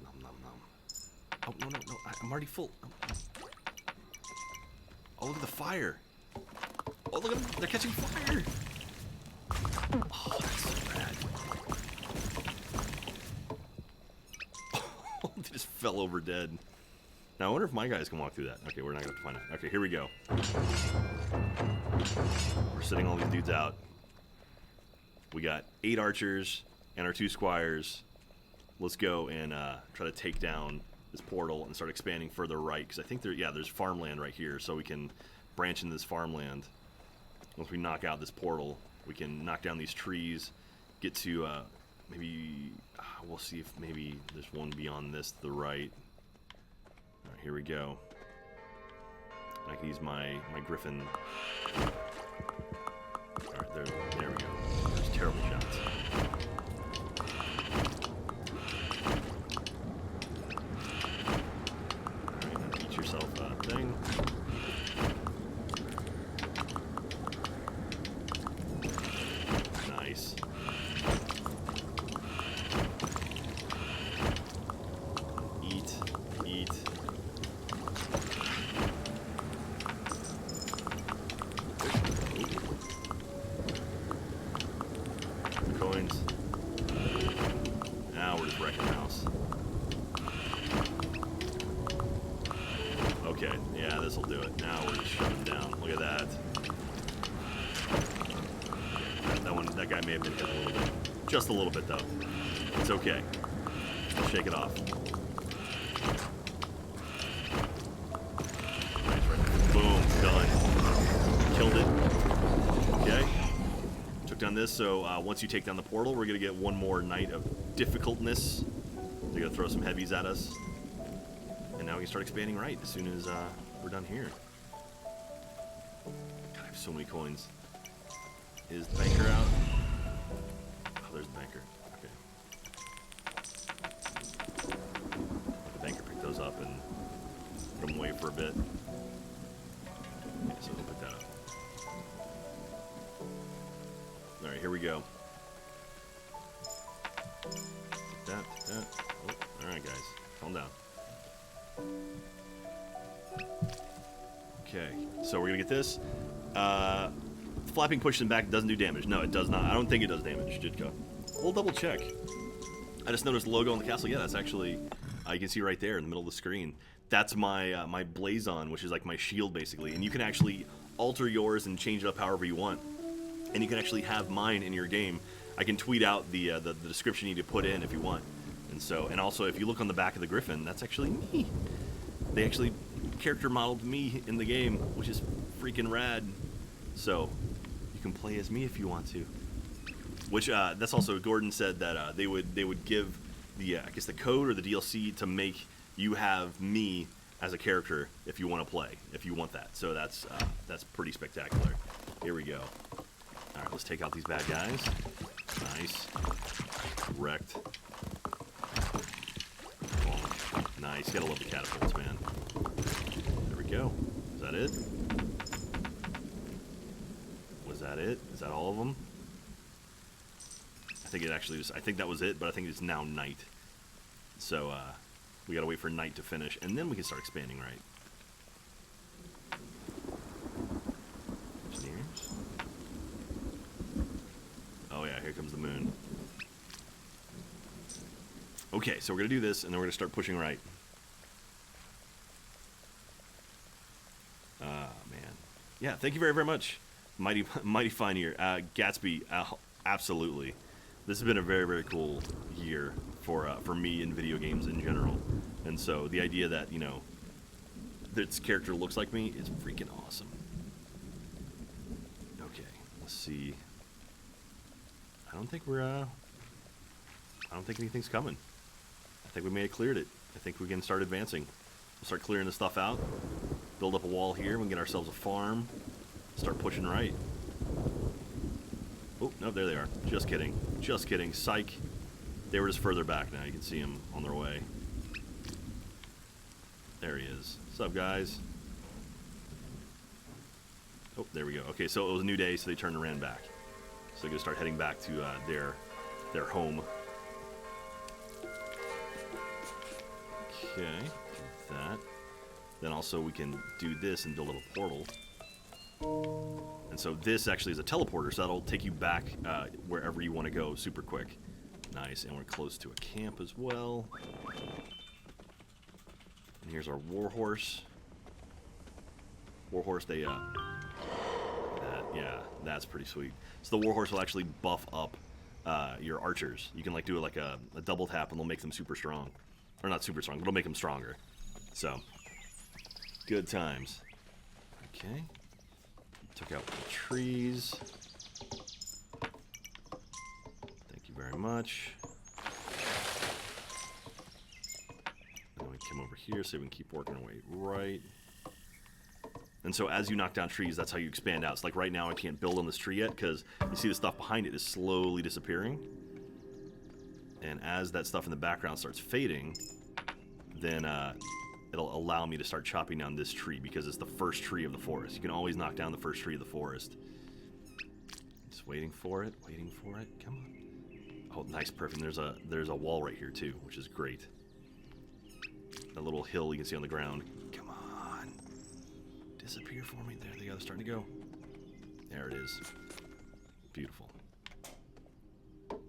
Nom nom nom. Oh no! I'm already full. Oh look at the fire. Oh look at them! They're catching fire. Oh, that's so bad. Oh, they just fell over dead. Now I wonder if my guys can walk through that. Okay, we're not gonna have to find out. Okay, here we go. We're sending all these dudes out. We got 8 archers and our 2 squires. let's go and try to take down this portal and start expanding further right, because I think there's farmland right here, so we can branch into this farmland. Once we knock out this portal, we can knock down these trees, get to maybe we'll see if maybe there's one beyond this to the right. All right, here we go. I can use my griffin. All right, there we go. There's terrible shots. All right, eat yourself a thing. Nice. Eat. Coins. Now we're just wrecking the house. Okay, yeah, this'll do it. Now we're just shoving down. Look at that. That guy may have been hit a little bit. Just a little bit, though. It's okay. I'll shake it off. Nice, right. Boom, done. Killed it. Okay. Took down this, so once you take down the portal, we're going to get one more night of difficultness. They're going to throw some heavies at us. And now we can start expanding right as soon as we're done here. God, I have so many coins. Is the banker out? Oh, there's the banker. Okay. The banker picked those up and put them away for a bit. Yeah, so we'll pick that up. Alright, here we go. Take that. Oh, alright, guys. Calm down. Okay, so we're gonna get this. Flapping pushes him back doesn't do damage. No, it does not. I don't think it does damage, Jidka. We'll double check. I just noticed the logo on the castle. Yeah, that's actually, you can see right there in the middle of the screen. That's my my blazon, which is like my shield basically. And you can actually alter yours and change it up however you want. And you can actually have mine in your game. I can tweet out the description you need to put in if you want. And also if you look on the back of the griffin, that's actually me. They actually character modeled me in the game, which is freaking rad. So you can play as me if you want to. Which that's also Gordon said that they would give the I guess the code or the DLC to make you have me as a character if you want to play, if you want that. So that's pretty spectacular. Here we go. All right, let's take out these bad guys. Nice. Wrecked. Oh, nice. Gotta love the catapults, man. There we go. Is that it? Was that it? Is that all of them? I think it actually just, I think that was it, but I think it's now night. So, we gotta wait for night to finish, and then we can start expanding, right? Engineers? Oh yeah, here comes the moon. Okay, so we're gonna do this, and then we're gonna start pushing right. Man. Yeah, thank you very, very much. Mighty fine year. Gatsby, absolutely. This has been a very, very cool year for me in video games in general. And so the idea that, you know, this character looks like me is freaking awesome. Okay, let's see. I don't think anything's coming. I think we may have cleared it. I think we can start advancing. We'll start clearing this stuff out. Build up a wall here. We can get ourselves a farm. Start pushing right. Oh, no, there they are. Just kidding. Just kidding. Psych. They were just further back now. You can see them on their way. There he is. What's up, guys? Oh, there we go. Okay, so it was a new day, so they turned and ran back. So they're going to start heading back to their home. Okay, do that. Then also we can do this and build a little portal. And so this actually is a teleporter, so that'll take you back wherever you want to go super quick. Nice, and we're close to a camp as well. And here's our warhorse. Warhorse, yeah, that's pretty sweet. So the warhorse will actually buff up your archers. You can like do like a double tap, and they'll make them super strong, or not super strong, but it'll make them stronger. So good times. Okay, took out the trees. Thank you very much. And then we come over here so we can keep working our way right. And so as you knock down trees, that's how you expand out. So like right now I can't build on this tree yet because you see the stuff behind it is slowly disappearing. And as that stuff in the background starts fading, then it'll allow me to start chopping down this tree because it's the first tree of the forest. You can always knock down the first tree of the forest. Just waiting for it, come on. Oh, nice, perfect. There's a wall right here too, which is great. That little hill you can see on the ground. Come on. Disappear for me. There they go. They're starting to go. There it is. Beautiful. Come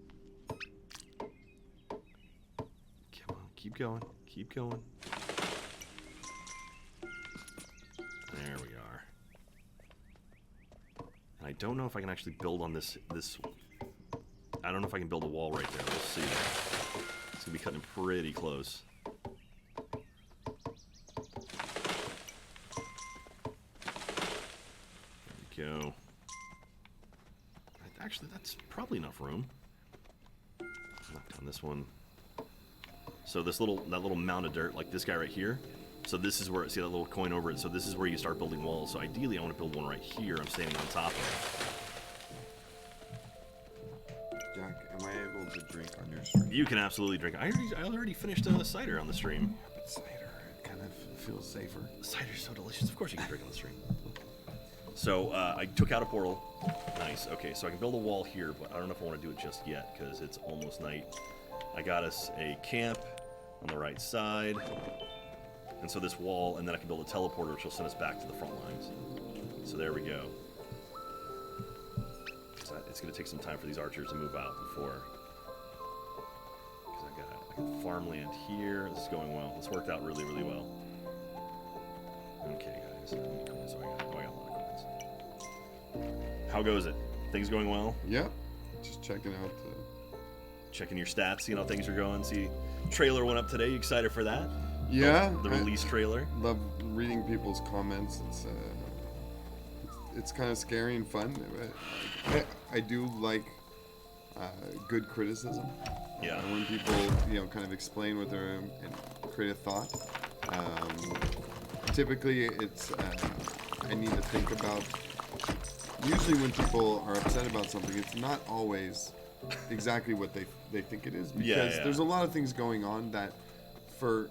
on. Keep going. Keep going. There we are. And I don't know if I can actually build on this. I don't know if I can build a wall right there. We'll see. It's going to be cutting pretty close. Go. Actually, that's probably enough room. Knock down this one. So that little mound of dirt, like this guy right here. So this is where, see that little coin over it. So this is where you start building walls. So ideally, I want to build one right here. I'm standing on top of it.
Jack, am I able to drink on your stream?
You can absolutely drink. I already finished a cider on the stream.
But cider, it kind of feels safer.
Cider's so delicious. Of course you can drink on the stream. So I took out a portal. Nice. Okay, so I can build a wall here, but I don't know if I want to do it just yet because it's almost night. I got us a camp on the right side. And so this wall, and then I can build a teleporter which will send us back to the front lines. So there we go. So it's going to take some time for these archers to move out before. Because I got farmland here. This is going well. This worked out really, really well. Okay, guys. So I got a lot of coins. How goes it? Things going well?
Yep. Just checking out
Checking your stats, seeing how things are going. See, trailer went up today. You excited for that?
Yeah.
The release trailer.
Love reading people's comments. It's kind of scary and fun. I do like good criticism.
Yeah.
When people, kind of explain what they're and create a thought. Typically, it's I need to think about. Usually, when people are upset about something, it's not always exactly what they think it is, because there's a lot of things going on that, for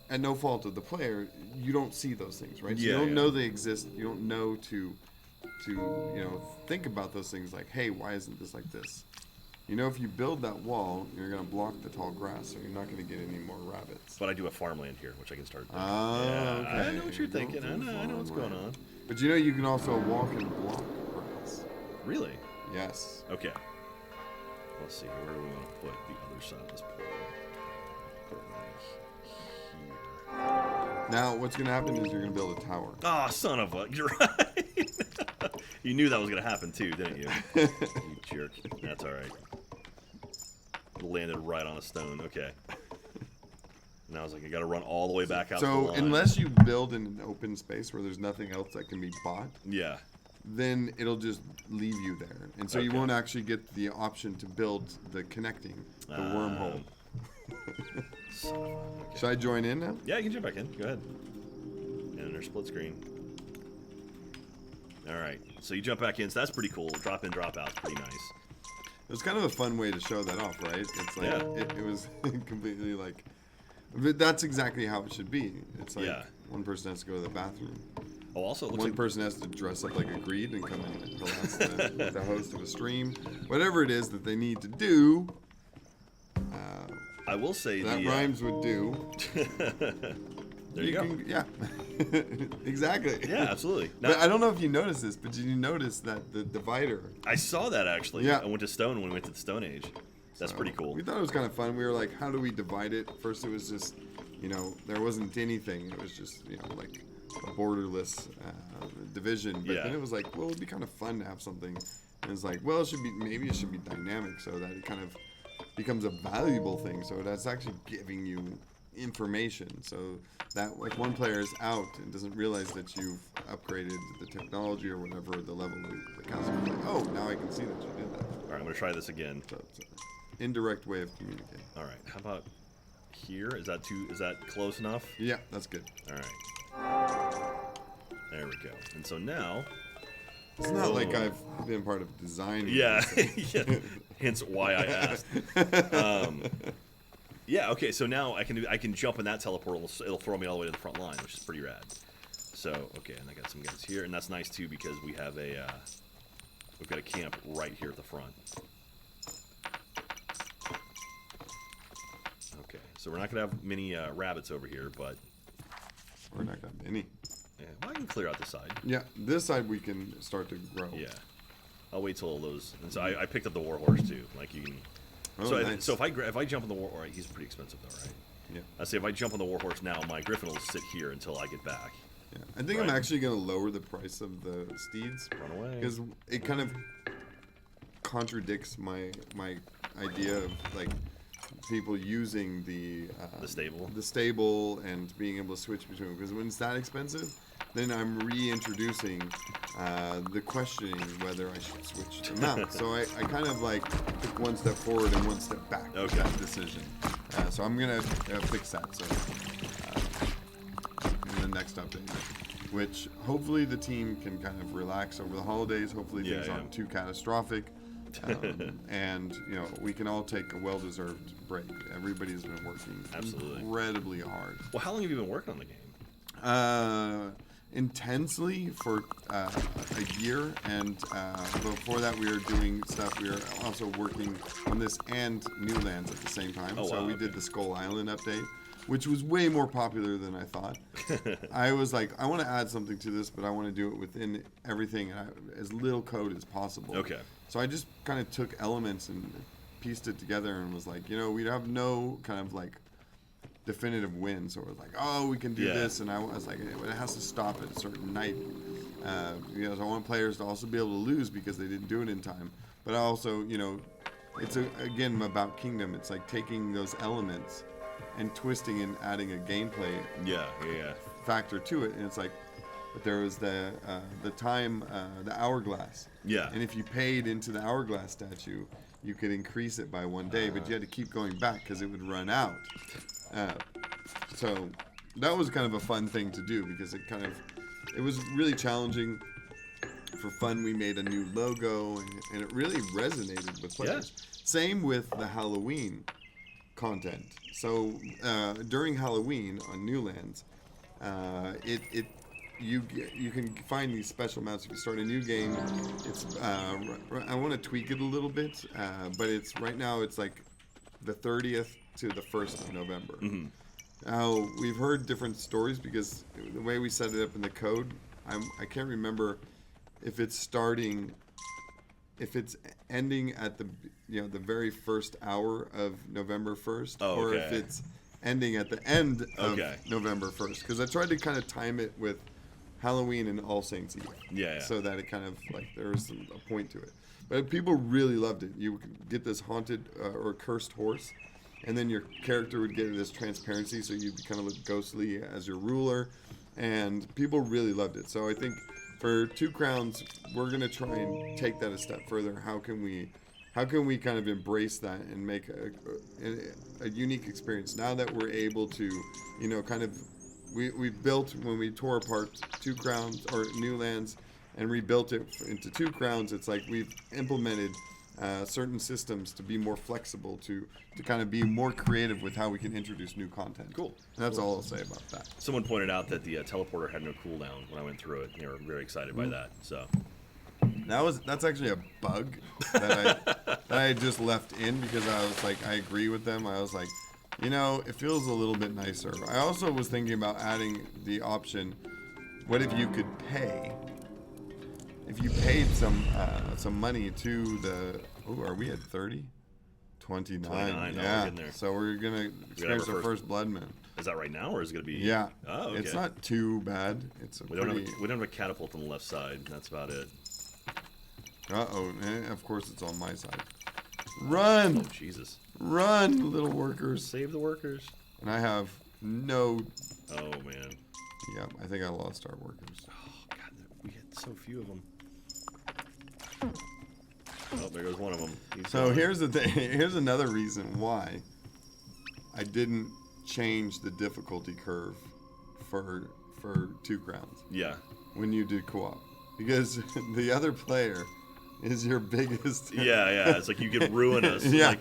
at no fault of the player, you don't see those things, right? So you don't know they exist. You don't know to think about those things like, hey, why isn't this like this? If you build that wall, you're going to block the tall grass, so you're not going to get any more rabbits.
But I do have farmland here, which I can start doing.
Okay.
I know what you're thinking. I know what's going on.
But you can also walk and block grass.
Really?
Yes.
Okay. Let's see here. Where do we want to put the other side of this portal? Put it right here.
Now, what's going to happen is you're going to build a tower.
Ah, son of a... You're right. You knew that was going to happen too, didn't you? You jerk. That's all right. Landed right on a stone. Okay. And I was like, I got to run all the way back out to the
So
line.
unless you build in an open space where there's nothing else that can be bought,
Yeah.
then it'll just leave you there. And so you won't actually get the option to build the connecting, the wormhole.
Son of a... Okay.
Should I join in now?
Yeah, you can jump back in. Go ahead. And there's split screen. All right. So you jump back in. So that's pretty cool. Drop in, drop out. It's pretty nice.
It was kind of a fun way to show that off, right? It's like, it was completely like, but that's exactly how it should be. It's like one person has to go to the bathroom.
Oh, also, it looks
one
like
person has to dress up like a greed and come in and harass the host of a stream. Whatever it is that they need to do.
I will say
that rhymes with do.
There you go.
Yeah, exactly.
Yeah, absolutely. Now,
But I don't know if you noticed this, but did you notice that the divider?
I saw that actually.
Yeah.
I went to Stone when we went to the Stone Age. That's pretty cool.
We thought it was kind of fun. We were like, how do we divide it? First, it was just, there wasn't anything. It was just, like a borderless division. But then it was like, well, it'd be kind of fun to have something And it's like, well, maybe it should be dynamic so that it kind of becomes a valuable thing. So that's actually giving you information. So that like one player is out and doesn't realize that you've upgraded the technology or whatever, the level of the castle. Like, oh, now I can see that you did that.
All right, I'm gonna try this again.
So it's an indirect way of communicating.
All right, how about here? Is that close enough?
Yeah, that's good.
All right. There we go. And so now.
It's not like I've been part of design.
Yeah. Yeah. Hence why I asked. Yeah. Okay. So now I can jump in that teleport. It'll throw me all the way to the front line, which is pretty rad. So okay, and I got some guys here, and that's nice too because we've got a camp right here at the front. Okay. So we're not gonna have many rabbits over here, but
we're not gonna have any.
Yeah, well, I can clear out the side.
Yeah, this side we can start to grow.
Yeah, I'll wait till those. And so I picked up the warhorse too. Like you can.
Oh,
so
nice.
So if I jump on the warhorse, he's pretty expensive though, right?
Yeah.
I say if I jump on the warhorse now, my griffin will sit here until I get back.
Yeah. I think I'm actually gonna lower the price of the steeds.
Run away.
Because it kind of contradicts my idea of like people using the stable and being able to switch between them. Because when it's that expensive, then I'm reintroducing the questioning whether I should switch them out. So I kind of like took one step forward and one step back with that decision. So I'm gonna fix that. So in the next update, which hopefully the team can kind of relax over the holidays. Hopefully things aren't too catastrophic. And we can all take a well-deserved break. Everybody's been working incredibly hard.
Well, how long have you been working on the game?
Intensely for a year, and before that we were doing stuff. We were also working on this and New Lands at the same time. We did the Skull Island update, which was way more popular than I thought. I was like, I want to add something to this, but I want to do it within everything and as little code as possible.
Okay.
So I just kind of took elements and pieced it together and was like, we'd have no kind of like definitive win. So it was like, oh, we can do this. And I was like, it has to stop at a certain night. I want players to also be able to lose because they didn't do it in time. But also, it's again about Kingdom. It's like taking those elements and twisting and adding a gameplay factor to it. And it's like, but there was the time, the hourglass.
Yeah.
And if you paid into the hourglass statue, you could increase it by 1 day, but you had to keep going back because it would run out. So that was kind of a fun thing to do because it was really challenging. For fun, we made a new logo, and it really resonated with players. Yeah. Same with the Halloween content. So during Halloween on New Lands, you can find these special maps if you start a new game. It's I want to tweak it a little bit, but it's right now it's like the 30th to the 1st of November. Mm-hmm. Now we've heard different stories because the way we set it up in the code, I can't remember if it's ending at the the very first hour of November 1st, or if it's ending at the end of November 1st. Because I tried to kind of time it with Halloween and All Saints Eve. Yeah. So that it kind of like there was a point to it. But people really loved it. You could get this haunted or cursed horse, and then your character would get this transparency, so you'd kind of look ghostly as your ruler, and people really loved it. So I think for 2 Crowns, we're gonna try and take that a step further. How can we kind of embrace that and make a unique experience now that we're able to, kind of we built when we tore apart 2 Crowns or New Lands and rebuilt it into 2 Crowns. It's like we've implemented certain systems to be more flexible, to kind of be more creative with how we can introduce new content.
Cool.
That's all I'll say about that.
Someone pointed out that the teleporter had no cooldown when I went through it. They were very excited by that. So
that's actually a bug that I just left in because I was like, I agree with them. I was like, it feels a little bit nicer. I also was thinking about adding the option, what if you could pay? If you paid some money to the... Oh, are we at 30? 29. Yeah.
There.
So we're going to experience our first Blood Moon.
Is that right now, or is it going to be...
Yeah.
Oh, okay.
It's not too bad. It's
we don't have a catapult on the left side. That's about it.
Uh-oh. Of course it's on my side. Run!
Oh, Jesus.
Run, little workers.
Save the workers.
And I have no...
Oh, man.
Yeah, I think I lost our workers.
Oh, God, we had so few of them. Oh, there goes one of them.
So here's the thing. Here's another reason why I didn't change the difficulty curve for 2 crowns.
Yeah.
When you did co-op, because the other player is your biggest.
Yeah. It's like you could ruin us.
Yeah.
Like,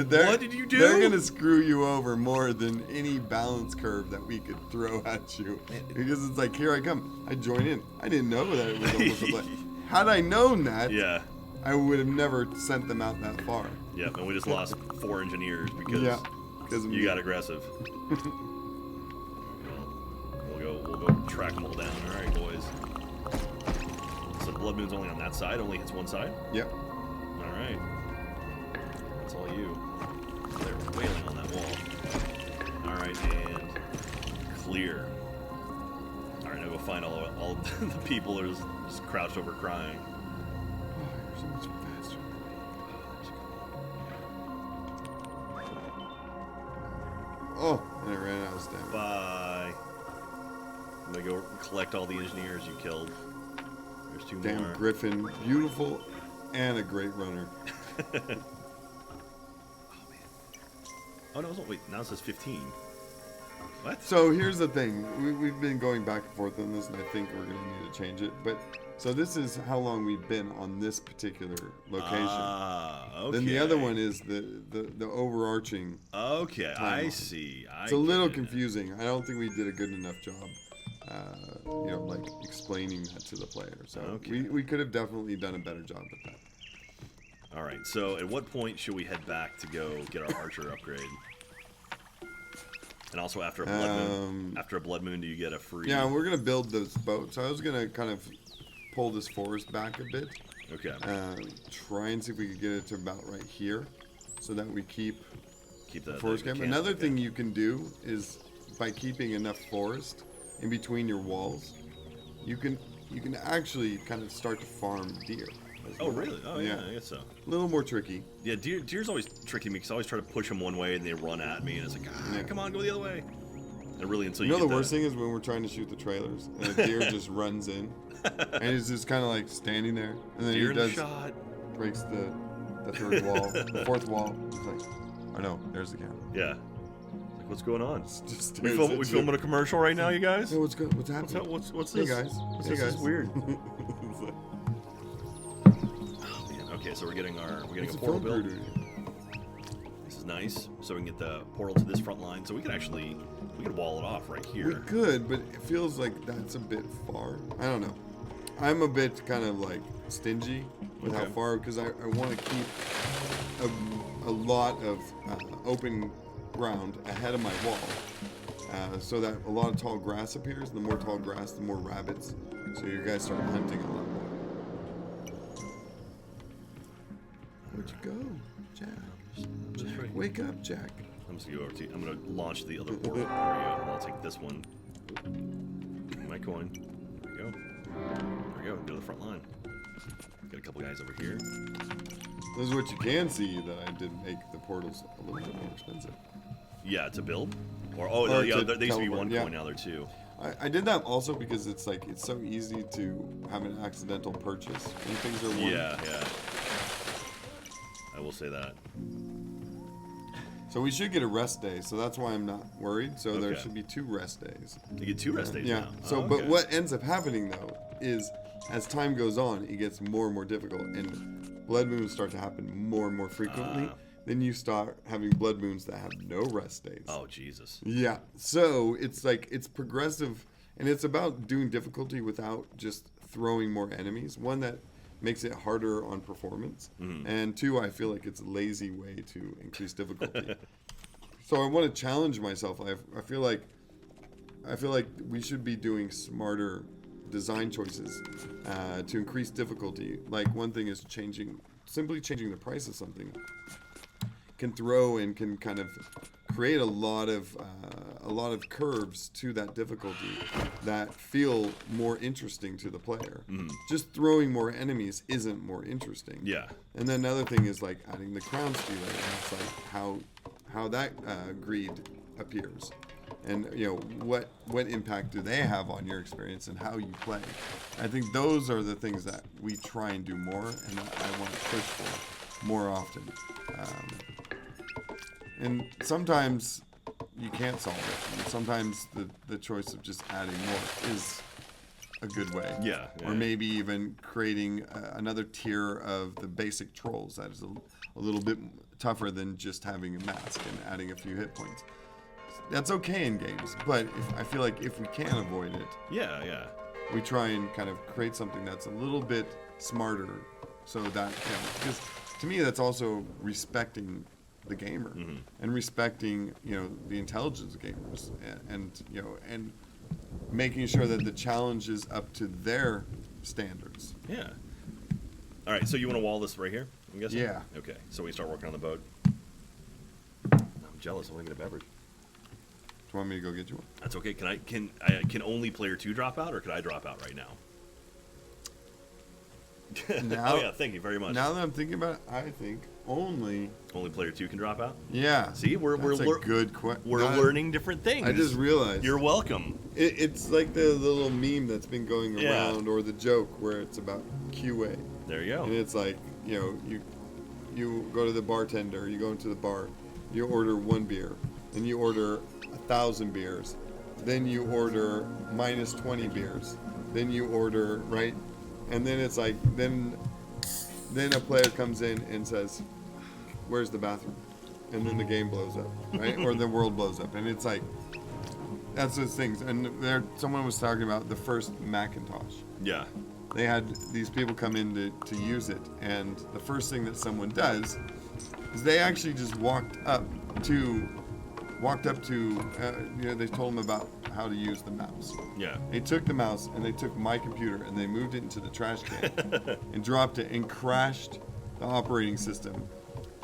they're,
what did you do?
They're gonna screw you over more than any balance curve that we could throw at you. Because it's like, here I come. I join in. I didn't know that it was almost a play. Had I known that,
Yeah.
I would have never sent them out that far.
Yeah, and we just lost 4 engineers because you got aggressive. We'll go track them all down. All right, boys. So Blood Moon's only on that side. Only hits one side.
Yep.
All right. That's all you. They're wailing on that wall. All right, and clear. All right, now go find all the people that are just crouched over crying.
Oh, you're so much faster than me. Oh, and I ran out of stamina.
Bye. I'm gonna go collect all the engineers you killed. There's 2
Damn
more.
Griffin, beautiful and a great runner.
Oh no, wait, now it says 15. What?
So here's the thing. We've been going back and forth on this, and I think we're going to need to change it. But so this is how long we've been on this particular location.
Ah, okay.
Then the other one is the overarching.
Okay, I
timeline.
see.
It's a little confusing. I don't think we did a good enough job, like explaining that to the player. So we could have definitely done a better job with that.
All right. So at what point should we head back to go get our archer upgrade? And also after a blood moon, do you get a free?
Yeah, we're gonna build those boats. I was gonna kind of pull this forest back a bit.
Okay.
Try and see if we could get it to about right here, so that we keep
the
forest camp. Another thing you can do is by keeping enough forest in between your walls, you can actually kind of start to farm deer.
Oh really? Oh yeah, I guess so.
A little more tricky.
Yeah, deer's always tricky me because I always try to push them one way and they run at me and it's like, come on, go the other way. And really until
you know the worst thing is when we're trying to shoot the trailers and a deer just runs in and he's just kind of like standing there and then
deer
he does
shot.
Breaks the 3rd wall, the 4th wall. It's like, oh no, there's the camera.
Yeah. Like, what's going on?
Just
we filming a commercial right now, you guys?
Hey, what's good? What's happening?
What's
hey
this?
Guys.
This
guys.
is weird.
It's like,
Oh man. Okay, so we're getting a
what's the
portal
film crew
built.
doing?
This is nice. So we can get the portal to this front line. So we could wall it off right here.
We could, but it feels like that's a bit far. I don't know. I'm a bit kind of like stingy with how far, because I want to keep a lot of open ground ahead of my wall, so that a lot of tall grass appears. The more tall grass, the more rabbits. So you guys start hunting a lot more. Where'd you go, Jack?
Just right here.
Wake up, Jack.
I'm just gonna go over to you. I'm gonna launch the other portal. There we go. I'll take this one. My coin. There we go. There we go. Go to the front line. Got a couple guys over here.
This is what you can see, that I did make the portals a little bit more expensive.
Yeah, to build? Or
Or
yeah,
to
there used to be
teleport,
1
yeah.
coin, now there are 2.
I did that also because it's like it's so easy to have an accidental purchase when things are one.
Yeah. I will say that.
So we should get a rest day, so that's why I'm not worried. So there
Okay.
should be 2 rest days.
You get 2 rest days
Yeah.
now.
So,
Oh,
but
okay.
what ends up happening though is, as time goes on, it gets more and more difficult, and blood moons start to happen more and more frequently. Then you start having blood moons that have no rest days.
Oh, Jesus.
Yeah. So it's like it's progressive, and it's about doing difficulty without just throwing more enemies. One, that makes it harder on performance, and 2, I feel like it's a lazy way to increase difficulty. So I want to challenge myself. I feel like we should be doing smarter design choices to increase difficulty. Like, one thing is simply changing the price of something can throw and can kind of create a lot of curves to that difficulty that feel more interesting to the player. Just throwing more enemies isn't more interesting.
Yeah.
And then another thing is like adding the crown stealer, and it's like how that greed appears, and what impact do they have on your experience and how you play. I think those are the things that we try and do more, and that I want to push for more often. And sometimes you can't solve it. And sometimes the choice of just adding more is a good way.
Yeah.
Or maybe even creating another tier of the basic trolls that is a little bit tougher than just having a mask and adding a few hit points. That's okay in games, but I feel like if we can avoid it,
Yeah.
we try and kind of create something that's a little bit smarter, so that because to me that's also respecting the gamer and respecting the intelligence of gamers and making sure that the challenge is up to their standards.
Yeah. All right, so you want to wall this right here, I'm guessing?
Yeah.
Okay, so we start working on the boat. I'm jealous. I want to get a beverage.
Do you want me to go get you one?
That's okay. Can only player 2 drop out, or could I drop out right now?
Now,
oh yeah, thank you very much.
Now that I'm thinking about it, I think only
player 2 can drop out.
Yeah.
See, we're
good question.
We're learning different things.
I just realized.
You're welcome.
It's like the little meme that's been going around, or the joke where it's about QA.
There you go.
And it's like you go to the bartender, you go into the bar, you order 1 beer, and you order 1,000 beers, then you order minus 20 beers, then you order right. And then it's like, then a player comes in and says, "Where's the bathroom?" And then the game blows up, right? Or the world blows up. And it's like, that's those things. And someone was talking about the first Macintosh.
Yeah.
They had these people come in to use it. And the first thing that someone does is they actually just walked up to, they told them about how to use the mouse.
Yeah.
They took the mouse and they took my computer and they moved it into the trash can and dropped it and crashed the operating system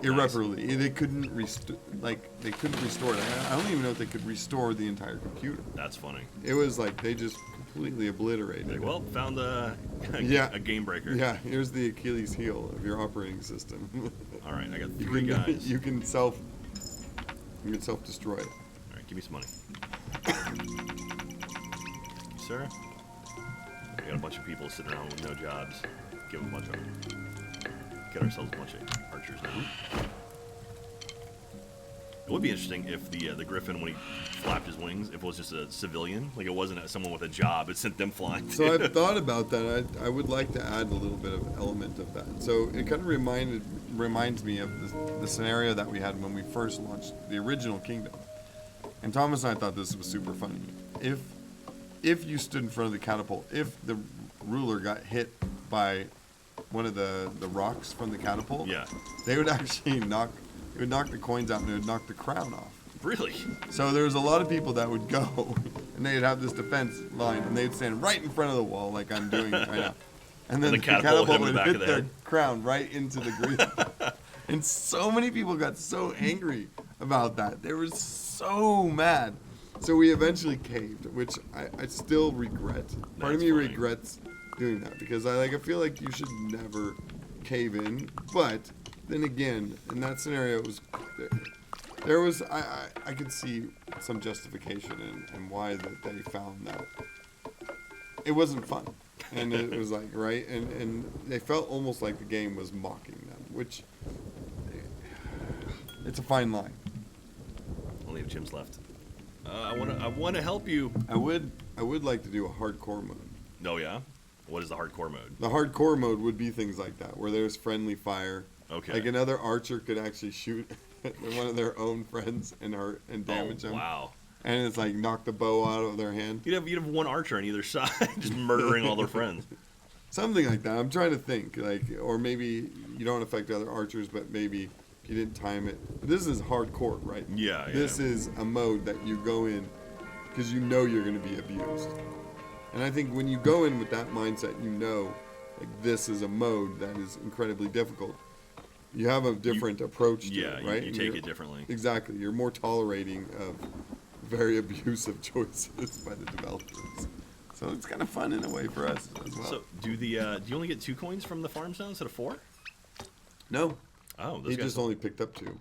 irreparably. Nice. They couldn't restore it. I don't even know if they could restore the entire computer.
That's funny.
It was like they just completely obliterated it.
Well, found a game breaker.
Yeah, here's the Achilles heel of your operating system.
All right, I got 3 guys.
You can self-destroy it.
All right, give me some money. Sir, we got a bunch of people sitting around with no jobs. Give them a bunch of them. Get ourselves a bunch of archers now. It would be interesting if the Griffin, when he flapped his wings, if it was just a civilian, like it wasn't someone with a job, it sent them flying.
So I've thought about that. I would like to add a little bit of element of that. So it kind of reminds me of the scenario that we had when we first launched the original Kingdom. And Thomas and I thought this was super funny. If you stood in front of the catapult, if the ruler got hit by one of the rocks from the catapult, they would actually knock the coins out and it would knock the crown off.
Really?
So there was a lot of people that would go and they'd have this defense line and they'd stand right in front of the wall like I'm doing right now. And then the catapult would hit their crown right into the green. And so many people got so angry about that. They were so mad. So we eventually caved, which I still regret. Part of me regrets doing that because I feel like you should never cave in. But then again, in that scenario, there was I could see some justification in why that they found that it wasn't fun, and it was like right, and they felt almost like the game was mocking them, which it's a fine line.
Only if Jim's left. I want to help you.
I would like to do a hardcore mode.
Oh yeah? What is the hardcore mode?
The hardcore mode would be things like that, where there's friendly fire.
Okay.
Like another archer could actually shoot one of their own friends and damage them.
Wow.
And it's like knock the bow out of their hand.
You'd have one archer on either side, just murdering all their friends.
Something like that. I'm trying to think, or maybe you don't affect other archers, but maybe you didn't time it. But this is hardcore, right?
Yeah.
This is a mode that you go in because you know you're going to be abused. And I think when you go in with that mindset, like this is a mode that is incredibly difficult. you have a different approach to
Yeah,
it, right?
you
And
take
you're-
it differently.
Exactly. You're more tolerating of very abusive choices by the developers. So it's kind of fun in a way for us as well.
So do you only get 2 coins from the farms now instead of 4?
No,
Oh,
he just only picked up 2.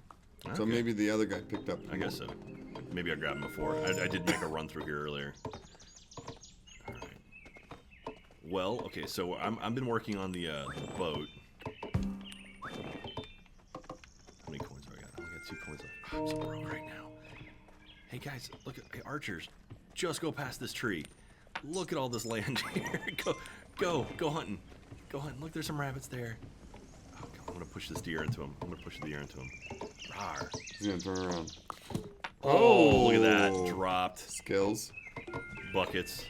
So
Okay.
maybe the other guy picked up.
I guess so. Maybe I grabbed them before. I did make a run through here earlier. All right. Well, okay. So I've been working on the boat. How many coins do I got? I only got 2 coins left. I'm so broke right now. Hey guys, look at archers. Just go past this tree. Look at all this land here. Go hunting. Go hunting. Look, there's some rabbits there. Oh, God, I'm gonna push this deer into him. I'm gonna push the deer into him. Rawr.
He's gonna turn around.
Oh, look at that. Dropped.
Skills.
Buckets.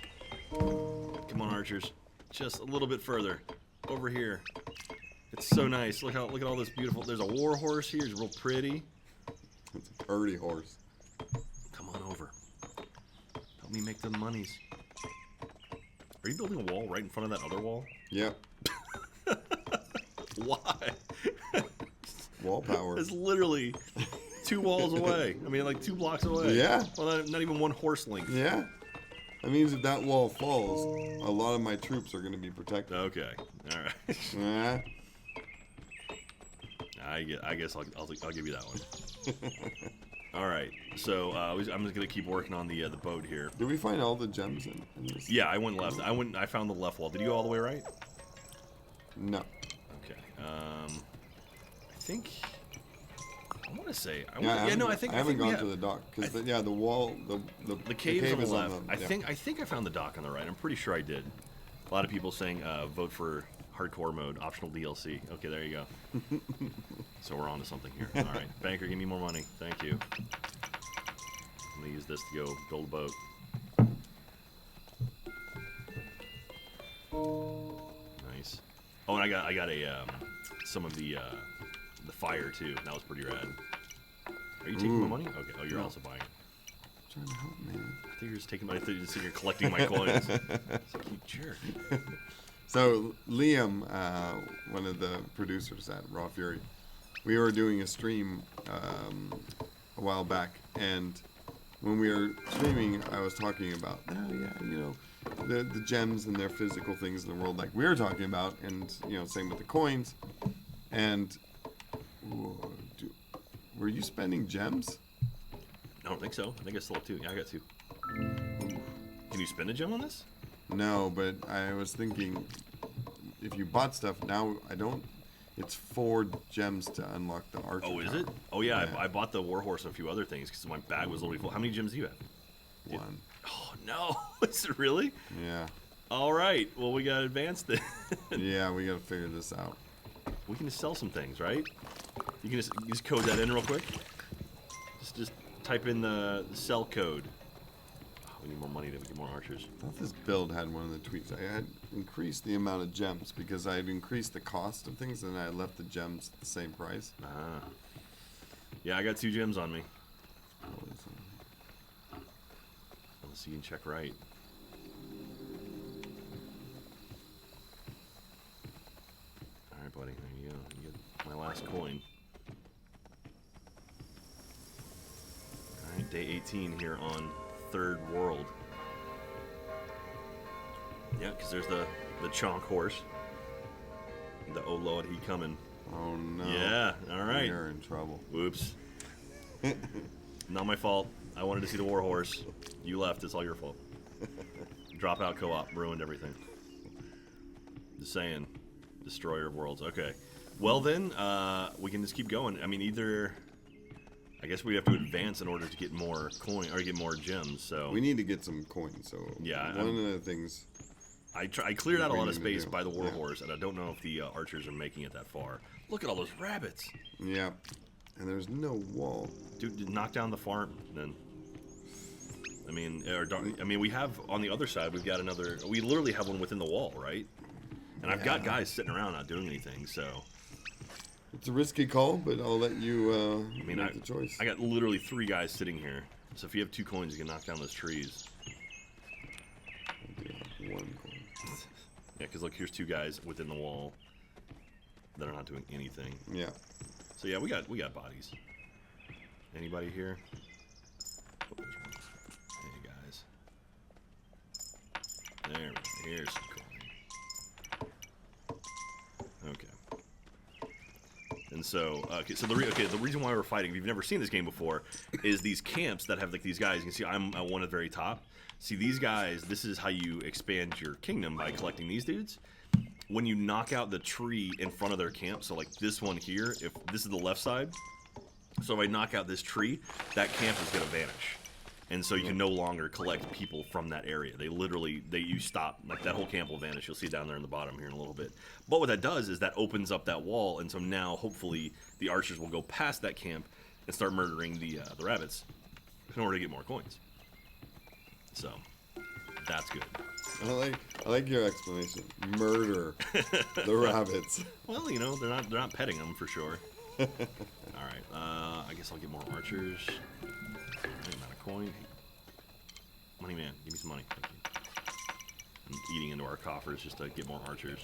Come on, archers. Just a little bit further. Over here. It's so nice. Look at all this beautiful. There's a war horse here. It's real pretty.
It's a purdy horse.
Come on over. Help me make the monies. Are you building a wall right in front of that other wall?
Yep.
Why?
Wall power.
It's literally 2 walls away. I mean, like 2 blocks away.
Yeah.
Well, not even 1 horse length.
Yeah. That means if that wall falls, a lot of my troops are going to be protected.
Okay. All right.
Yeah.
I guess I'll give you that one. All right. So I'm just gonna keep working on the boat here.
Did we find all the gems in this?
Yeah, I went left. I found the left wall. Did you go all the way right?
No.
Okay. I think. I want to say. I
haven't
we
gone
have-
to the dock because the wall,
The cave is on the
is
left.
on
I
yeah.
think I found the dock on the right. I'm pretty sure I did. A lot of people saying vote for hardcore mode, optional DLC. Okay, there you go. So we're on to something here. All right, banker, give me more money. Thank you. I'm gonna use this to go build a boat. Nice. Oh, and I got a some of the fire too. That was pretty rad. Are you taking my money? Okay. Oh, you're
No.
also buying it.
Trying to help, man.
I think you're just taking my. I thought you were just sitting here collecting my coins. It's like, you jerk.
So Liam, one of the producers at Raw Fury, we were doing a stream a while back, and when we were streaming, I was talking about, the gems and their physical things in the world, like we were talking about, and same with the coins. And were you spending gems?
I don't think so. I think I still have 2. Yeah, I got 2. Can you spend a gem on this?
No, but I was thinking, if you bought stuff now, it's 4 gems to unlock the archer.
Oh, is
tower.
it? Oh, yeah.
Yeah.
I bought the warhorse and a few other things because my bag was literally full. How many gems do you have?
1.
Oh, no. Is it really?
Yeah.
All right. Well, we got to advance then.
Yeah, we gotta figure this out.
We can just sell some things, right? You can just code that in real quick. Just type in the sell code. Oh, we need more money to get more archers.
I thought this build had one of the tweaks. I had increased the amount of gems because I had increased the cost of things and I left the gems at the same price.
Ah. Yeah, I got 2 gems on me. Let's see, you can check right. All right, buddy. There you go. You get my last coin. All right, day 18 here on Third World. Yeah, because there's the chonk horse. The oh lord, he coming.
Oh no.
Yeah. All right.
You're in trouble.
Whoops. Not my fault. I wanted to see the war horse. You left. It's all your fault. Dropout co-op ruined everything. Just saying. Destroyer of worlds. Okay. Well then, we can just keep going. I mean, either I guess we have to advance in order to get more coin or get more gems. So
We need to get some coins. So
Yeah,
one of the things.
I cleared out a
we
lot of
need to
space
do.
by the war
Yeah.
horse, and I don't know if the archers are making it that far. Look at all those rabbits.
Yeah. And there's no wall.
Dude, knock down the farm then. I mean, we have on the other side. We've got another. We literally have one within the wall, right? And I've got guys sitting around not doing anything. So
It's a risky call, but I'll let you
I
make the choice.
I got literally 3 guys sitting here. So if you have 2 coins, you can knock down those trees.
I'll do 1 coin.
Yeah, because look, here's 2 guys within the wall that are not doing anything.
Yeah.
So yeah, we got bodies. Anybody here? Oh, there's one. Hey guys. There we go. Here's some coin. Okay. And so, the reason why we're fighting, if you've never seen this game before, is these camps that have like these guys. You can see I'm at one at the very top. See these guys. This is how you expand your kingdom, by collecting these dudes. When you knock out the tree in front of their camp, so like this one here, if this is the left side, so if I knock out this tree, that camp is going to vanish. And so you can no longer collect people from that area. You stop, like that whole camp will vanish. You'll see it down there in the bottom here in a little bit. But what that does is that opens up that wall, and so now hopefully the archers will go past that camp and start murdering the rabbits in order to get more coins. So that's good.
I like your explanation. Murder the rabbits.
Well, you know, they're not petting them for sure. All right, I guess I'll get more archers. Amount of coin. Money man, give me some money. Thank you. I'm eating into our coffers just to get more archers.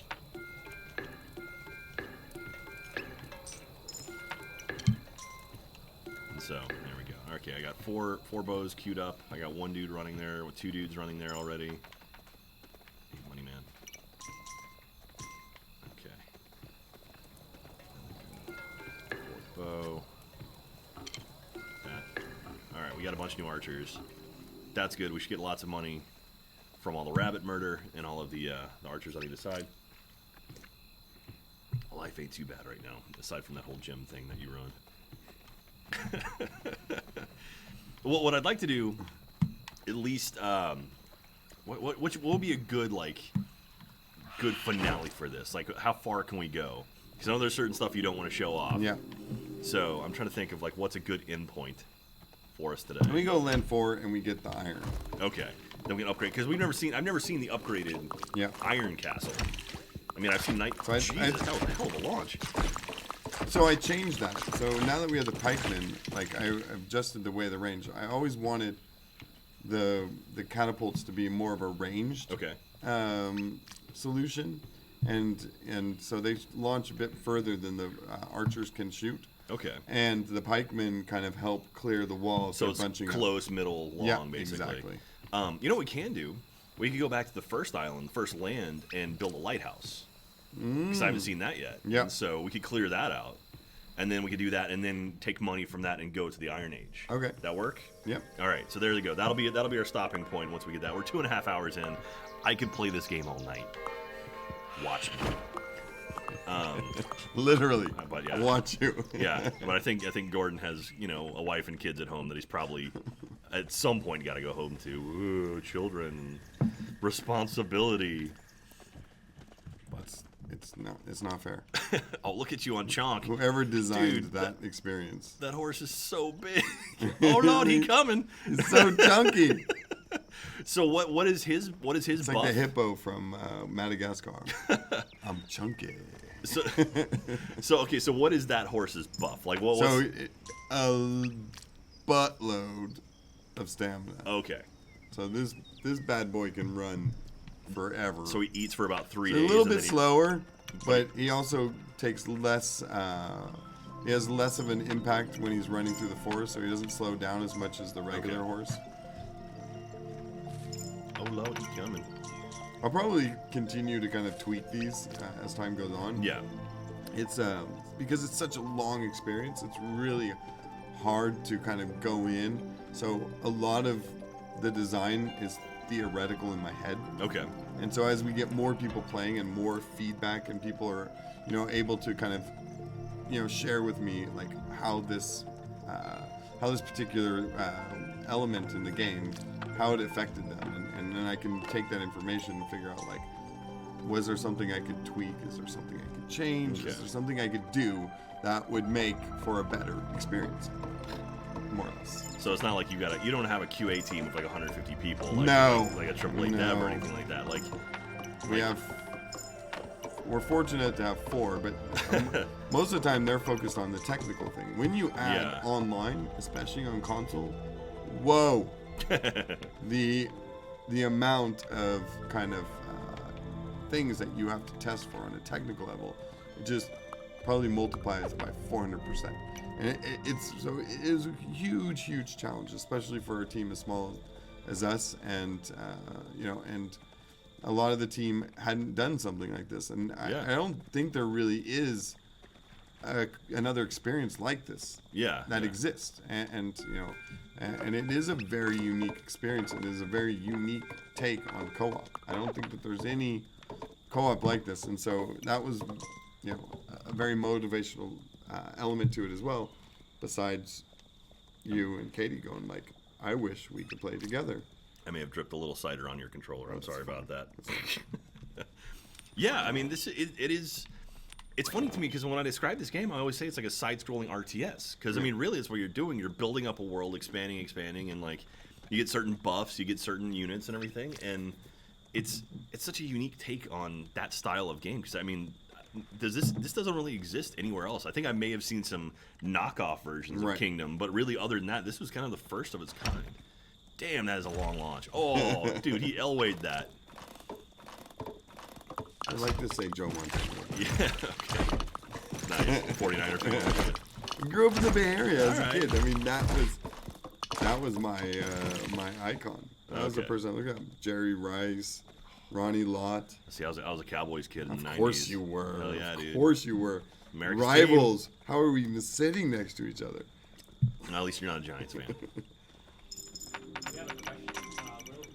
And so there we go. Okay, I got four bows queued up. I got one dude running there with 2 dudes running there already. Hey, money man. Okay. Fourth bow. Alright, we got a bunch of new archers. That's good. We should get lots of money from all the rabbit murder and all of the archers on either side. Life ain't too bad right now, aside from that whole gym thing that you run. Well, what I'd like to do, at least, what will be a good finale for this? Like, how far can we go? Because I know there's certain stuff you don't want to show off.
Yeah.
So I'm trying to think of like what's a good end point for us today.
We go land 4 and we get the iron.
Okay, then we can upgrade because I've never seen the upgraded iron castle. I mean, I've seen night.
So
Jesus, hell of a launch.
So I changed that. So now that we have the pikemen, like I adjusted the way the range. I always wanted the catapults to be more of a ranged solution, and so they launch a bit further than the archers can shoot.
Okay.
And the pikemen kind of help clear the wall.
So it's close, middle, long, basically.
Exactly.
You know what we can do? We could go back to the first island, first land, and build a lighthouse. Because I haven't seen that yet.
Yeah.
So we could clear that out. And then we could do that and then take money from that and go to the Iron Age.
Okay.
That work?
Yep.
All right. So there you go. That'll be our stopping point once we get that. We're 2.5 hours in. I could play this game all night. Watch me.
Literally.
But yeah.
Watch you.
Yeah. But I think Gordon has, a wife and kids at home that he's probably at some point got to go home to. Ooh, children. Responsibility.
But it's not fair.
Oh, look at you on Chonk.
Whoever designed that experience.
That horse is so big. Oh no, he coming.
It's so chunky.
So what is his
It's
buff?
like the hippo from Madagascar. I'm chunky.
So what is that horse's buff? Like what was
a buttload of stamina.
Okay.
So this bad boy can run forever.
So he eats for about 3
It's
days.
a little bit slower, but he also takes less. He has less of an impact when he's running through the forest, so he doesn't slow down as much as the regular horse.
Oh, Lord, he's coming.
I'll probably continue to kind of tweak these as time goes on.
Yeah.
It's because it's such a long experience. It's really hard to kind of go in. So a lot of the design is theoretical in my head.
Okay.
And so as we get more people playing and more feedback, and people are, able to kind of, share with me like how this particular element in the game, how it affected them, and then I can take that information and figure out like, was there something I could tweak? Is there something I could change?
Okay.
Is there something I could do that would make for a better experience? More or less.
So it's not like you don't have a QA team of like 150 people. Like,
No.
Like a AAA dev or anything like that. Like
we're fortunate to have 4, but most of the time they're focused on the technical thing. When you add online, especially on console, whoa, the amount of kind of things that you have to test for on a technical level, probably multiplies by 400%. And it is a huge challenge, especially for a team as small as us, and and a lot of the team hadn't done something like this, and I don't think there really is another experience like this that exists, and it is a very unique experience, and it is a very unique take on co-op. I don't think that there's any co-op like this, and so that was a very motivational element to it as well, besides you and Katie going like, I wish we could play together.
I may have dripped a little cider on your controller. I'm sorry about that. Yeah, I mean, it is. It's funny to me because when I describe this game, I always say it's like a side-scrolling RTS. Because I mean, really, it's what you're doing. You're building up a world, expanding, and like you get certain buffs, you get certain units and everything, and it's such a unique take on that style of game. Because I mean, this doesn't really exist anywhere else. I think I may have seen some knockoff versions of Kingdom, but really, other than that, this was kind of the first of its kind. Damn, that is a long launch. Oh, dude, he Elway'd that.
I like to say Joe Montana.
Yeah, okay. Nice. 49er fan.
I grew up in the Bay Area as a
All right.
kid. I mean, that was my my icon. That was the
Okay.
person I looked at. Jerry Rice, Ronnie Lott.
See, I was a Cowboys kid in the 90s.
Of course you were.
Hell yeah, dude.
Of course you were.
America's
Rivals. How are we even sitting next to each other?
No, at least you're not a Giants fan.
We have a question.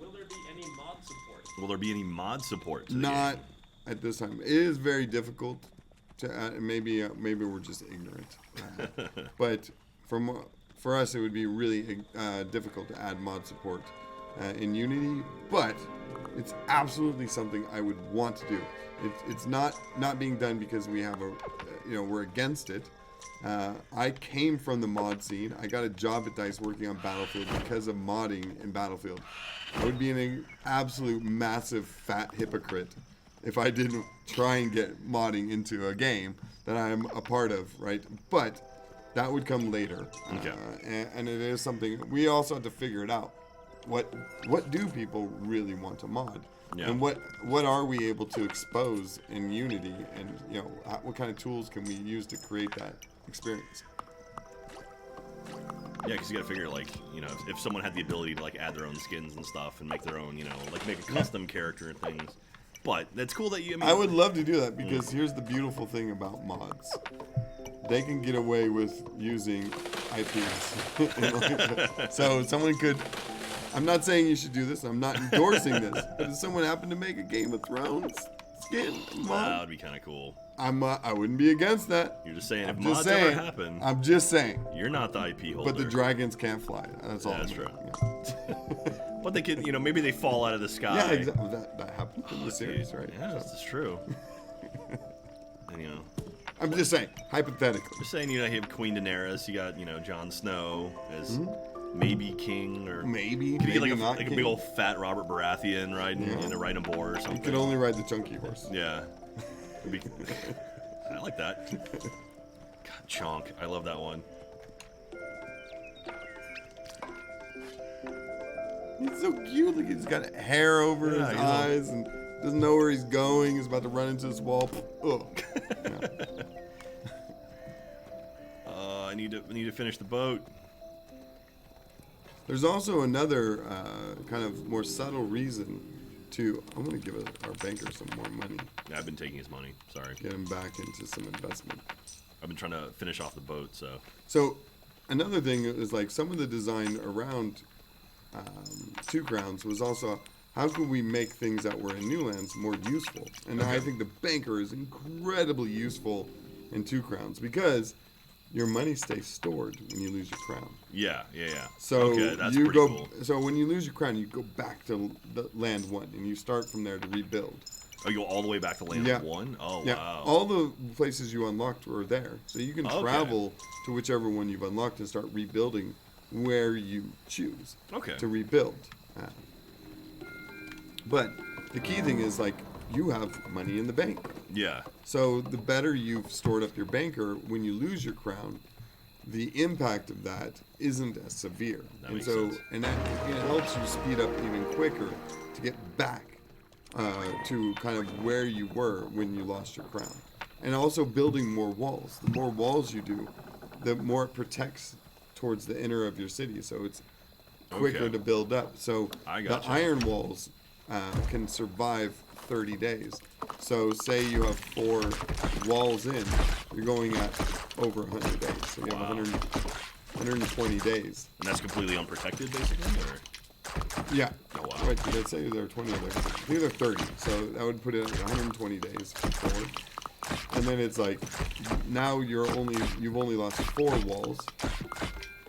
Will there be any mod support?
Will there be any mod support? To the
Not
game?
at this time. It is very difficult to add. Maybe we're just ignorant. But for us, it would be really difficult to add mod support in Unity. But it's absolutely something I would want to do. It's not being done because we have we're against it. I came from the mod scene. I got a job at Dice working on Battlefield because of modding in Battlefield. I would be an absolute massive fat hypocrite if I didn't try and get modding into a game that I'm a part of, right? But that would come later.
Okay.
And it is something we also have to figure it out. What do people really want to mod?
Yeah.
And what are we able to expose in Unity? And what kind of tools can we use to create that experience?
Yeah, because you got to figure, like, if someone had the ability to, like, add their own skins and stuff and make their own, like, make a custom character and things. But that's cool that you,
I would love to do that because here's the beautiful thing about mods. They can get away with using IPs. So someone could... I'm not saying you should do this. I'm not endorsing this. But if someone happened to make a Game of Thrones skin mod,
that would be kind of cool.
I wouldn't be against that.
You're just saying
I'm
if
just
mods
saying,
ever happen,
I'm just saying.
you're not the IP holder.
But the dragons can't fly. That's all.
That's
I'm
true.
Yeah.
But they could, maybe they fall out of the sky.
Yeah, exactly. That happened in the series, right?
Yeah, that's true. And,
I'm just saying, hypothetically.
just saying, you have Queen Daenerys, you got, Jon Snow as maybe king, or
Maybe,
could you
maybe
get
not
like a
king.
big old fat Robert Baratheon riding a boar or
You
something.
can only ride the chunky horse.
Yeah. It'd be- I like that. God, Chonk. I love that one.
He's so cute. Like he's got hair over
Yeah,
his
he's all-
eyes and doesn't know where he's going. He's about to run into this wall. Ugh. Yeah.
I need to finish the boat.
There's also another kind of more subtle reason to. I'm going to give our banker some more money.
Yeah, I've been taking his money. Sorry.
Get him back into some investment.
I've been trying to finish off the boat, so.
So another thing is like some of the design around Two Crowns was also how can we make things that were in New Lands more useful? And I think the banker is incredibly useful in Two Crowns because your money stays stored when you lose your crown.
Yeah.
So
okay, that's
you
pretty
go.
cool.
So when you lose your crown, you go back to the land one, and you start from there to rebuild.
Oh, you go all the way back to land
Yeah.
1? Oh,
Yeah,
wow.
all the places you unlocked were there, so you can
Okay.
travel to whichever one you've unlocked and start rebuilding where you choose
Okay.
to rebuild. But the key thing is like you have money in the bank.
Yeah.
So the better you've stored up your banker, when you lose your crown, the impact of that isn't as severe.
That
and
makes
so,
sense.
and that it helps you speed up even quicker to get back to kind of where you were when you lost your crown. and also building more walls. The more walls you do, the more it protects towards the inner of your city. So it's quicker
Okay.
to build up. So
I
the
gotcha.
iron walls can survive 30 days. So say you have 4 walls in, you're going at over 100 days. So you have
Wow.
120 days.
And that's completely unprotected, basically? Or?
Yeah.
Oh, wow.
Wait, did I say there are 20 there? I think they're 30. So that would put it at 120 days forward. And then it's like, now you've only lost 4 walls.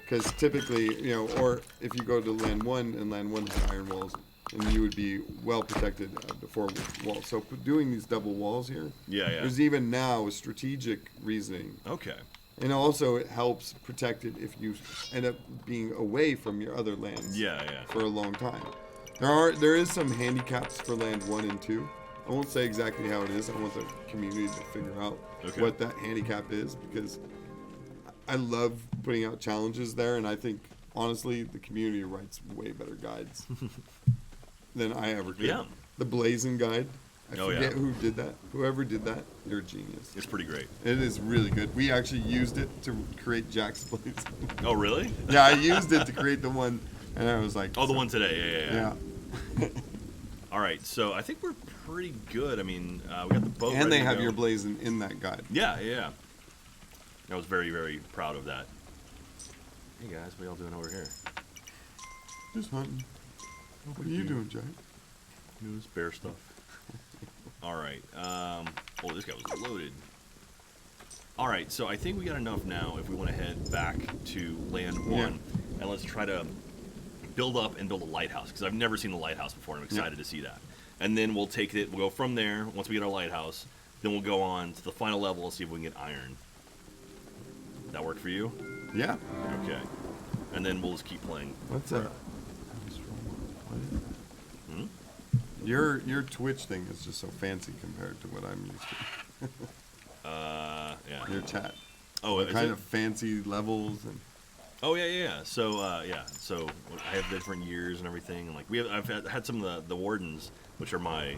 Because typically, or if you go to land 1 and land 1 has iron walls, and you would be well protected of the 4 walls. So doing these double walls here,
Yeah.
there's even now a strategic reasoning.
Okay.
And also it helps protect it if you end up being away from your other lands
Yeah.
for a long time. There is some handicaps for land 1 and 2. I won't say exactly how it is. I want the community to figure out
Okay.
what that handicap is, because I love putting out challenges there, and I think honestly the community writes way better guides than I ever could.
Yeah.
The Blazing Guide. I
Oh,
forget
yeah.
who did that. Whoever did that, you're a genius.
It's pretty great.
It is really good. We actually used it to create Jack's Blazing.
Oh, really?
Yeah, I used it to create the one, and I was like,
Oh, the one today. Yeah.
Yeah.
All right, so I think we're pretty good. I mean, we got the boat.
And
ready
they
to
have
go.
your blazing in that guide.
Yeah. I was very, very proud of that. Hey guys, what y'all doing over here?
Just hunting. What are you doing, Jack?
News, bear stuff. All right. Oh, this guy was loaded. All right, so I think we got enough now. If we want to head back to land 1, and let's try to build up and build a lighthouse, because I've never seen the lighthouse before. And I'm excited to see that. And then we'll take it. We'll go from there. Once we get our lighthouse, then we'll go on to the final level and see if we can get iron. That work for you?
Yeah.
Okay. And then we'll just keep playing.
What's that?
Hmm?
Your Twitch thing is just so fancy compared to what I'm used to.
Yeah.
Your chat.
Oh, is
kind
it?
of fancy levels and.
Oh yeah. So So I have different years and everything. And like I've had some of the wardens, which are my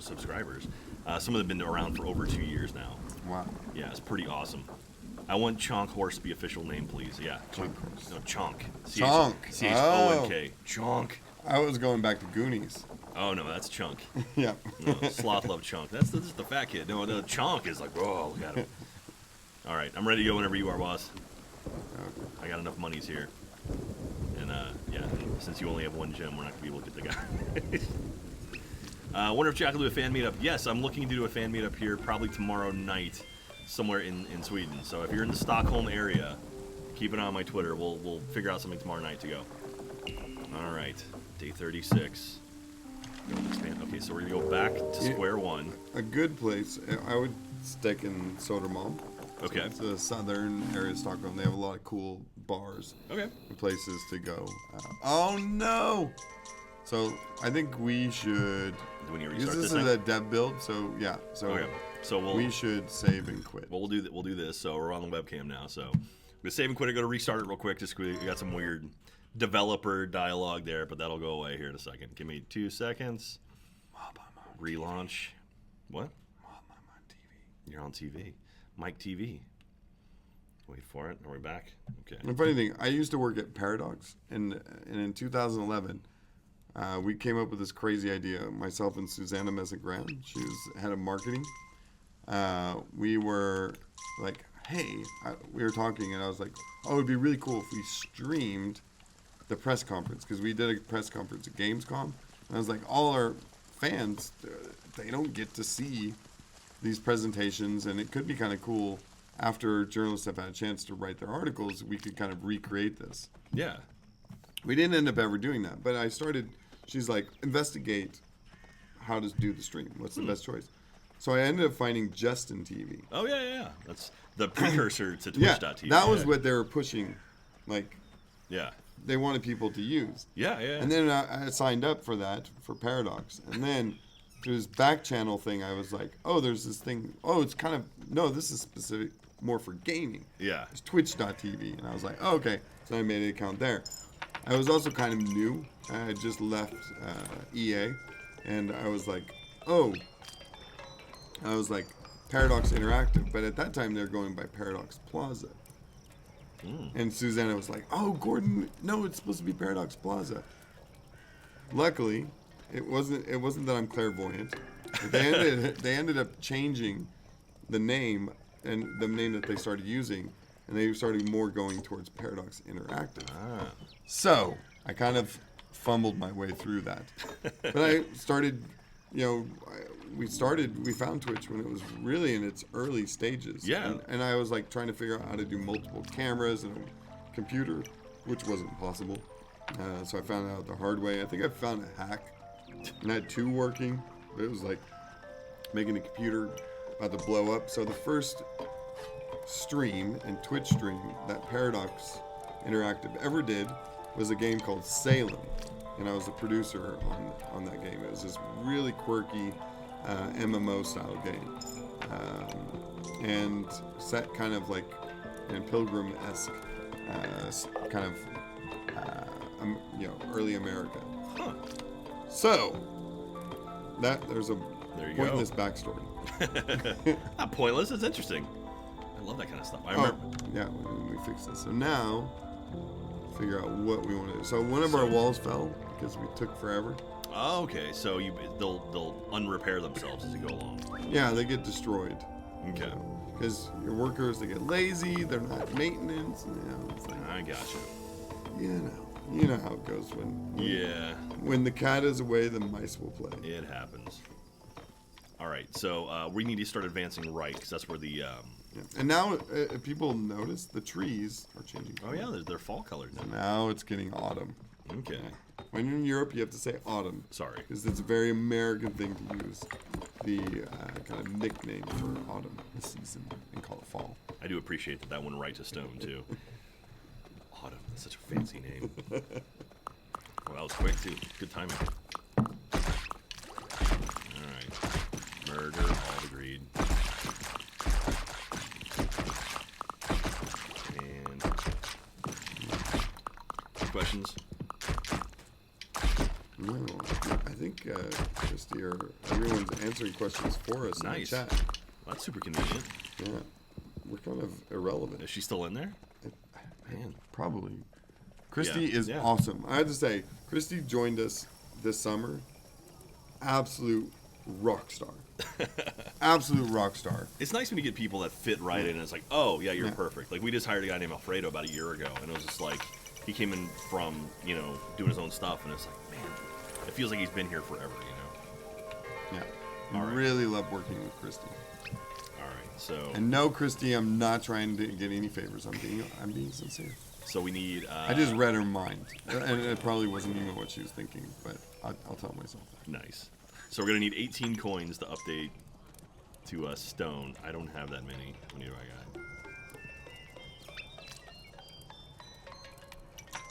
subscribers. Some of them have been around for over 2 years now.
Wow.
Yeah, it's pretty awesome. I want Chonk Horse to be official name, please. Yeah.
Chonk Horse.
No, Chonk.
Chonk.
CHONK. Chonk.
I was going back to Goonies.
Oh no, that's Chunk.
Yeah.
No, Sloth love Chunk. That's just the fat kid. No, Chonk is like, oh, look at him. All right, I'm ready to go whenever you are, boss.
Okay.
I got enough monies here. And yeah, since you only have 1 gem, we're not gonna be able to get the guy. I wonder if Jack will do a fan meetup. Yes, I'm looking to do a fan meetup here probably tomorrow night, somewhere in Sweden. So if you're in the Stockholm area, keep an eye on my Twitter. We'll figure out something tomorrow night to go. All right, day 36. Okay, so we're gonna go back to square 1.
A good place, I would stick in Sodermalm.
Okay.
It's the southern area of Stockholm. They have a lot of cool bars
Okay.
and places to go. Oh no! So I think we should.
Do we need to
Use
restart
this
this
as
thing?
a dev build. So yeah. So
Okay. So
we should save and quit.
We'll do this. So we're on the webcam now. So we'll save and quit. I go to restart it real quick. Just we got some weird developer dialogue there, but that'll go away here in a second. Give me 2 seconds. Relaunch. What?
I'm on TV.
You're on TV. Mike TV. Wait for it. Are we back? Okay.
The funny thing, I used to work at Paradox, and in 2011, we came up with this crazy idea. Myself and Susanna Meza-Grant, she was head of marketing. We were like, hey, we were talking, and I was like, oh, it'd be really cool if we streamed the press conference, because we did a press conference at Gamescom, and I was like, all our fans, they don't get to see these presentations, and it could be kind of cool. After journalists have had a chance to write their articles, we could kind of recreate this.
Yeah.
We didn't end up ever doing that, but I started, she's like, investigate how to do the stream. What's the best choice? So I ended up finding Justin TV.
Oh yeah. That's the precursor to
Yeah,
Twitch.tv.
that was what they were pushing, like,
Yeah.
they wanted people to use.
Yeah.
And then I signed up for that, for Paradox. And then through this back channel thing, I was like, oh, there's this thing. Oh, it's kind of, no, this is specific, more for gaming.
Yeah.
It's Twitch.tv. And I was like, oh, okay. So I made an account there. I was also kind of new. I had just left EA. And I was like, Paradox Interactive, but at that time they're going by Paradox Plaza. And Susanna was like, "Oh, Gordon, no, it's supposed to be Paradox Plaza." Luckily, it wasn't that I'm clairvoyant. They ended up changing the name and the name that they started using, and they started more going towards Paradox Interactive. So I kind of fumbled my way through that, but I started, we found Twitch when it was really in its early stages.
Yeah.
And I was like trying to figure out how to do multiple cameras and a computer, which wasn't possible. So I found out the hard way. I think I found a hack, and I had 2 working, but it was like making a computer about to blow up. So the first stream and Twitch stream that Paradox Interactive ever did was a game called Salem, and I was the producer on that game. It was this really quirky MMO style game, and set kind of like in Pilgrim-esque kind of early America.
Huh.
So there's a
There you
pointless
go.
backstory.
Not pointless. It's interesting. I love that kind of stuff. I remember.
Yeah, we fixed this. So now, figure out what we want to do. So one of our walls fell because we took forever.
Oh, okay. So they'll unrepair themselves as you go along.
Yeah, they get destroyed.
Okay.
Because your workers, they get lazy. They're not maintenance. It's like,
I gotcha.
you know how it goes when the cat is away, the mice will play.
It happens. All right. So we need to start advancing right, because that's where the.
Yeah. And now, if people notice, the trees are changing.
Oh yeah, they're fall colored now.
Now it's getting autumn.
Okay.
When you're in Europe, you have to say autumn.
Sorry.
Because it's a very American thing to use the kind of nickname for autumn, the season, and call it fall.
I do appreciate that went right to stone too. Autumn. That's such a fancy name. Well, that was quick too. Good timing. All right. Murder. All agreed. And questions?
No, I think Christy or everyone's answering questions for us in the
Nice.
chat.
Well, that's super convenient.
Yeah, we're kind of irrelevant.
Is she still in there? Man.
Probably. Christy
Yeah,
is
yeah.
awesome. I have to say, Christy joined us this summer. Absolute rock star. Absolute rock star.
It's nice when you get people that fit right in and it's like, oh, yeah, you're
Yeah.
perfect. Like, we just hired a guy named Alfredo about a year ago, and it was just like, he came in from, doing his own stuff, and it's like, man, it feels like he's been here forever,
Yeah. I
All right.
really love working with Christy.
All right, so
And no, Christy, I'm not trying to get any favors. I'm being sincere.
so we need...
I just read her mind, and it probably wasn't even what she was thinking, but I'll tell myself that.
Nice. So we're going to need 18 coins to update to stone. I don't have that many. How many do I got?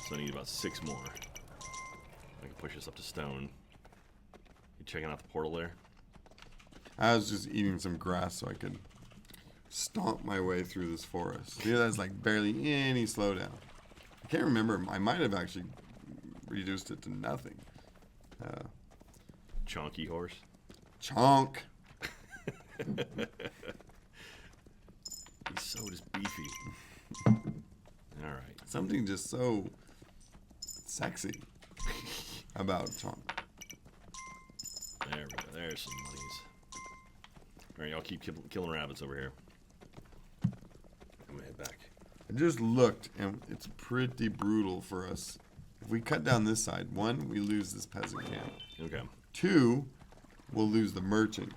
So I need about 6 more. I can push this up to stone. You checking out the portal there?
I was just eating some grass so I could stomp my way through this forest. See, that's like barely any slowdown. I can't remember. I might have actually reduced it to nothing.
Chonky horse.
Chonk.
He's so just beefy. All right.
Something just so sexy about Chonk.
There we go. There's some monies. All right, y'all keep killing rabbits over here. I'm gonna head back.
I just looked, and it's pretty brutal for us. If we cut down this side, 1, we lose this peasant camp.
Okay.
2, we'll lose the merchant.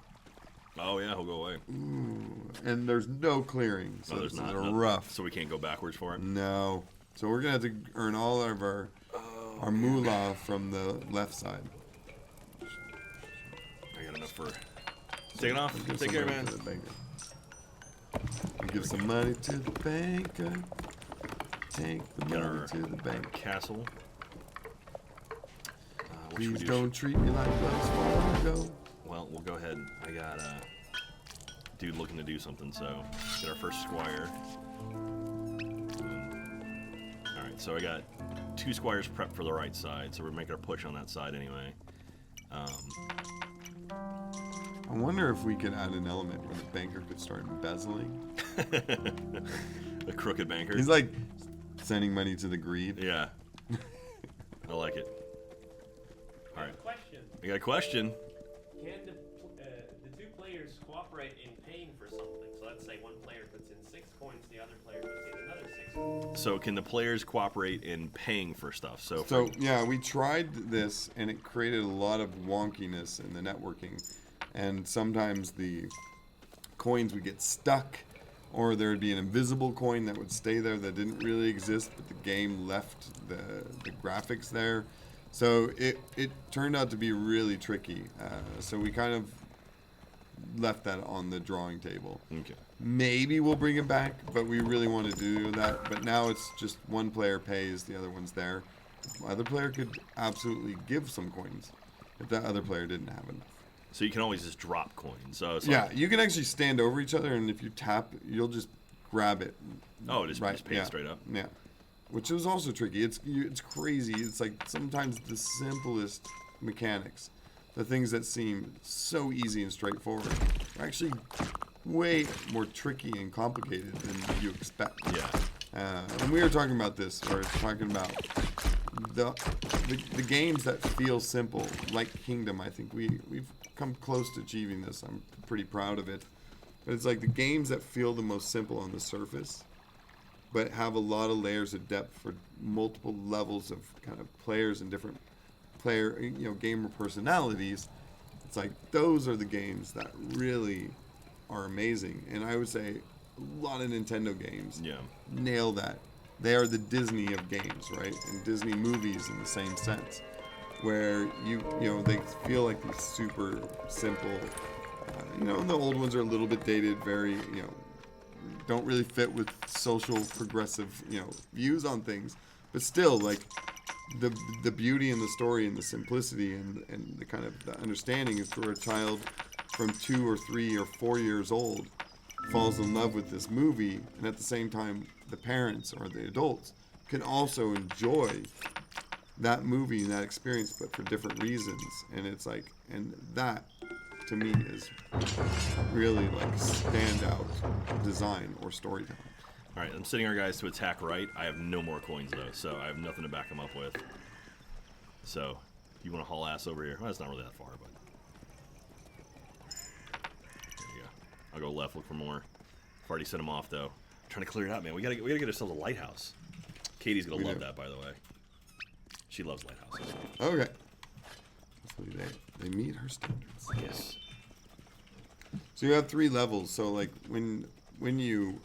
Oh yeah, he'll go away.
Ooh, and there's no clearing, so
Oh, there's
this
not.
is
No-
rough.
So we can't go backwards for it.
No. So we're gonna have to earn all of our moolah from the left side.
I got enough for taking off.
We'll give
Take
some
care,
money
man.
to the banker. We'll give some money to the banker. Take the
Get
money
our
to the bank.
castle. What should we
Please
do?
don't treat me like Wells Fargo.
Well, we'll go ahead. I got a dude looking to do something, so get our first squire. All right, so I got 2 squires prepped for the right side, so we're making our push on that side anyway.
I wonder if we could add an element where the banker could start embezzling.
The crooked banker.
He's like sending money to the greed.
Yeah. I like it. All right.
Question.
I got a question.
Can the two players cooperate in paying for something? So let's say one player puts in 6 coins, the other player puts in another 6 coins.
So can the players cooperate in paying for stuff? So
Yeah, we tried this and it created a lot of wonkiness in the networking. And sometimes the coins would get stuck, or there would be an invisible coin that would stay there that didn't really exist, but the game left the graphics there. So it turned out to be really tricky. So we kind of left that on the drawing table.
Okay.
Maybe we'll bring it back, but we really wanted to do that. But now it's just one player pays, the other one's there. The other player could absolutely give some coins if that other player didn't have enough.
So you can always just drop coins. So it's
Yeah,
like,
you can actually stand over each other, and if you tap, you'll just grab it.
just pay it straight up.
Yeah, which is also tricky. It's crazy. It's like sometimes the simplest mechanics, the things that seem so easy and straightforward, are actually way more tricky and complicated than you expect.
Yeah.
And we were talking about this, where it's talking about the games that feel simple, like Kingdom. I think we've come close to achieving this. I'm pretty proud of it. But it's like the games that feel the most simple on the surface, but have a lot of layers of depth for multiple levels of kind of players and different gamer personalities. It's like those are the games that really are amazing. And I would say a lot of Nintendo games nail that. They are the Disney of games, right? And Disney movies in the same sense, where they feel like these super simple. And the old ones are a little bit dated, very don't really fit with social progressive views on things, but still like the beauty and the story and the simplicity and the kind of the understanding is for a child from 2 or 3 or 4 years old falls in love with this movie, and at the same time the parents or the adults can also enjoy that movie and that experience, but for different reasons. And it's like, and that to me is really like standout design or storytelling.
All right, I'm sending our guys to attack right. I have no more coins though, so I have nothing to back them up with. So you want to haul ass over here? Well, it's not really that far, but there you go. I'll go left, look for more. I've already sent them off though. I'm trying to clear it out, man. We gotta get ourselves a lighthouse. Katie's gonna love that, by the way. She loves lighthouses.
Okay. Hopefully they meet her standards.
Yes.
So you have 3 levels. So like when you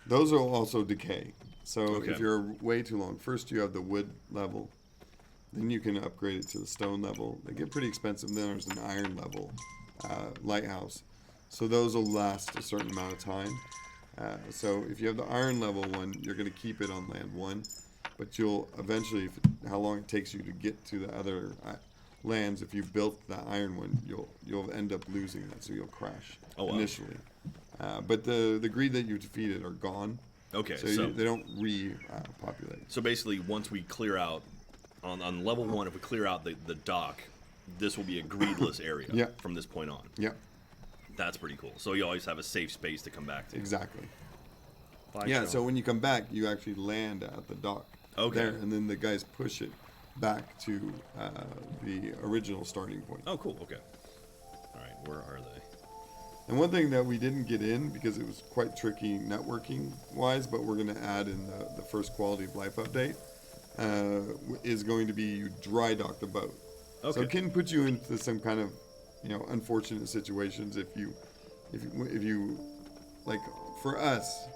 those will also decay. So if you're way too long, first you have the wood level, then you can upgrade it to the stone level. They get pretty expensive. Then there's an iron level lighthouse. So those will last a certain amount of time. So if you have the iron level one, you're going to keep it on land 1, but you'll eventually, how long it takes you to get to the other lands, if you built the iron one, you'll end up losing that, so you'll crash initially. But the greed that you defeated are gone.
Okay,
so they don't repopulate.
So basically, once we clear out on level 1, if we clear out the dock, this will be a greedless area from this point on.
Yeah.
That's pretty cool. So you always have a safe space to come back to.
Exactly. So when you come back, you actually land at the dock.
Okay.
There, and then the guys push it back to the original starting point.
Oh, cool. Okay. All right. Where are they?
And one thing that we didn't get in because it was quite tricky networking wise, but we're going to add in the first quality of life update is going to be you dry dock the boat. Okay. So it can put you into some kind of unfortunate situations if you like, for us,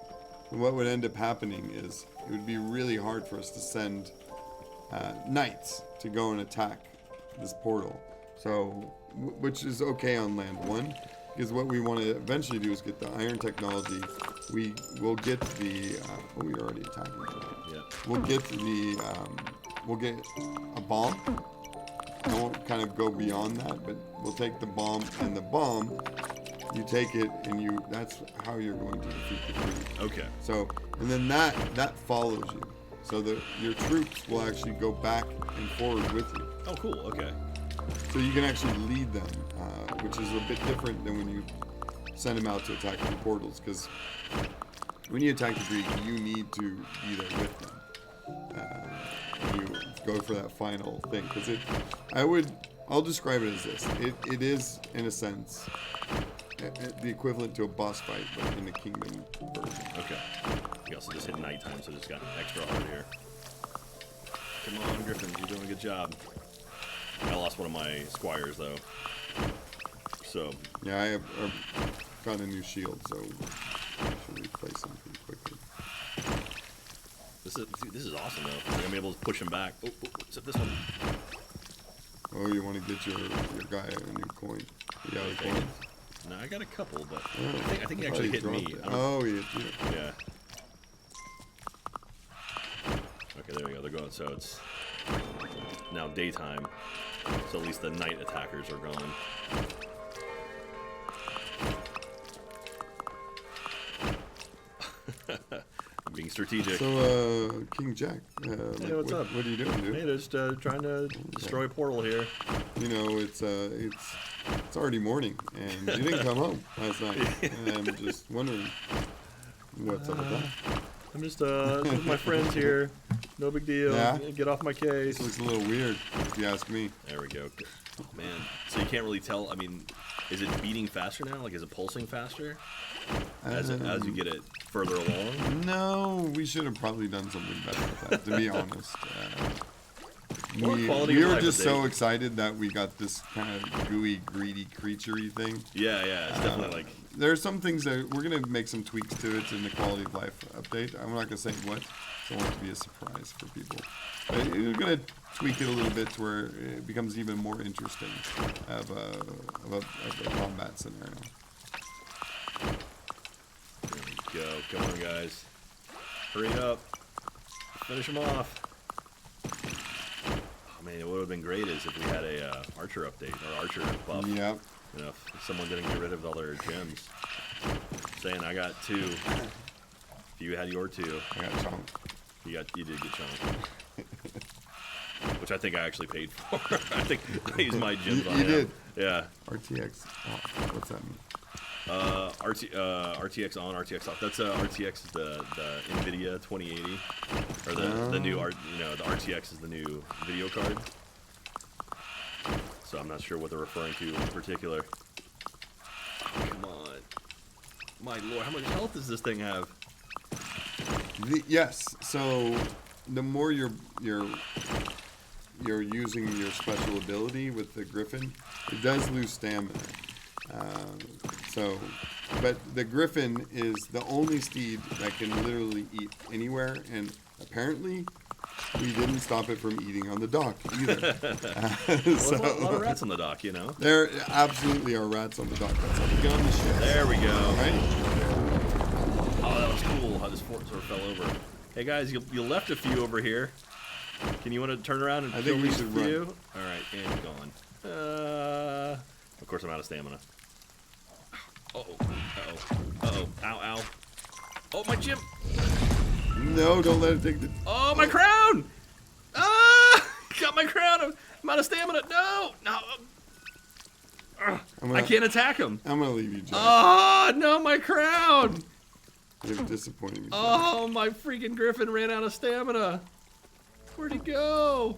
what would end up happening is it would be really hard for us to send knights to go and attack this portal. So, which is okay on land 1, because what we want to eventually do is get the iron technology. We will get the we're already attacking.
Yeah.
We'll get we'll get a bomb. I won't kind of go beyond that, but we'll take the bomb, and the bomb, you take it, and that's how you're going to defeat the creed.
Okay.
So, and then that follows you. So your troops will actually go back and forward with you.
Oh, cool. Okay.
So you can actually lead them, which is a bit different than when you send them out to attack the portals, because when you attack the Greek, you need to be there with them. You go for that final thing, because I'll describe it as this. It is, in a sense, the equivalent to a boss fight, but in the kingdom version.
Okay. We also just hit nighttime, so it's got extra hard here. Come on, Griffins, you're doing a good job. I lost one of my squires, though. So.
Yeah, I've got a new shield, so I should replace them pretty quickly.
This is awesome, though. I'm gonna be able to push him back. Oh, except this one.
Oh, you want to get your guy a new coin? You got a coin?
No, I got a couple, but
Oh,
I think he actually hit me.
Oh, he hit you.
Yeah. Okay, there we go. They're going. So it's now daytime. So at least the night attackers are gone. I'm being strategic.
So, King Jack,
Hey, what's up?
What are you doing, dude?
Hey, they're just trying to destroy a portal here.
You know, it's already morning, and you didn't come home last night. And I'm just wondering what's up with that.
I'm just with my friends here. No big deal.
Yeah?
Get off my case.
This looks a little weird, if you ask me.
There we go. Oh man. So you can't really tell. I mean, is it beating faster now? Like, is it pulsing faster as you get it further along?
No, we should have probably done something better with that, to be honest.
More quality
We
of
were
life
just
update.
so excited that we got this kind of gooey, greedy, creature-y thing.
Yeah. It's definitely like.
There are some things that we're going to make some tweaks to it in the quality of life update. I'm not going to say what, so I want it to be a surprise for people. But we're going to tweak it a little bit to where it becomes even more interesting of a combat scenario.
There we go. Come on, guys. Hurry up. Finish them off. Oh man, what would have been great is if we had a archer update or archer buff.
Yep.
You know, if someone didn't get rid of all their gems. Saying I got 2. If you had your 2,
I got chunk.
you did get chunk. Which I think I actually paid for. I think I used my gems on
You
him.
did.
Yeah.
RTX. Oh, what's that mean?
RTX on, RTX off. That's RTX is the NVIDIA 2080, or the new the RTX is the new video card. So I'm not sure what they're referring to in particular. Oh, come on, my lord, how much health does this thing have?
Yes. So the more you're using your special ability with the Griffin, it does lose stamina. But the Griffin is the only steed that can literally eat anywhere, and apparently we didn't stop it from eating on the dock either.
Well, there's a lot of rats on the dock, you know.
There absolutely are rats on the dock. That's how we get on the ship.
There we go.
Right?
Oh, that was cool how this fort sort of fell over. Hey guys, you left a few over here. You want to turn around and
I
kill
think we
these
should
few?
run.
All right, and gone. Of course, I'm out of stamina. Uh-oh. Ow. Oh, my gem.
No, don't let it take the...
Oh, my crown. Ah! Got my crown. I'm out of stamina. No. I can't attack him.
I'm going to leave you, Jack.
Oh, no, my crown.
You've disappointed me. Jack.
Oh, my freaking griffin ran out of stamina. Where'd he go?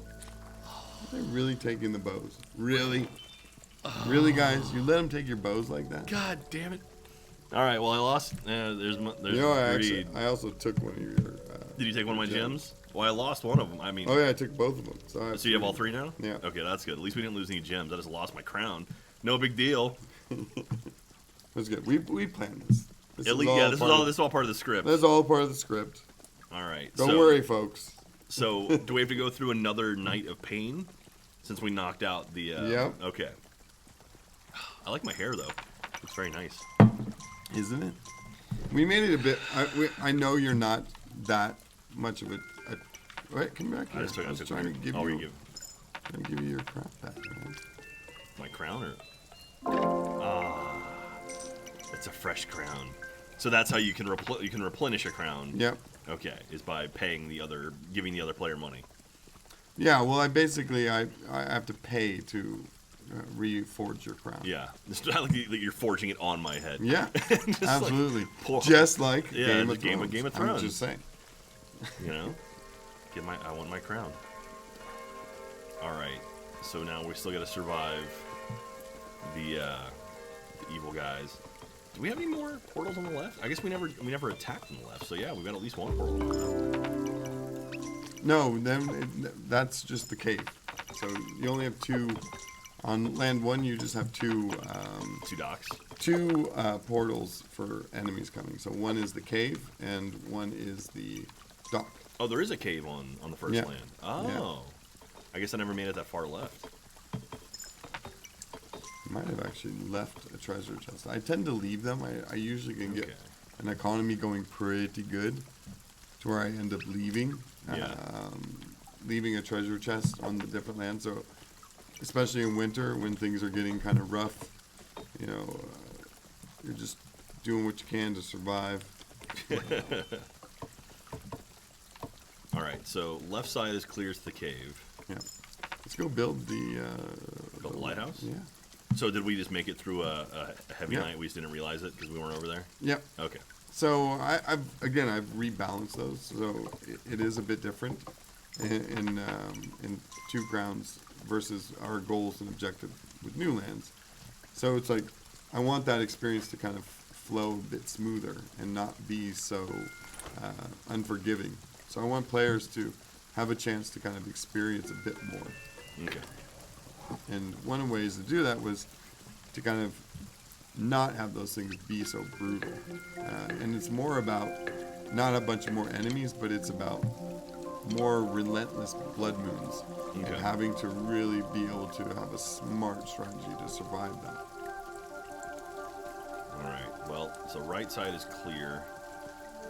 They're really taking the bows. Really? Really, guys? You let them take your bows like that?
God damn it. All right, well, I lost. There's
You know,
greed.
I also took one of your...
Did you take one of my gems? Well, I lost one of them. I mean...
Oh, yeah, I took both of them.
So you have all 3 now?
Yeah.
Okay, that's good. At least we didn't lose any gems. I just lost my crown. No big deal.
That's good. We planned this.
This is all part of the script.
That's all part of the script.
All right.
Don't worry, folks.
So, do we have to go through another night of pain since we knocked out the...
Yep.
Okay. I like my hair, though. It's very nice.
Isn't it? We made it a bit... I know you're not that much of a... Wait, come back here. I was trying to give you your crap back, man.
My crown, or... it's a fresh crown. So that's how you can replenish a crown.
Yep.
Okay, is by giving the other player money.
Yeah, well, I have to pay to reforge your crown.
Yeah, it's not like you're forging it on my head.
Yeah,
Just
absolutely.
Like, pour-
Just like
Yeah,
Game
the
of Thrones.
Game of
I'm
Thrones.
just saying.
You know, I want my crown. All right, so now we still got to survive the evil guys. Do we have any more portals on the left? I guess we never attacked on the left. So yeah, we've got at least one portal on the left.
No, then that's just the cave. So you only have two. On land 1, you just have two.
Two docks.
Two portals for enemies coming. So one is the cave, and one is the dock.
Oh, there is a cave on the first
Yeah.
land. Oh,
Yeah.
I guess I never made it that far left.
Might have actually left a treasure chest. I tend to leave them. I usually can get
Okay.
an economy going pretty good, to where I end up leaving.
Yeah.
Leaving a treasure chest on the different lands. So, especially in winter when things are getting kind of rough, you know, you're just doing what you can to survive.
All right, so left side is clear to the cave.
Yeah. Let's go build the
lighthouse?
Yeah.
So did we just make it through a heavy
Yeah.
night? We just didn't realize it because we weren't over there?
Yep.
Okay.
So I've rebalanced those, so it is a bit different in two grounds versus our goals and objective with new lands. So it's like I want that experience to kind of flow a bit smoother and not be so unforgiving. So I want players to have a chance to kind of experience a bit more.
Okay.
And one of the ways to do that was to kind of not have those things be so brutal. And it's more about not a bunch of more enemies, but it's about more relentless blood moons.
Okay.
And having to really be able to have a smart strategy to survive that.
All right. Well, so right side is clear.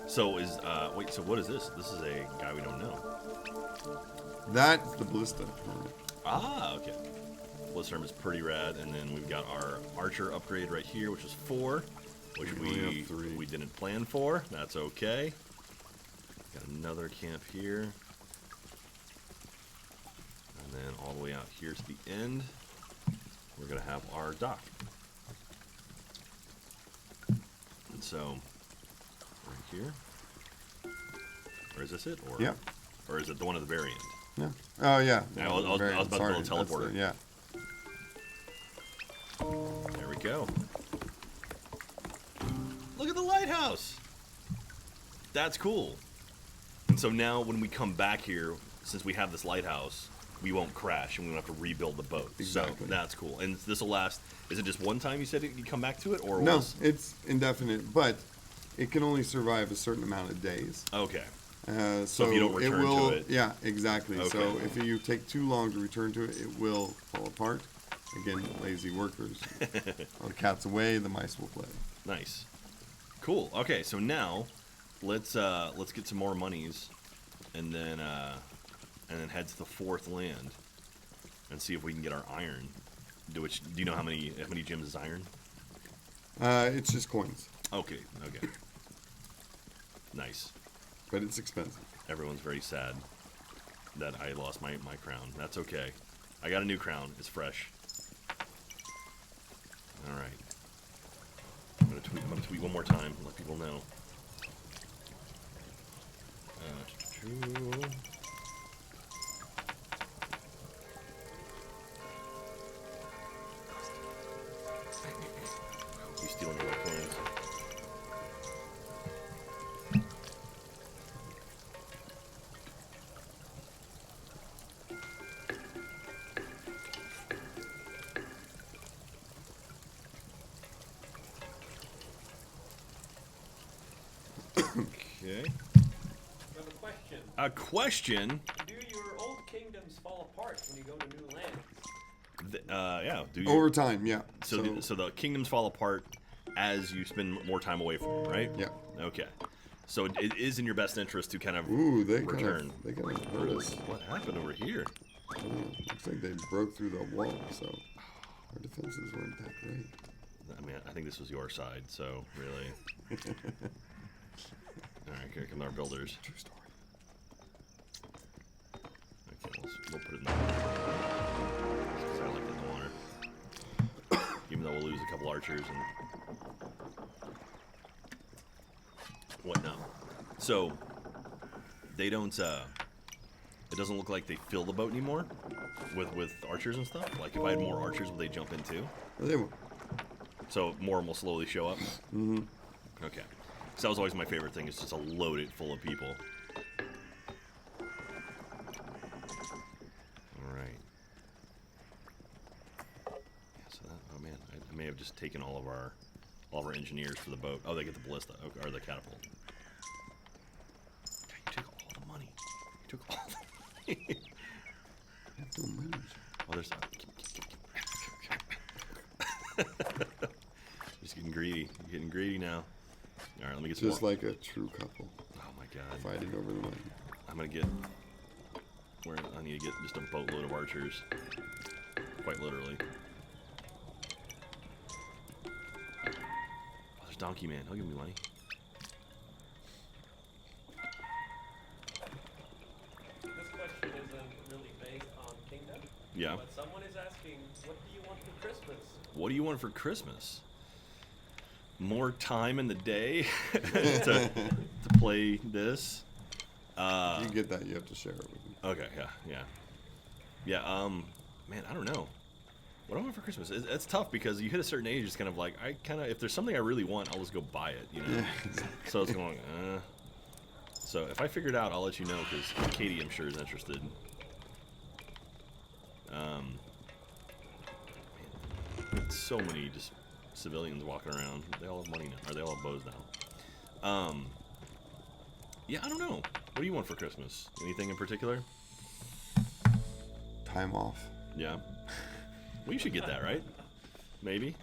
So is wait. So what is this? This is a guy we don't know.
That's the ballista.
Ah, okay. Blizzard is pretty rad, and then we've got our archer upgrade right here, which is 4, which
We only have 3.
we didn't plan for. That's okay. Got another camp here, and then all the way out here to the end, we're gonna have our dock. And so, right here, or is this it? Or
Yep.
Or is it the one at the very end?
Yeah. Oh yeah.
Yeah, I was about to build a
Sorry, that's
teleporter.
yeah.
There we go. Look at the lighthouse. That's cool. And so now when we come back here, since we have this lighthouse, we won't crash and we don't have to rebuild the boat.
Exactly.
So that's cool. And this will last, is it just one time you said you come back to it? Or
No,
was...
it's indefinite, but it can only survive a certain amount of days.
Okay.
So
if you don't
it
return
will,
to it.
yeah, exactly.
Okay.
So if you take too long to return to it, it will fall apart. Again, lazy workers. All the cat's away, the mice will play.
Nice. Cool. Okay, so now let's get some more monies and then head to the 4th land and see if we can get our iron. Do you know how many gems is iron?
It's just coins,
Okay. Okay. Nice.
but it's expensive.
Everyone's very sad that I lost my crown. That's okay. I got a new crown. It's fresh. All right. I'm gonna tweet one more time and let people know. You stealing all my coins? Okay.
I have a question.
A question?
Do your old kingdoms fall apart when you go to new lands?
Yeah. Do you?
Over time, yeah.
So the kingdoms fall apart as you spend more time away from them, right?
Yeah.
Okay. So it is in your best interest to kind of
Ooh, they
return.
kind of hurt us.
What happened over here?
Looks like they broke through the wall, so our defenses weren't that great.
I mean, I think this was your side, so really. All right, here come our builders.
True story.
Okay, we'll put it in the water. Because I like it in the water. Even though we'll lose a couple archers and whatnot. So they don't. It doesn't look like they fill the boat anymore with archers and stuff. Like if I had more archers, would they jump in too?
They will.
So more will slowly show up.
Mm-hmm.
Okay. So that was always my favorite thing, is just to load it full of people. Alright. Yeah, so that, oh man, I may have just taken all of our engineers for the boat. Oh, they get the ballista, or the catapult. God, you took all the money. You took all the money. Oh, there's just getting greedy. I'm getting greedy now. All right, let me get some
Just
more.
like a true couple.
Oh my god.
Fighting over the money.
I'm gonna get where I need to get just a boatload of archers. Quite literally. Oh, there's Donkey Man. He'll give me money.
This question isn't really based on Kingdom.
Yeah.
But someone is asking, what do you want for Christmas?
What do you want for Christmas? More time in the day to play this.
You get that, you have to share it with me.
Okay, yeah. Man, I don't know. What do I want for Christmas? It's tough because you hit a certain age. It's kind of like if there's something I really want, I'll just go buy it. You know.
Yeah.
So it's going. So if I figure it out, I'll let you know, because Katie, I'm sure, is interested. Man, so many just civilians walking around. They all have money now, or they all have bows now. Yeah, I don't know. What do you want for Christmas? Anything in particular?
Time off.
Yeah. Well, you should get that, right? Maybe.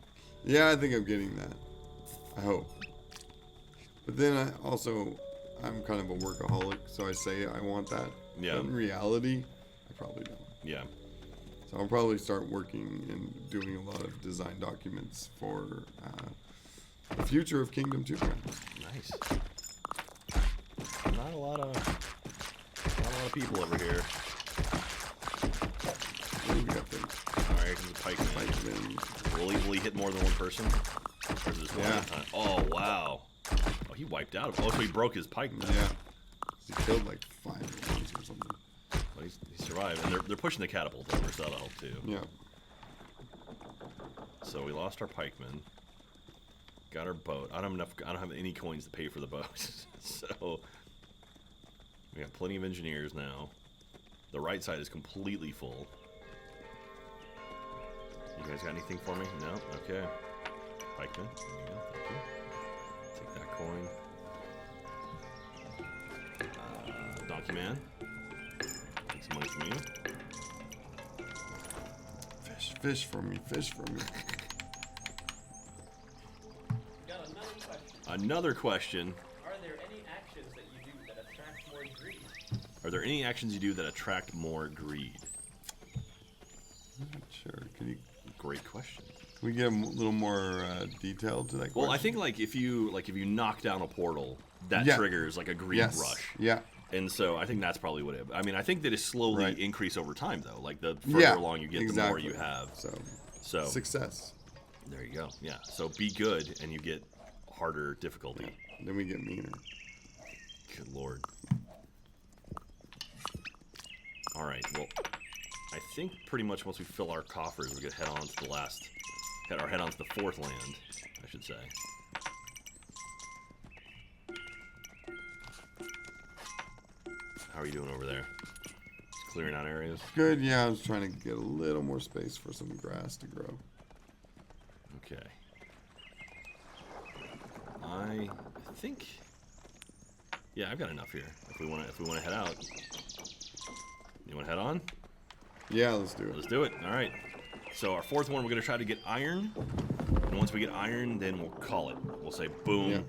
Yeah, I think I'm getting that. I hope. But then I'm kind of a workaholic, so I say I want that.
Yeah.
But in reality, I probably don't.
Yeah.
So I'll probably start working and doing a lot of design documents for the future of Kingdom 2.
Nice. Not a lot of people over here.
What do we got there?
All right, here's a pikeman.
Pikeman.
Will he hit more than one person? Or is it just one at a time? Oh wow. Oh, he wiped out. Oh, so he broke his pikeman.
Yeah. He killed like 5 at once or something.
Well, he survived, and they're pushing the catapult over, so that'll help too.
Yeah.
So we lost our pikeman. Got our boat. I don't have any coins to pay for the boat. So we got plenty of engineers now. The right side is completely full. You guys got anything for me? No? Okay. Pikeman. There you go. Thank you. Take that coin. Donkey Man. Take some money from you.
Fish for me. Fish for me.
Got another question.
Another question.
Are there any actions that you do that attract more greed?
Are there any actions you do that attract more greed?
I'm not sure. Can you?
Great question.
Can we get a little more detailed to that question?
Well, I think if you knock down a portal, that
Yeah.
triggers like a greed
Yes.
rush.
Yeah.
And so I think that's probably what it. I mean, I think that it slowly
Right.
increase over time, though. Like the further
Yeah.
along you get, the more you have. So
Success.
there you go. Yeah. So be good, and you get harder difficulty.
Then we get meaner.
Good lord. All right. Well, I think pretty much once we fill our coffers, we could head on to the last. Head on to the fourth land, I should say. How are you doing over there? Just clearing out areas?
Good. Yeah, I was trying to get a little more space for some grass to grow.
Okay. I think. Yeah, I've got enough here. If we want to head out. You want to head on?
Yeah, let's do it.
Let's do it. All right. So our fourth one, we're gonna try to get iron. And once we get iron, then we'll call it. We'll say boom.
Yeah.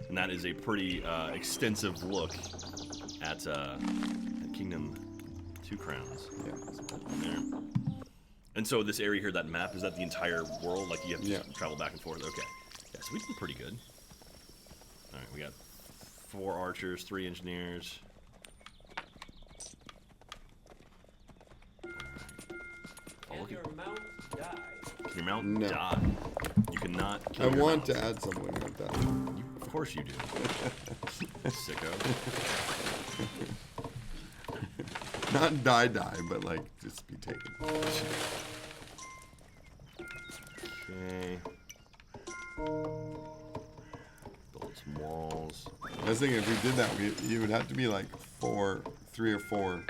And that is a pretty extensive look at Kingdom 2 Crowns.
Yeah.
There. And so this area here, that map, is that the entire world? Like you have to
Yeah.
travel back and forth? Okay. Yeah, so we did pretty good. All right, we got 4 archers, 3 engineers.
mount die?
Can your mount
No.
die? You cannot
I
kill your
want
mount.
to add something like that.
Of course you do. Sicko.
Not die, but like just be taken.
Okay. Build some walls.
I was thinking if we did that, you would have to be like 3 or 4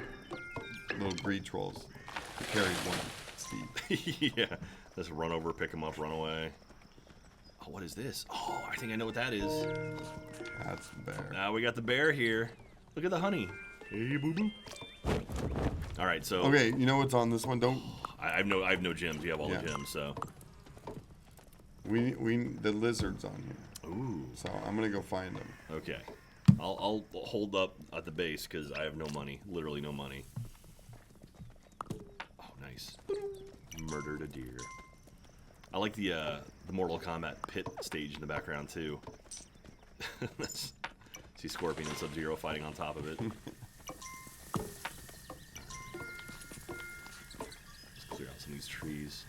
little greed trolls to carry one steed.
Yeah. Just run over, pick him up, run away. Oh, what is this? Oh, I think I know what that is.
That's the bear.
Now we got the bear here. Look at the honey. Hey, boo boo. All right, so
Okay, you know what's on this one? Don't
I have no gems. You have all
Yeah.
the gems, so.
we the lizard's on here,
Ooh.
so I'm gonna go find them.
Okay. I'll hold up at the base because I have no money. Literally no money. Oh, nice. Murdered a deer. I like the Mortal Kombat pit stage in the background too. See Scorpion and Sub-Zero fighting on top of it. Let's clear out some of these trees.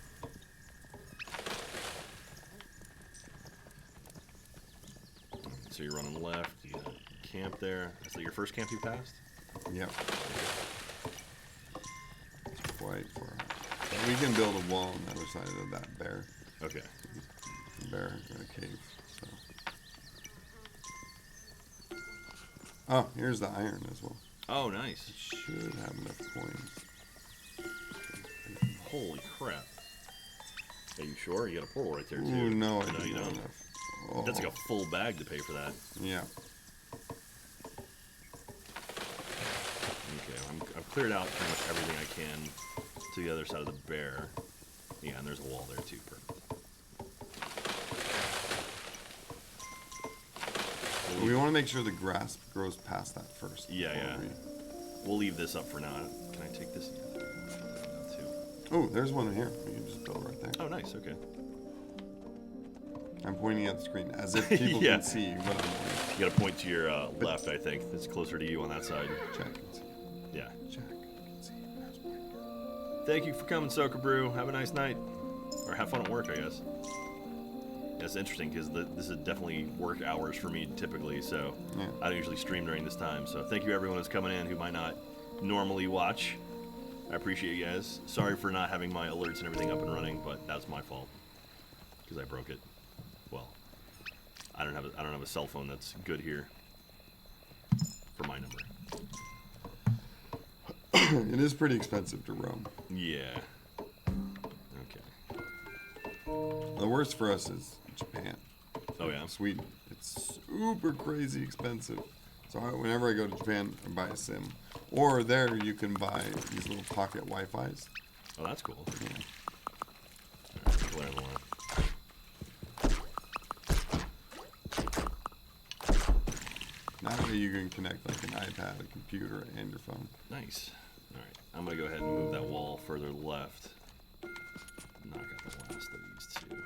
So you're running left. You got a camp there. Is that your first camp you passed?
Yep. It's quite far. But we can build a wall on the other side of that bear.
Okay.
The bear in a cave. So. Oh, here's the iron as well.
Oh, nice.
Should have enough coins.
Holy crap. Are you sure? You got a portal right there, too.
Ooh, no, I
No,
don't
you
have
don't.
enough. Oh.
That's like a full bag to pay for that.
Yeah.
Okay, I've cleared out pretty much everything I can to the other side of the bear. Yeah, and there's a wall there, too. Perfect.
We want to make sure the grass grows past that first.
Yeah,
before
yeah. We'll leave this up for now. Can I take this? Yeah, too.
Oh, there's one here. We can just build right there.
Oh, nice. Okay.
I'm pointing at the screen as if people
Yeah.
can see what I'm doing.
You got to point to your left, I think. It's closer to you on that side.
Check and see.
Yeah.
Check and see. There's my
Thank you for coming, Soka Brew. Have a nice night. Or have fun at work, I guess. Yeah, it's interesting because this is definitely work hours for me typically, so
Yeah.
I don't usually stream during this time. So thank you everyone who's coming in who might not normally watch. I appreciate you guys. Sorry for not having my alerts and everything up and running, but that's my fault because I broke it. Well, I don't have a cell phone that's good here for my number.
It is pretty expensive to roam.
Yeah. Okay.
The worst for us is Japan.
Oh yeah.
Sweden. It's super crazy expensive. So whenever I go to Japan, I buy a SIM. Or there you can buy these little pocket Wi-Fis.
Oh, that's cool.
Yeah.
All right, whatever one.
That way you can connect like an iPad, a computer, and your phone.
Nice. All right, I'm gonna go ahead and move that wall further left. Knock out the last of these two.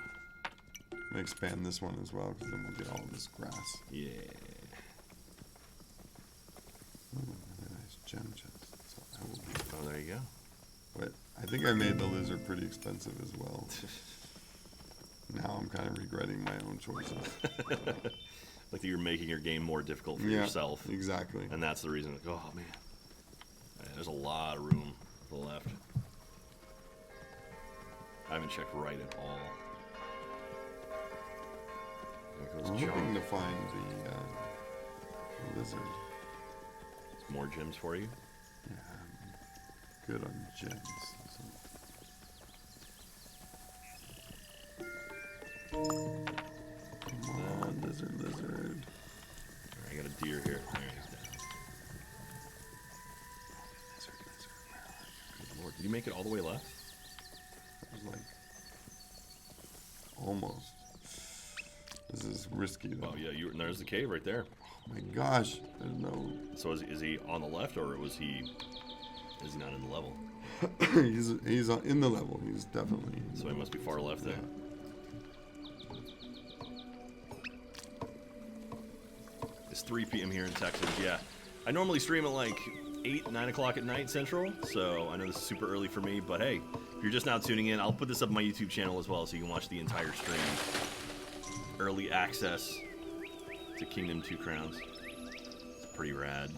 I'm gonna expand this one as well, because then we'll get all this grass.
Yeah.
Ooh, another nice gem chest. So I will be.
Oh, there you go.
But I think I made the lizard pretty expensive as well. Now I'm kind of regretting my own choices.
Like that you're making your game more difficult for
Yeah,
yourself.
exactly.
And that's the reason. Like, oh man. Yeah, there's a lot of room to the left. I haven't checked right at all. There goes
I'm
John.
hoping to find the lizard.
More gems for you.
Yeah, I'm good on gems. So. Come on, lizard.
Alright, I got a deer here. There he's down.
Lizard, where are you?
Good lord. Did you make it all the way left?
That was like almost. This is risky though.
Oh yeah, there's the cave right there.
Oh my gosh, there's no.
So is he on the left or is he not in the level?
he's in the level. He's definitely.
So he must be far left then. It's 3 p.m. here in Texas. Yeah, I normally stream at like 8, 9 o'clock at night Central, so I know this is super early for me, but hey, if you're just now tuning in, I'll put this up on my YouTube channel as well so you can watch the entire stream. Early access to Kingdom 2 Crowns. It's pretty rad.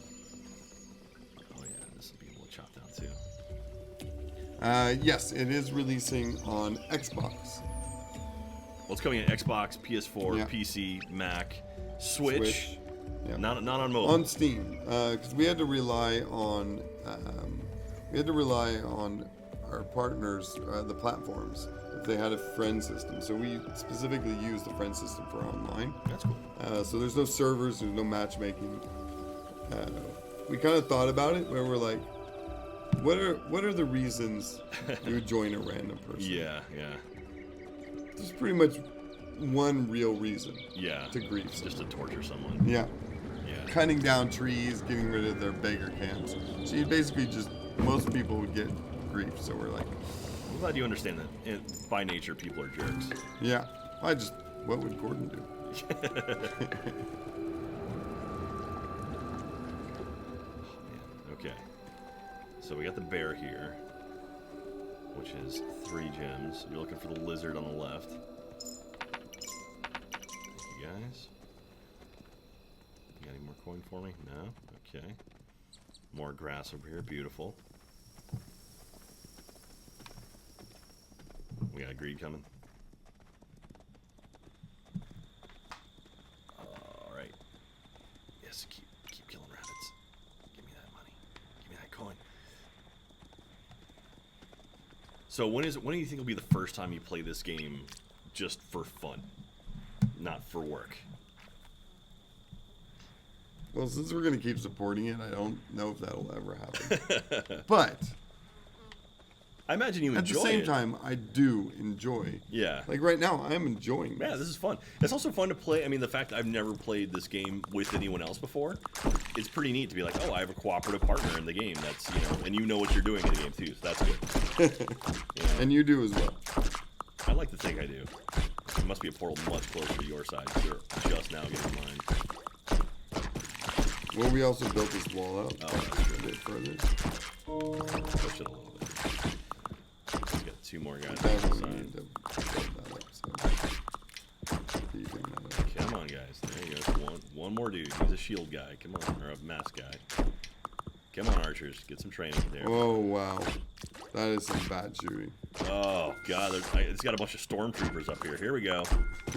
Oh yeah, this will be able to chop down too.
Yes, it is releasing on Xbox.
Well, it's coming in Xbox, PS4,
Yeah.
PC, Mac, Switch.
Yeah.
Not on mobile.
On Steam, because we had to rely on our partners, the platforms, if they had a friend system. So we specifically use the friend system for online.
That's cool.
So there's no servers, there's no matchmaking. We kind of thought about it, where we're like, what are the reasons you would join a random person?
Yeah.
There's pretty much one real reason.
Yeah.
To grief
Just to
someone.
torture someone.
Yeah.
Yeah.
Cutting down trees, getting rid of their beggar camps. So you basically most people would get grief. So we're like,
I'm glad you understand that by nature people are jerks.
yeah, what would Gordon do?
Okay. So we got the bear here, which is 3 gems. You're looking for the lizard on the left. Thank you guys. You got any more coin for me? No? Okay. More grass over here. Beautiful. We got a greed coming. Alright. Yes, keep killing rabbits. Give me that money. Give me that coin. So when do you think will be the first time you play this game just for fun? Not for work.
Well, since we're gonna keep supporting it, I don't know if that'll ever happen. But
I imagine you enjoy it.
at the same time, I do enjoy.
Yeah.
Like right now, I'm enjoying this.
Yeah, this is fun. It's also fun to play. I mean, the fact that I've never played this game with anyone else before, it's pretty neat to be like, oh, I have a cooperative partner in the game. That's, and you know what you're doing in the game too, so that's good.
And you do as well.
I like to think I do. It must be a portal much closer to your side. You're just now getting mine.
Well, we also built this wall out
Oh,
a bit further.
Push it a little bit. We got 2 more guys on the
Definitely
side.
need to build that up, so beefing that up.
Come on, guys. There you go. One more dude. He's a shield guy. Come on, or a mask guy. Come on, archers. Get some training there.
Oh wow, that is some bad shooting.
Oh god, it's got a bunch of stormtroopers up here. Here we go.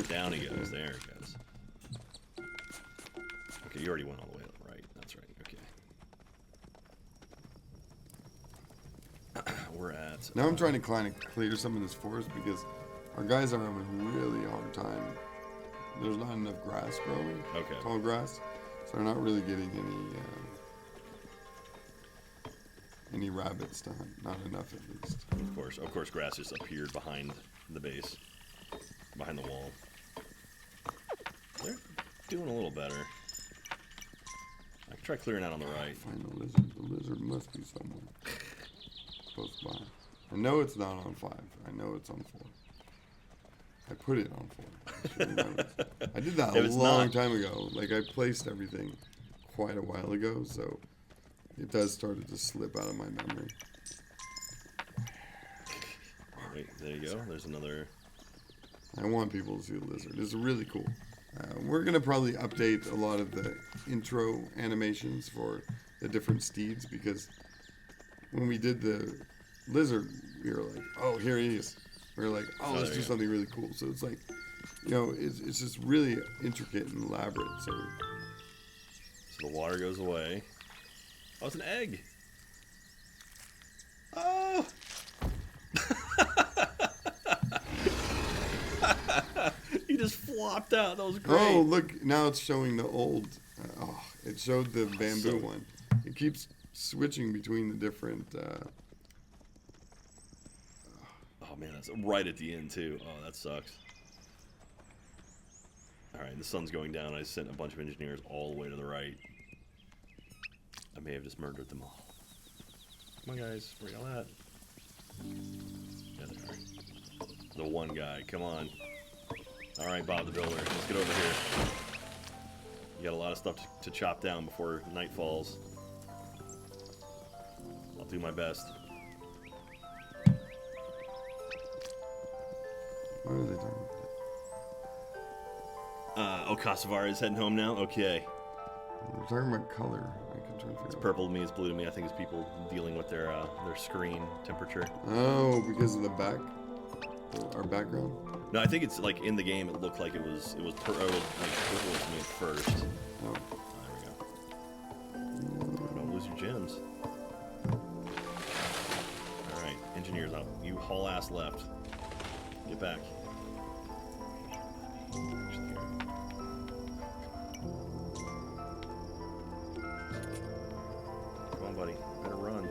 Down he goes. There he goes. Okay, you already went all the way to the right. That's right. Okay. We're at.
Now I'm trying to clear some of this forest because our guys are having a really hard time. There's not enough grass growing.
Okay.
Tall grass, so they're not really getting any rabbits to hunt. Not enough, at least.
Of course, grass just appeared behind the base, behind the wall. They're doing a little better. I can try clearing out on the right.
Find the lizard. The lizard must be somewhere close by. I know it's not on 5. I know it's on 4. I put it on 4. I did that a long time ago. Like I placed everything quite a while ago, so it does start to slip out of my memory.
Wait, there you go. There's another.
I want people to see the lizard. It's really cool. We're gonna probably update a lot of the intro animations for the different steeds because when we did the lizard, we were like, "Oh, here he is." We were like, "Oh, let's do something really cool." So it's like, it's just really intricate and elaborate. So
the water goes away. Oh, it's an egg. Oh. He just flopped out. That was great.
oh, look, now it's showing the old. It showed the bamboo one. It keeps switching between the different.
Oh man, that's right at the end too. Oh, that sucks. All right, the sun's going down. I sent a bunch of engineers all the way to the right. I may have just murdered them all. Come on, guys, where y'all at? Yeah, they are. The one guy. Come on. All right, Bob the Builder. Let's get over here. You got a lot of stuff to chop down before night falls. do my best.
What are they talking about?
Okasavar is heading home now. Okay.
They're talking about color. I'm trying to
It's
figure
purple to me. It's blue to me. I think it's people dealing with their screen temperature.
Oh, because of the back, our background.
No, I think it's like in the game. It looked like it was like purple to me at first.
Oh,
There we go. Don't lose your gems. All right, engineers up. You haul ass left. Get back. Come on, buddy. Better run.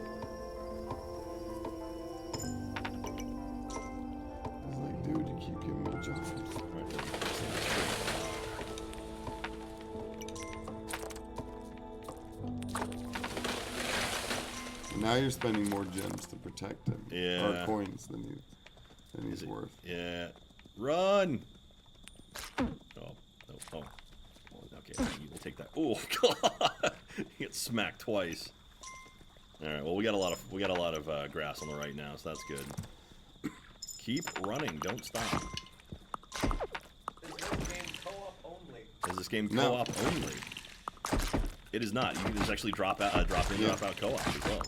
it's like, dude, you keep giving me jobs.
Right there.
Now you're spending more gems to protect him.
Yeah.
Or coins than he's
Is it-
worth.
Yeah. Run! Oh. No. Oh. Okay, you will take that. Oh, God! You get smacked twice. Alright, well we got a lot of grass on the right now, so that's good. Keep running, don't stop.
Is this game co-op only?
Is this game
No.
co-op only? It is not. You can just actually drop in, drop out co-op as well.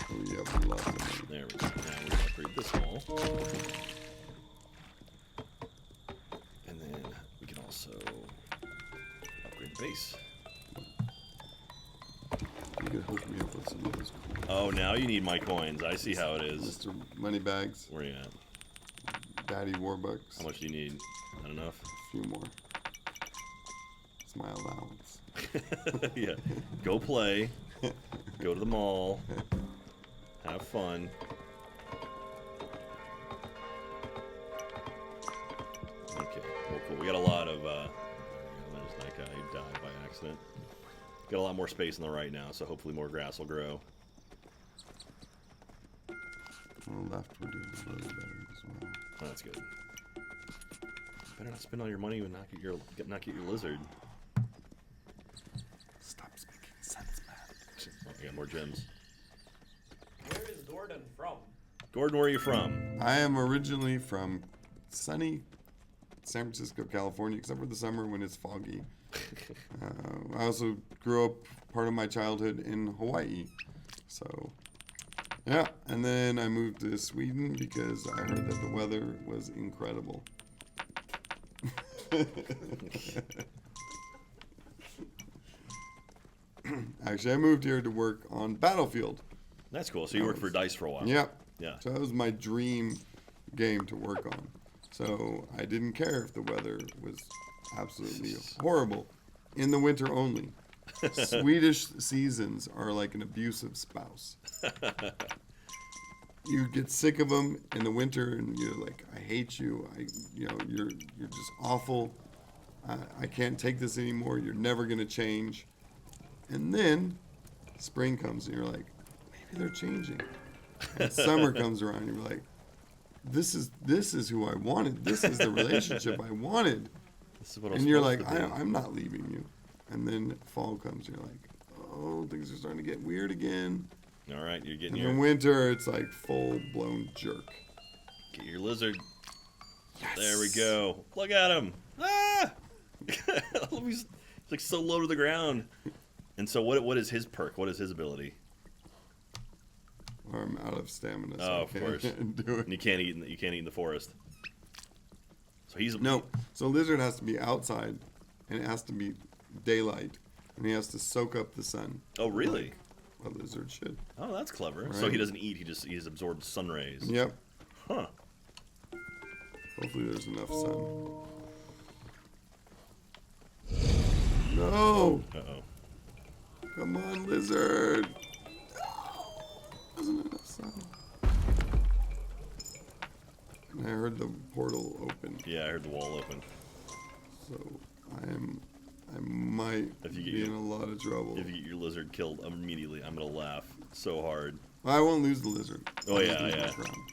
Oh, you have lots of money.
There we go. Now we upgrade this wall. And then we can also upgrade the base.
You could hook me up with some of those coins.
Oh, now you need my coins. I see how it is.
Mr. Moneybags,
Where you at?
Daddy Warbucks.
How much do you need? Not enough?
A few more. It's my allowance.
Yeah. Go play. Go to the mall. Have fun. Okay. Well, cool. We got a lot of, there's that guy who died by accident. Got a lot more space on the right now, so hopefully more grass will grow.
On the left, we're doing a little better as well.
Oh, that's good. Better not spend all your money and not get your lizard.
Stop speaking sense, man.
Oh, I got more gems.
Where is Gordon from?
Gordon, where are you from?
I am originally from sunny San Francisco, California, except for the summer when it's foggy. I also grew up part of my childhood in Hawaii. So, yeah. And then I moved to Sweden because I heard that the weather was incredible. Actually, I moved here to work on Battlefield.
That's cool. So you worked for DICE for a while.
Yep.
Yeah.
So that was my dream game to work on. So I didn't care if the weather was absolutely horrible. In the winter only. Swedish seasons are like an abusive spouse. You get sick of them in the winter, and you're like, I hate you. You're just awful. I can't take this anymore. You're never gonna change. And then spring comes, and you're like, maybe they're changing. And summer comes around, and you're like, this is who I wanted. This is the relationship I wanted.
This is what I was
And you're
supposed
like,
to be.
I'm not leaving you. And then fall comes, you're like, oh, things are starting to get weird again.
All right, you're getting
And
your
in winter, it's like full blown jerk.
get your lizard.
Yes.
There we go. Look at him. Ah! He's like so low to the ground. And so what is his perk? What is his ability?
Or I'm out of stamina, so
Oh,
I
of
can't
course.
do it.
And you can't eat in the forest. So he's
No, so lizard has to be outside, and it has to be daylight, and he has to soak up the sun.
Oh, really?
A lizard should.
Oh, that's clever. So
Right.
he doesn't eat. He just absorbs sun rays.
Yep.
Huh.
Hopefully there's enough sun. No!
Uh-oh.
Come on, lizard! No! Wasn't enough sun. And I heard the portal open,
Yeah, I heard the wall open.
so I might
If you get
be
your-
in a lot of trouble.
If you get your lizard killed immediately, I'm gonna laugh so hard.
I won't lose the lizard.
Oh,
I'll
yeah,
just lose
yeah.
my crown.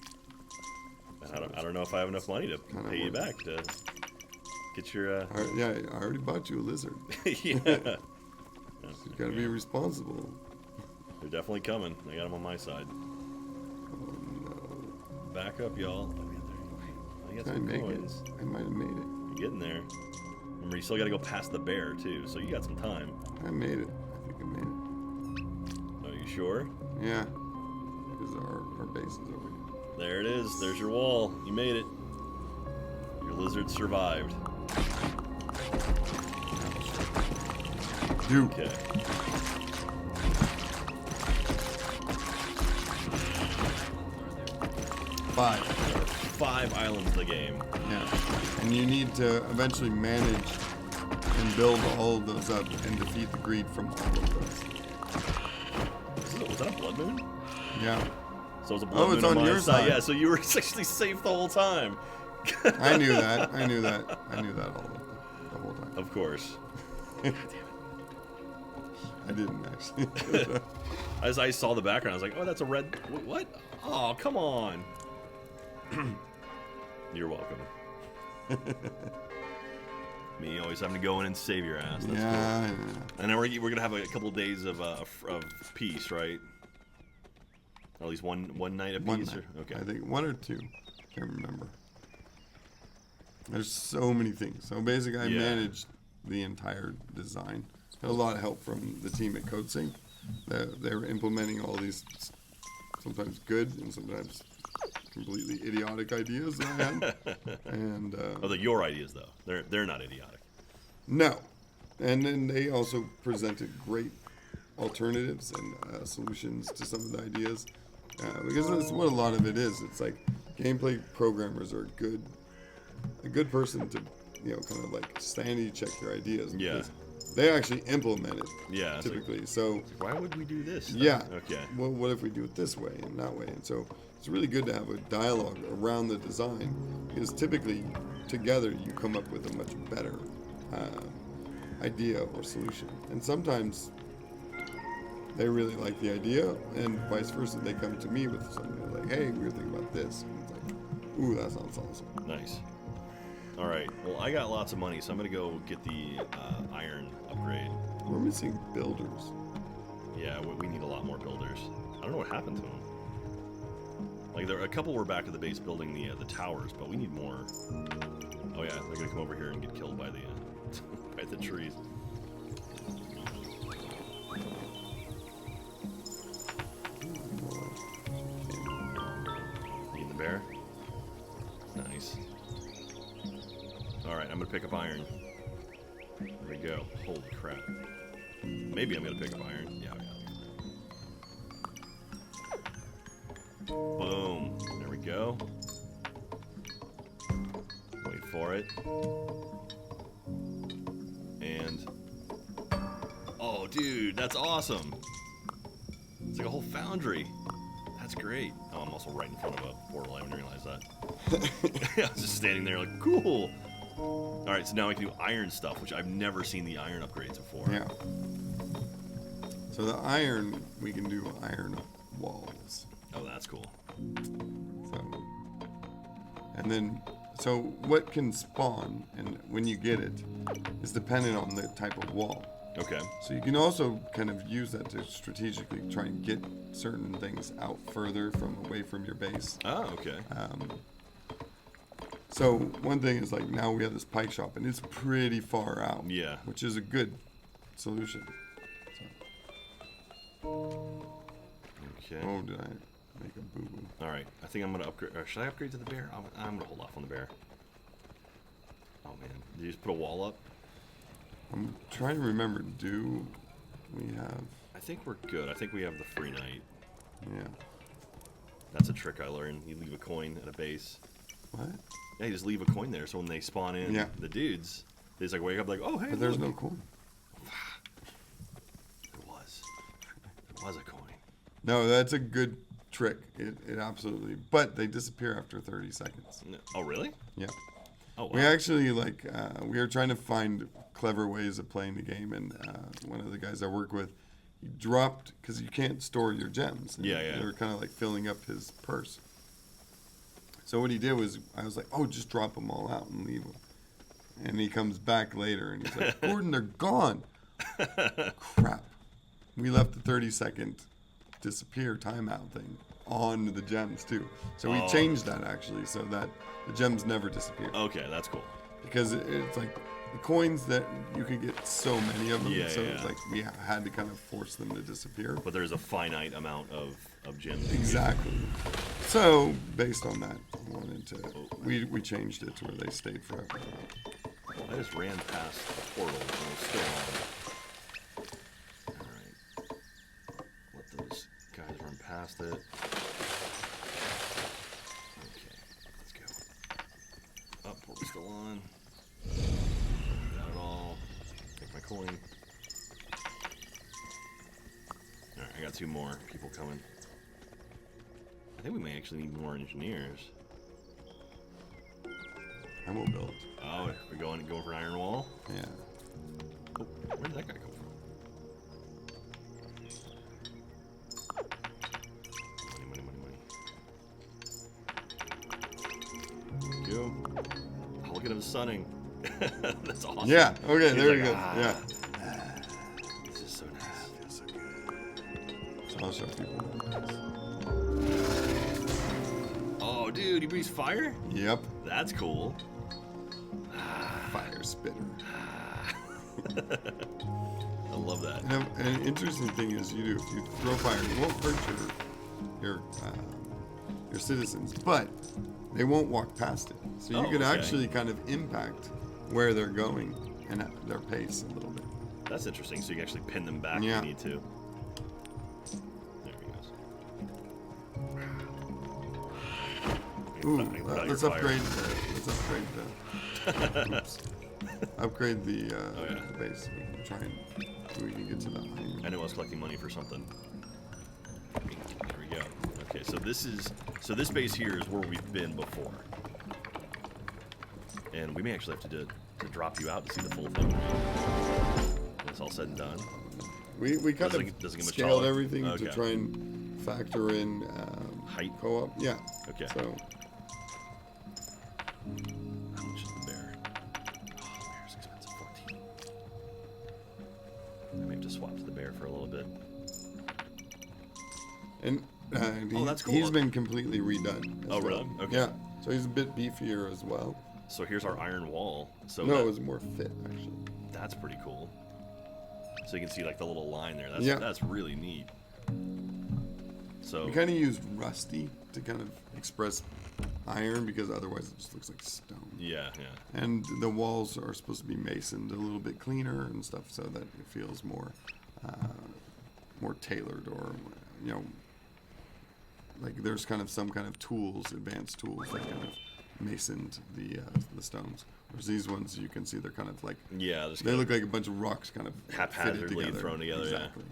And I don't know if I have enough money to
Kinda
pay you
works.
back to get your
Yeah, I already bought you a lizard.
yeah.
So you gotta be responsible.
They're definitely coming. I got them on my side.
Oh no.
Back up, y'all. I got
I
some
make
coins.
it. I might have made it.
You're getting there. Remember, you still got to go past the bear, too, so you got some time.
I made it. I think I made it.
Are you sure?
Yeah. Because our base is over here.
There it is. There's your wall. You made it. Your lizard survived.
Dude.
Okay.
Five.
There are 5 islands in the game.
Yeah. And you need to eventually manage and build all of those up and defeat the greed from all of those.
Was that a blood moon?
Yeah.
So it was a blood moon
it's on
my
your side.
Yeah, so you were actually safe the whole time.
I knew that. I knew that all the whole time.
Of course.
I didn't actually.
As I saw the background, I was like, oh, that's a red... What? Oh, come on. You're welcome. Me always having to go in and save your ass. That's
yeah.
cool. And then we're going to have a couple of days of peace, right? Or at least one night of
One
peace?
night.
Okay.
I think 1 or 2. Can't remember. There's so many things. So basically, I managed the entire design. Had a lot of help from the team at CodeSync. They were implementing all these sometimes good and sometimes completely idiotic ideas that I had. And
Oh, they're your ideas, though. They're not idiotic.
no. And then they also presented great alternatives and solutions to some of the ideas. Because that's what a lot of it is. It's like gameplay programmers are a good person to, kind of like sanity check your ideas.
Yeah.
Because they actually implement it.
Yeah. it's like,
Typically. So
why would we do this?
yeah.
Okay.
Well, what if we do it this way and that way? And so it's really good to have a dialogue around the design, because typically together you come up with a much better idea or solution. And sometimes they really like the idea, and vice versa. They come to me with something like, "Hey, we were thinking about this." And it's like, "Ooh, that sounds awesome."
Nice. All right. Well, I got lots of money, so I'm gonna go get the iron upgrade.
We're missing builders.
Yeah, we need a lot more builders. I don't know what happened to them. Like, a couple were back at the base building the towers, but we need more. Oh yeah, they're gonna come over here and get killed by the by the trees. Need the bear. Nice. All right, I'm gonna pick up iron. There we go. Holy crap. Maybe I'm gonna pick up iron. Yeah. Boom. There we go. Wait for it. And... oh, dude, that's awesome. It's like a whole foundry. That's great. Oh, I'm also right in front of a portal. I didn't realize that. I was just standing there like, cool. Alright, so now I can do iron stuff, which I've never seen the iron upgrades before.
Yeah. So the iron, we can do iron walls.
Oh, that's cool.
So, and then, so what can spawn, and when you get it, is dependent on the type of wall.
Okay.
So you can also kind of use that to strategically try and get certain things out further away from your base.
Oh, okay.
So one thing is, like, now we have this pike shop, and it's pretty far out.
Yeah.
Which is a good solution.
Okay.
Oh, did I make a boo-boo?
Alright, I think I'm going to upgrade. Or should I upgrade to the bear? I'm going to hold off on the bear. Oh, man. Did you just put a wall up?
I'm trying to remember, do we have...
I think we're good. I think we have the free night.
Yeah.
That's a trick I learned. You leave a coin at a base.
What?
Yeah, you just leave a coin there, so when they spawn in, the dudes, they just like wake up like, oh, hey,
But there's
look.
no coin.
It was a coin.
No, that's a good trick. It absolutely... But they disappear after 30 seconds.
No. Oh, really?
Yeah.
Oh, wow.
We actually, like, we were trying to find clever ways of playing the game, and one of the guys I work with, he dropped, because you can't store your gems. And
Yeah.
They were kind of like filling up his purse. So what he did was, I was like, oh, just drop them all out and leave them. And he comes back later, and he's like, Gordon, they're gone. Crap. we left the 30-second disappear timeout thing on the gems too. So we changed that actually so that the gems never disappear.
Okay, that's cool.
Because it's like the coins that you could get so many of them.
Yeah,
so
yeah.
it's like we had to kind of force them to disappear.
But there's a finite amount of gems.
Exactly. So based on that, I wanted to we changed it to where they stayed forever.
I just ran past the portal and it was still on. Alright. Let those guys run past it. Okay, let's go. Oh, portal's still on. Not at all. Take my coin. Alright, I got 2 more people coming. I think we may actually need more engineers.
I will build.
Oh, we're going for an iron wall?
Yeah.
Oh, where did that guy come from? Money, money, money, money. There we go. Oh, look at him sunning. That's awesome.
Yeah. Okay.
He's
there
like,
we go.
"Ah."
Yeah.
This is so nice. Feels so good.
So I'll show people.
Oh, dude, he breathes fire?
Yep.
That's cool.
Fire spitter.
I love that.
And an interesting thing is, if you throw fire, it won't hurt your citizens, but they won't walk past it. So you
Oh,
could
okay.
actually kind of impact where they're going and at their pace a little bit.
That's interesting. So you can actually pin them back
Yeah.
if you need to. There he goes.
Ooh,
Put out your
let's
fire.
upgrade oops. Upgrade the
yeah.
base. We can try and see if we can get to the iron.
I know I was collecting money for something. There we go. Okay, so this base here is where we've been before, and we may actually have to drop you out to see the full thing. When it's all said and done.
We kind
Doesn't
of
get much
scaled
taller?
everything
Okay.
to try and factor in
Height?
co-op. Yeah.
Okay.
So
How much is the bear? Oh, bear's expensive. 14. I may have to swap to the bear for a little bit.
and
that's cool.
he's been completely redone.
Oh,
as
really?
well.
Okay.
Yeah. So he's a bit beefier as well.
So here's our iron wall. So
No,
that-
it was more fit actually.
that's pretty cool. So you can see like the little line there.
Yeah.
That's really neat. So
We kind of used rusty to kind of express iron because otherwise it just looks like stone.
yeah.
And the walls are supposed to be masoned a little bit cleaner and stuff so that it feels more tailored, or like there's kind of some kind of tools, advanced tools that kind of masoned the stones. Whereas these ones, you can see they're kind of like
Yeah, just
they look like a bunch of rocks kind of
haphazardly
fitted together.
thrown together, yeah.
Exactly.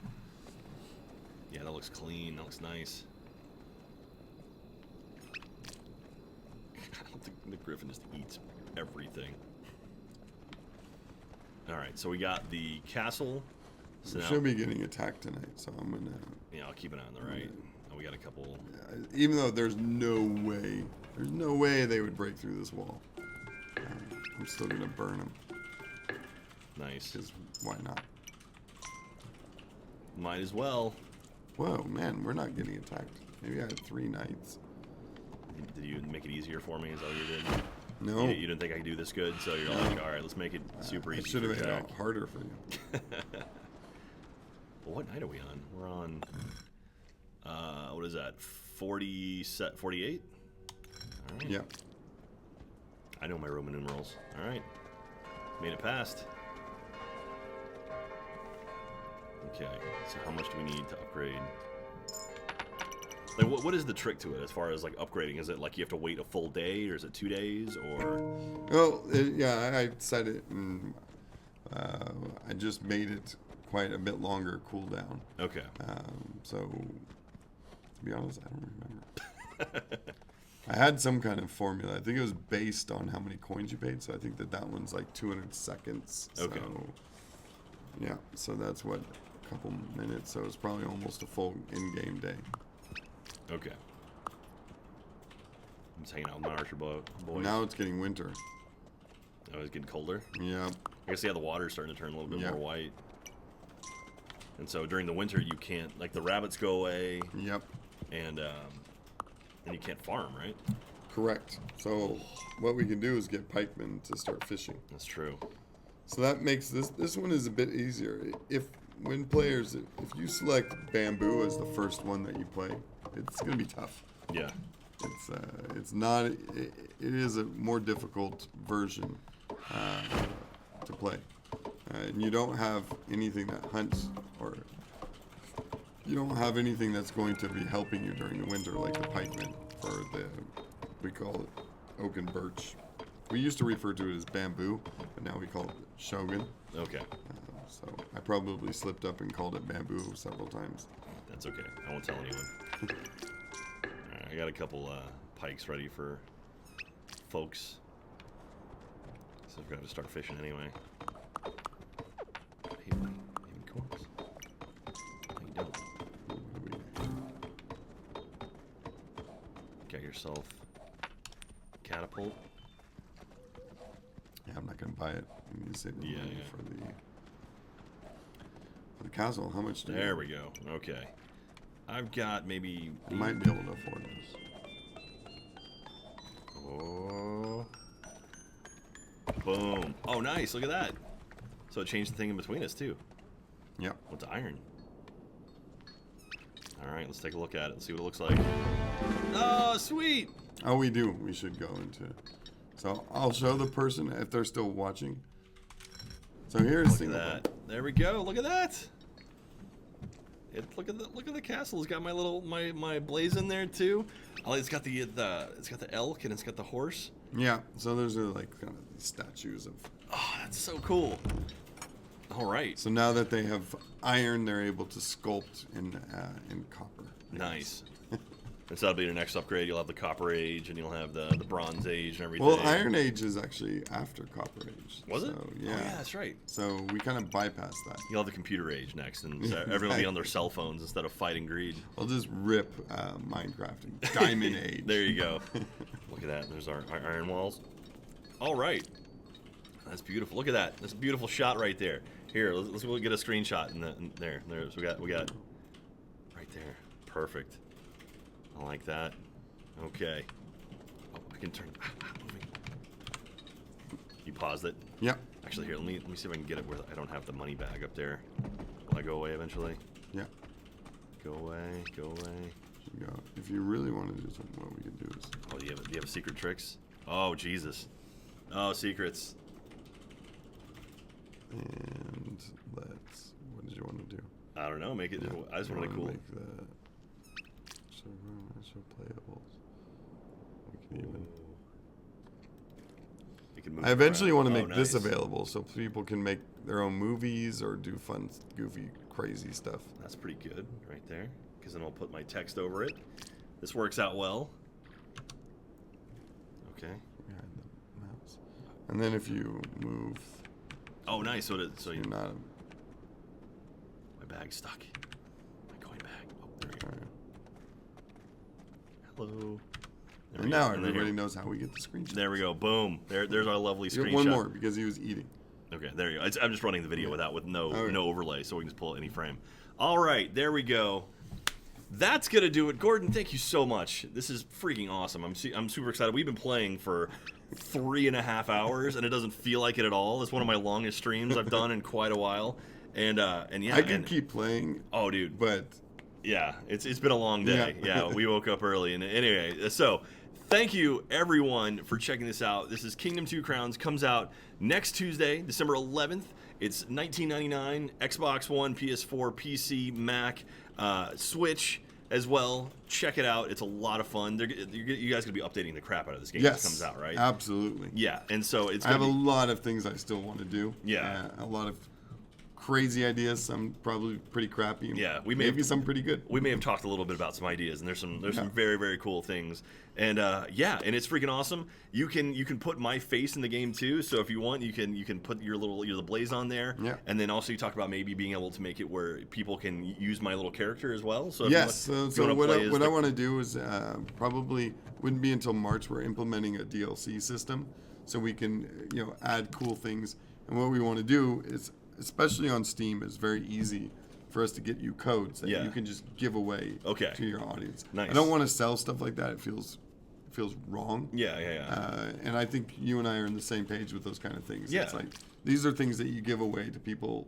Yeah, that looks clean. That looks nice. I don't think the griffin just eats everything. All right, so we got the castle. So
We
now,
should be getting attacked tonight, so I'm gonna.
yeah, I'll keep an eye on the right. Oh, we got a couple.
Even though there's no way they would break through this wall. I'm still gonna burn them.
Nice.
Because why not?
Might as well.
Whoa, man, we're not getting attacked. Maybe I had 3 knights.
Did you make it easier for me? Is that what you did?
No.
You didn't think I could do this good, so you're like, all right, let's make it super
I
easy.
should have
for
made
Jack.
it harder for you.
Well, what night are we on? We're on. What is that? 48. All right.
Yeah.
I know my Roman numerals. All right. Made it past. Okay. So how much do we need to upgrade? Like, what is the trick to it as far as like upgrading? Is it like you have to wait a full day, or is it 2 days, or?
Well, yeah, I set it, and I just made it quite a bit longer cooldown.
Okay.
So, to be honest, I don't remember. I had some kind of formula. I think it was based on how many coins you paid. So I think that one's like 200 seconds.
Okay.
So, yeah. So that's what, a couple minutes. So it's probably almost a full in-game day.
Okay. I'm just hanging out with my archer boys.
Now it's getting winter.
Oh, it's getting colder.
Yeah.
I guess yeah, the water's starting to turn a little bit
Yeah.
more white. And so during the winter, you can't, like, the rabbits go away,
Yep.
and you can't farm, right?
Correct. So what we can do is get pikemen to start fishing.
That's true.
So that makes this one is a bit easier. If you select bamboo as the first one that you play, it's gonna be tough.
Yeah.
It's not. It is a more difficult version to play, and you don't have anything that hunts, or you don't have anything that's going to be helping you during the winter, like the pikemen or we call it oak and birch. We used to refer to it as bamboo, but now we call it shogun.
Okay.
So I probably slipped up and called it bamboo several times.
That's okay. I won't tell anyone. Alright, I got a couple pikes ready for folks. So I've got to start fishing anyway. Hey, buddy. Hey, corpse. How you doing? Got yourself catapult.
Yeah, I'm not gonna buy it. I need to save the money
Yeah.
for the castle. How much do
There we go. Okay. I've got maybe...
you might be able to afford this.
Oh. Boom. Oh, nice. Look at that. So it changed the thing in between us, too.
Yep.
What's iron? All right, let's take a look at it and see what it looks like. Oh, sweet.
Oh, we do. We should go into. So I'll show the person if they're still watching. So here's
Look at that. There we go. Look at that. Look at the castle. It's got my little my blaze in there too. Oh, it's got the elk and it's got the horse.
Yeah. So those are like kind of these statues of.
Oh, that's so cool. All right.
So now that they have iron, they're able to sculpt in copper.
Nice. And so that'll be your next upgrade. You'll have the Copper Age, and you'll have the Bronze Age and everything.
Well, Iron Age is actually after Copper Age.
Was it?
So, yeah.
Oh, yeah, that's right.
So we kind of bypass that.
You'll have the Computer Age next, and so everyone will be on their cell phones instead of fighting greed.
I'll just rip Minecraft and Diamond Age.
There you go. Look at that. There's our iron walls. All right. That's beautiful. Look at that. That's a beautiful shot right there. Here, let's go get a screenshot in there. There's we got right there. Perfect. I like that. Okay. Oh, I can turn. Moving. You paused it.
Yep.
Actually, here, let me see if I can get it where I don't have the money bag up there. Will I go away eventually?
Yeah.
Go away. Go away.
You go. If you really want to do something, what we can do is.
Oh, do you have secret tricks? Oh, Jesus. Oh, secrets.
And let's. What did you want to do?
I don't know. Make it. I just want to make it cool.
Make the show playables. We can even.
You can move
I eventually
around.
want to make this
nice.
available so people can make their own movies or do fun, goofy, crazy stuff.
That's pretty good right there. Because then I'll put my text over it. This works out well. Okay.
Behind the mouse. And then if you move,
Oh, nice. So
you're
you
not.
my bag's stuck. My coin bag. Oh, there we go.
Alright.
Hello. There
And
we
now
go. And then
everybody
here-
knows how we get the screenshot.
There we go. Boom. There's our lovely
You
screenshot.
get one more because he was eating.
Okay, there you go. I'm just running the video with no
Okay.
no overlay, so we can just pull any frame. All right, there we go. That's gonna do it, Gordon. Thank you so much. This is freaking awesome. I'm super excited. We've been playing for 3.5 hours, and it doesn't feel like it at all. It's one of my longest streams I've done in quite a while. And yeah,
I can keep playing,
oh, dude,
but
yeah, it's been a long day. Yeah, we woke up early, and anyway, so thank you everyone for checking this out. This is Kingdom 2 Crowns. Comes out next Tuesday, December 11th. It's $19.99. Xbox One, PS4, PC, Mac, Switch as well. Check it out. It's a lot of fun. You guys gonna be updating the crap out of this game when it comes out, right?
Absolutely.
Yeah, and so it's.
I have a lot of things I still want to do.
Yeah.
A lot of crazy ideas. Some probably pretty crappy.
Yeah,
maybe some pretty good.
We may have talked a little bit about some ideas, and there's some very, very cool things. And yeah, and it's freaking awesome. You can put my face in the game too. So if you want, you can put your the blaze on there.
Yeah.
And then also you talk about maybe being able to make it where people can use my little character as well. So if
Yes.
you want,
So what
I
I want to do is probably wouldn't be until March. We're implementing a DLC system, so we can add cool things. And what we want to do is, especially on Steam, it's very easy for us to get you codes that
Yeah.
you can just give away
Okay.
to your audience.
Nice.
I don't want to sell stuff like that. It feels wrong.
Yeah.
And I think you and I are on the same page with those kind of things.
Yeah.
It's like these are things that you give away to people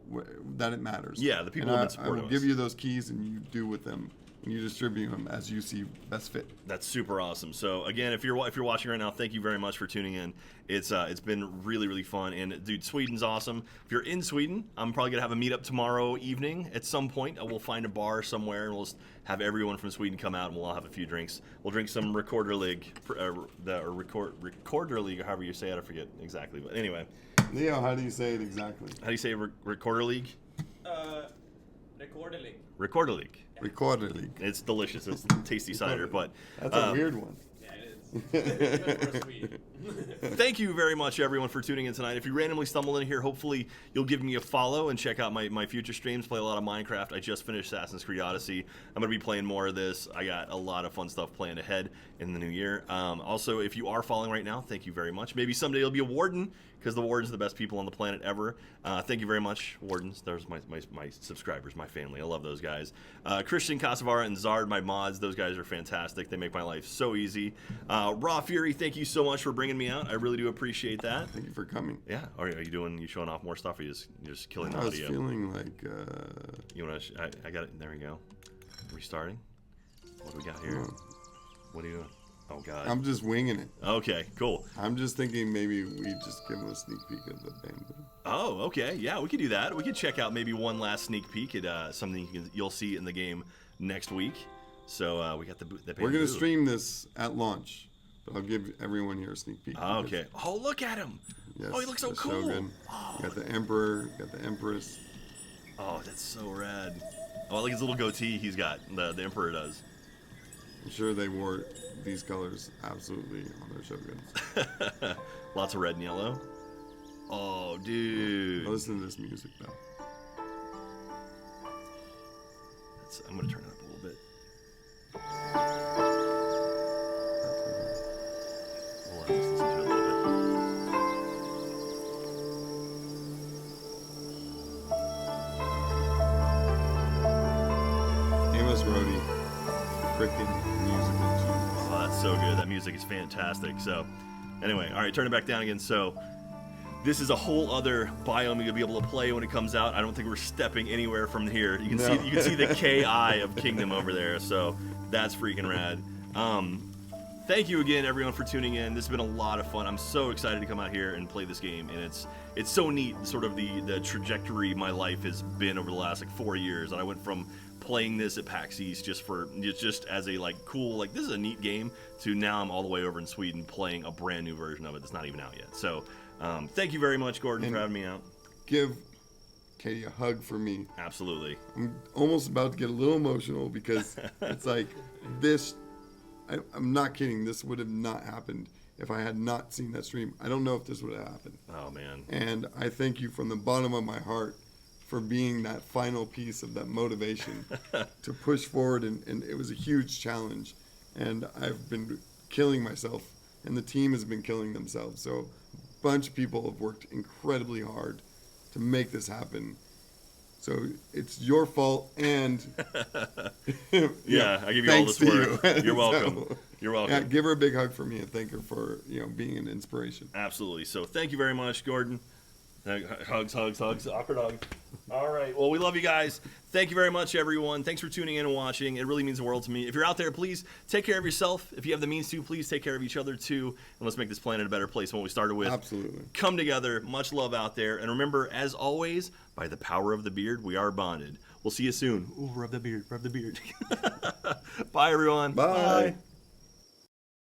that it matters.
Yeah, the people
and
who have been
I
supportive
will
us.
give you those keys, and you do with them, and you distribute them as you see best fit.
That's super awesome. So again, if you're watching right now, thank you very much for tuning in. It's been really, really fun. And dude, Sweden's awesome. If you're in Sweden, I'm probably gonna have a meetup tomorrow evening at some point. We'll find a bar somewhere and we'll just have everyone from Sweden come out and we'll all have a few drinks. We'll drink some Recorder League, Recorder League, or however you say it. I forget exactly, but anyway.
Leo, how do you say it exactly?
How do you say Recorder League?
Recorder League.
Recorder League.
Recorder League.
It's delicious. It's tasty cider, but
That's a weird one.
Yeah, it is. Sweet.
thank you very much, everyone, for tuning in tonight. If you randomly stumble in here, hopefully you'll give me a follow and check out my future streams. Play a lot of Minecraft. I just finished Assassin's Creed Odyssey. I'm going to be playing more of this. I got a lot of fun stuff planned ahead in the new year. Also, if you are following right now, thank you very much. Maybe someday you'll be a warden, because the wardens are the best people on the planet ever. Thank you very much, wardens. There's my subscribers, my family. I love those guys. Christian, Casavara, and Zard, my mods. Those guys are fantastic. They make my life so easy. Raw Fury, thank you so much for bringing me out. I really do appreciate that.
Thank you for coming.
Yeah. Are you showing off more stuff, or you're just killing the
I was
audio?
feeling like.
You want to? I got it. There we go. Restarting. What do we got here? What are you doing? Oh God.
I'm just winging it.
Okay. Cool.
I'm just thinking maybe we just give them a sneak peek of the bamboo.
Oh, okay. Yeah, we could do that. We could check out maybe one last sneak peek at something you'll see in the game next week. So we got the bamboo.
We're gonna stream this at launch, but I'll give everyone here a sneak peek.
Okay. Oh, look at him.
Yes,
Oh, he looks so
the
cool.
Shogun. You got the Emperor. You got the Empress.
Oh, that's so rad. Oh, I like his little goatee he's got. The Emperor does.
I'm sure they wore these colors absolutely on their Shoguns.
Lots of red and yellow. Oh, dude.
Now listen to this music though.
I'm gonna turn it up a little bit. We'll just listen to it a little bit.
Amos Rhodey, freaking musical genius.
Oh, that's so good. That music is fantastic. So, anyway, all right, turn it back down again. So, this is a whole other biome you'll be able to play when it comes out. I don't think we're stepping anywhere from here. You can see the KI of Kingdom over there. So, that's freaking rad. Thank you again, everyone, for tuning in. This has been a lot of fun. I'm so excited to come out here and play this game, and it's so neat, sort of the trajectory my life has been over the last 4 years. And I went from playing this at PAX East just as a cool, this is a neat game, to now I'm all the way over in Sweden playing a brand new version of it that's not even out yet. So thank you very much, Gordon, for having me out.
Give Katie a hug for me.
Absolutely.
I'm almost about to get a little emotional because it's like this. I'm not kidding. This would have not happened if I had not seen that stream. I don't know if this would have happened.
Oh, man.
And I thank you from the bottom of my heart for being that final piece of that motivation to push forward. And it was a huge challenge. And I've been killing myself, and the team has been killing themselves. So a bunch of people have worked incredibly hard to make this happen. So it's your fault, and
yeah, I give you all this work.
You.
You're welcome.
So,
you're welcome.
Yeah, give her a big hug for me and thank her for being an inspiration.
Absolutely. So thank you very much, Gordon. Hugs, awkward hug. All right. Well, we love you guys. Thank you very much, everyone. Thanks for tuning in and watching. It really means the world to me. If you're out there, please take care of yourself. If you have the means to, please take care of each other too. And let's make this planet a better place than what we started with.
Absolutely. Come
together. Much love out there. And remember, as always, by the power of the beard, we are bonded. We'll see you soon. Ooh, rub the beard. Bye, everyone.
Bye.